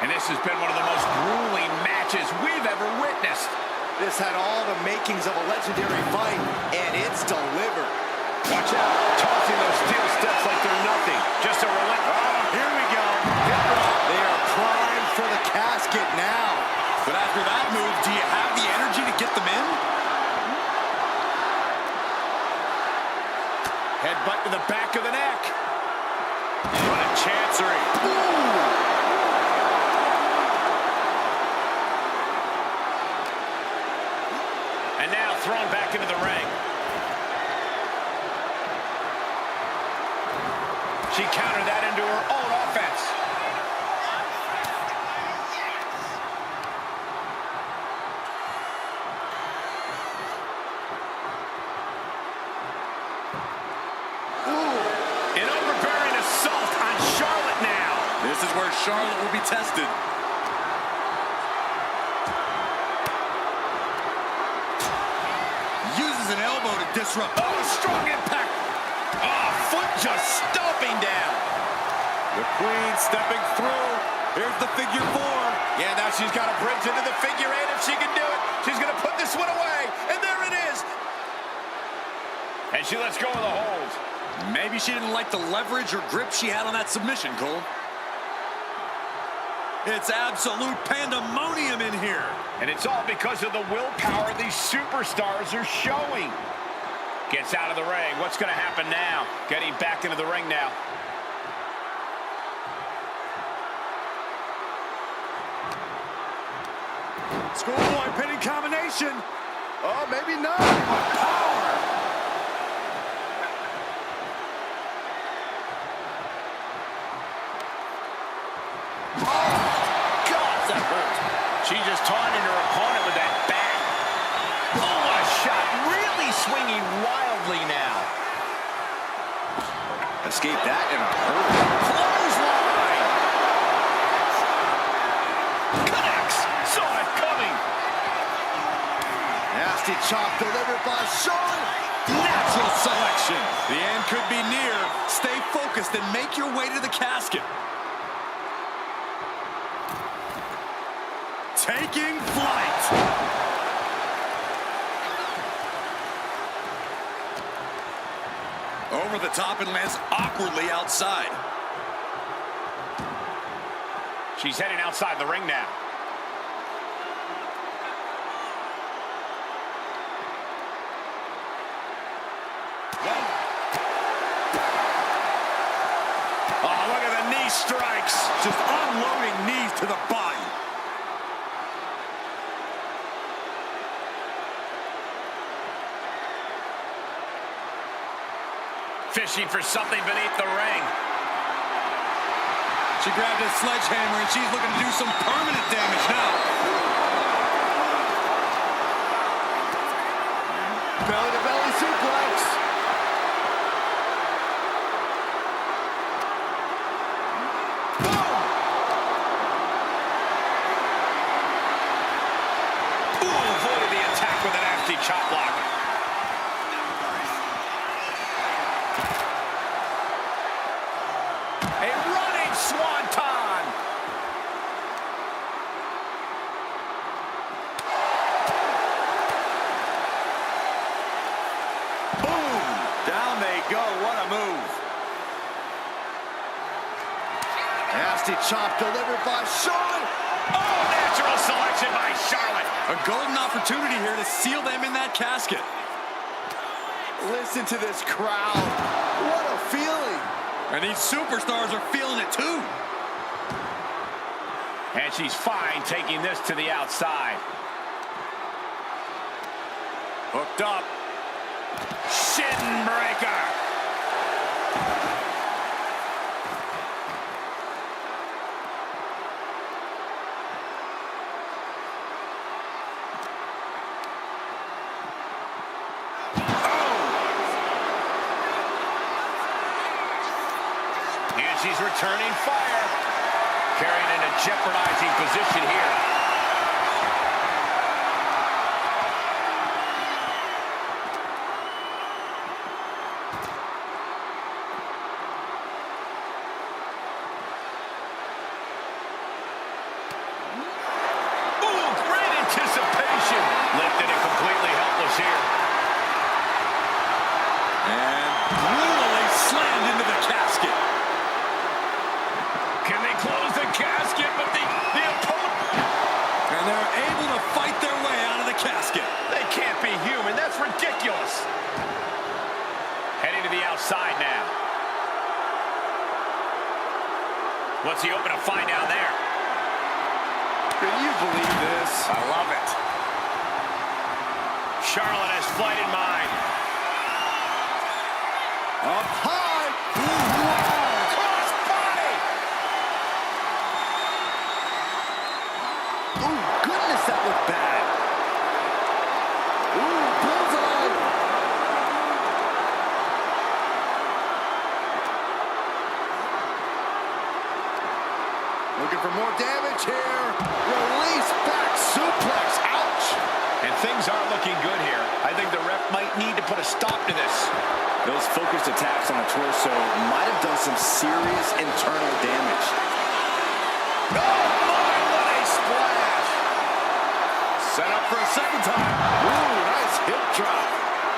And this has been one of the most grueling matches we've ever witnessed. This had all the makings of a legendary fight, and it's delivered. Watch out, tossing those steel steps like they're nothing. Just a relentless. Oh, here we go. They are primed for the casket now. But after that move, do you have the energy to get them in? Headbutt to the back of the neck. What a chancery. Ooh. And now thrown back into the ring. She countered that into her own offense. An overbearing assault on Charlotte now. This is where Charlotte will be tested. Uses an elbow to disrupt. Oh, strong impact. Oh, foot just stomping down. The Queen stepping through. Here's the figure four. Yeah, now she's got a bridge into the figure eight if she can do it. She's going to put this one away. And there it is. And she lets go of the hold. Maybe she didn't like the leverage or grip she had on that submission, Cole. It's absolute pandemonium in here. And it's all because of the willpower these superstars are showing. Gets out of the ring. What's going to happen now? Getting back into the ring now. Schoolboy pinning combination. Oh, maybe not. Oh, God, that hurt. She's just taunting her opponent with that bat. Oh, what a shot. Really swinging wildly now. Escape that in a hurry. Clothesline. Connects. Saw it coming. Nasty chop delivered by Charlotte. Natural selection. The end could be near. Stay focused and make your way to the casket. Taking flight. Over the top and lands awkwardly outside. She's heading outside the ring now. Oh, look at the knee strikes. Just unloading knees to the body. Fishing for something beneath the ring. She grabbed a sledgehammer and she's looking to do some permanent damage now. Belly-to-belly suplex. Ooh, avoided the attack with a nasty chop block. A running swanton. Boom! Down they go. What a move. Nasty chop delivered by Charlotte. Oh, natural selection by Charlotte. A golden opportunity here to seal them in that casket. Listen to this crowd. What a feeling. And these superstars are feeling it too. And she's fine taking this to the outside. Hooked up. Shin breaker. And she's returning fire. Carried in a jeopardizing position here. Ooh, great anticipation. Lifted and completely helpless here. And brutally slammed into the casket. Can they close the casket? But the opponent... And they're able to fight their way out of the casket. They can't be human. That's ridiculous. Heading to the outside now. What's he hoping to find down there? Can you believe this? I love it. Charlotte has flight in mind. Up high. Wow. Cross body. Ooh, goodness, that looked bad. Ooh, bullseye. Looking for more damage here. Release back suplex. Ouch. And things aren't looking good here. I think the ref might need to put a stop to this. Those focused attacks on the torso might have done some serious internal damage. Oh, my, what a splash. Set up for a second time. Ooh, nice hip drop.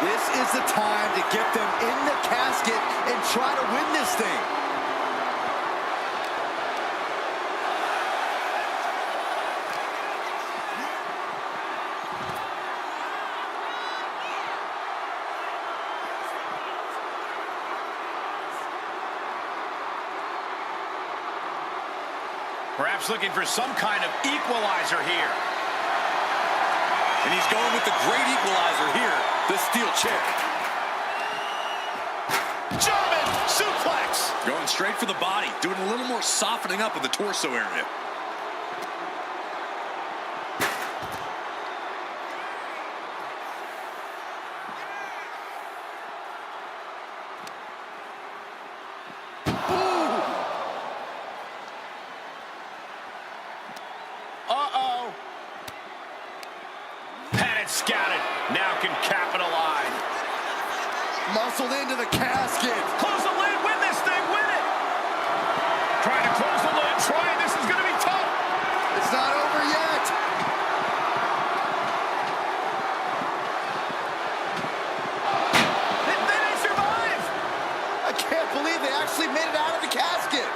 This is the time to get them in the casket and try to win this thing. Perhaps looking for some kind of equalizer here. And he's going with the great equalizer here, the steel chair. German suplex. Going straight for the body, doing a little more softening up of the torso area. Uh-oh. Had it scouted. Now can capitalize. Muscled into the casket. Close the lid. Win this thing. Win it. Trying to close the lid. Trying. This is going to be tough. It's not over yet. They didn't survive. I can't believe they actually made it out of the casket.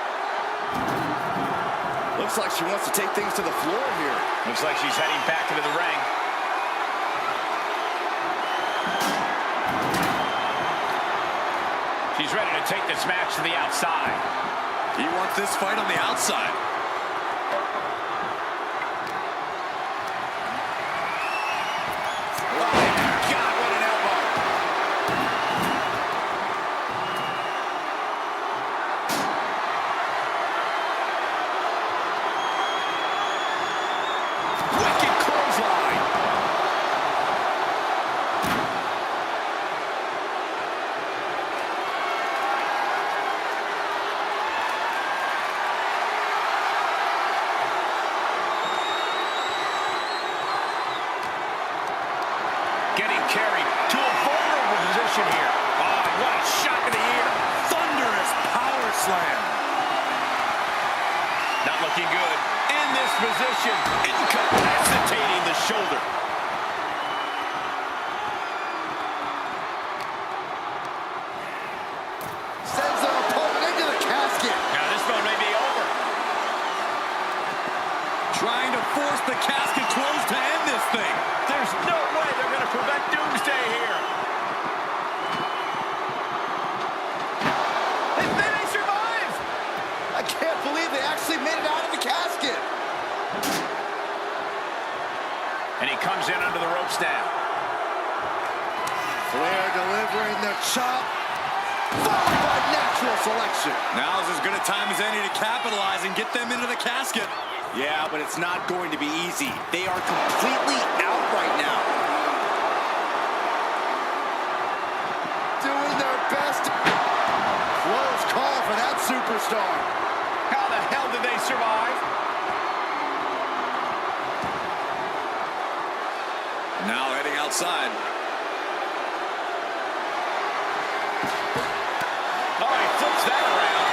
Looks like she wants to take things to the floor here. Looks like she's heading back into the ring. She's ready to take this match to the outside. He wants this fight on the outside. Oh, God, what an elbow. Wicked clothesline. Getting carried to a vulnerable position here. Oh, what a shock of the ear. Thunderous power slam. Not looking good. In this position, incapacitating the shoulder. Sends their opponent into the casket. Now this one may be over. Trying to force the casket closed to end this thing. There's no way they're going to prevent doomsday here. They survive. I can't believe they actually made it out of the casket. And he comes in under the ropes now. Flair delivering the chop. Followed by natural selection. Now's as good a time as any to capitalize and get them into the casket. Yeah, but it's not going to be easy. They are completely out right now. Doing their best. Close call for that superstar. How the hell did they survive? Now heading outside. Oh, he flips that around.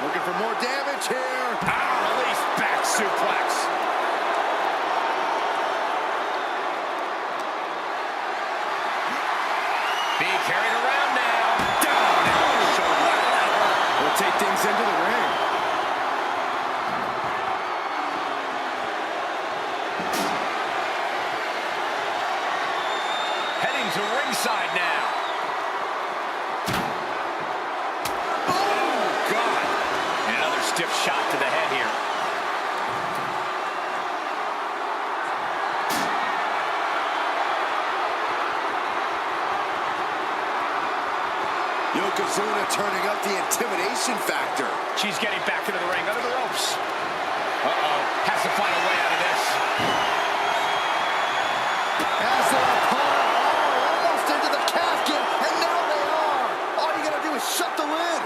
Looking for more damage here. Release back suplex. Being carried around now. Down. We'll take things into the ring. Heading to ringside now. Oh, God. And another stiff shot to the head here. Yokozuna turning up the intimidation factor. She's getting back into the ring, under the ropes. Uh-oh, has to find a way out of this. As their opponent, almost into the casket, and now they are. All you gotta do is shut the lid.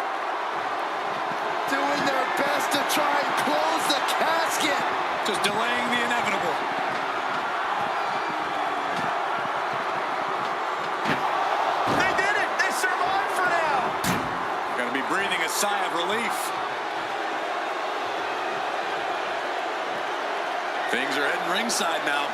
Doing their best to try and close the casket. Just delaying the inevitable. They did it! They survived for now! Gonna be breathing a sigh of relief. Things are heading ringside now.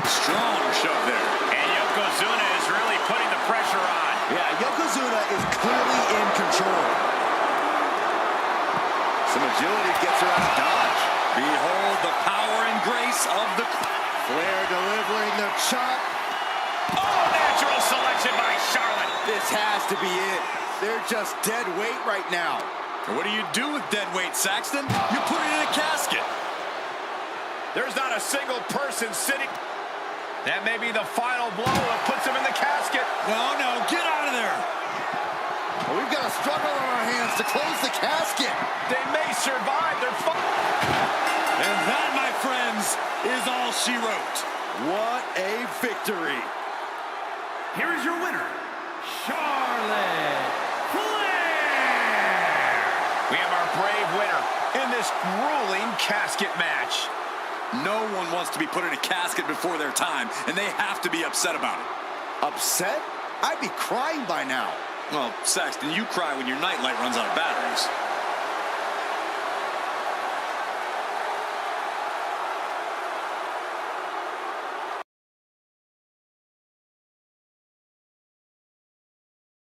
Strong shove there. And Yokozuna is really putting the pressure on. Yeah, Yokozuna is clearly in control. Some agility gets her out of dodge. Behold the power and grace of the... Flair delivering the chop. Oh, natural selection by Charlotte. This has to be it. They're just dead weight right now. What do you do with dead weight, Saxton? You put it in a casket. There's not a single person sitting. That may be the final blow that puts him in the casket. No, no, get out of there. Well, we've got a struggle on our hands to close the casket. They may survive. They're fine. And that, my friends, is all she wrote. What a victory. Here is your winner, Charlotte Flair. We have our brave winner in this grueling casket match. No one wants to be put in a casket before their time, and they have to be upset about it. Upset? I'd be crying by now. Well, Saxton, you cry when your nightlight runs out of batteries.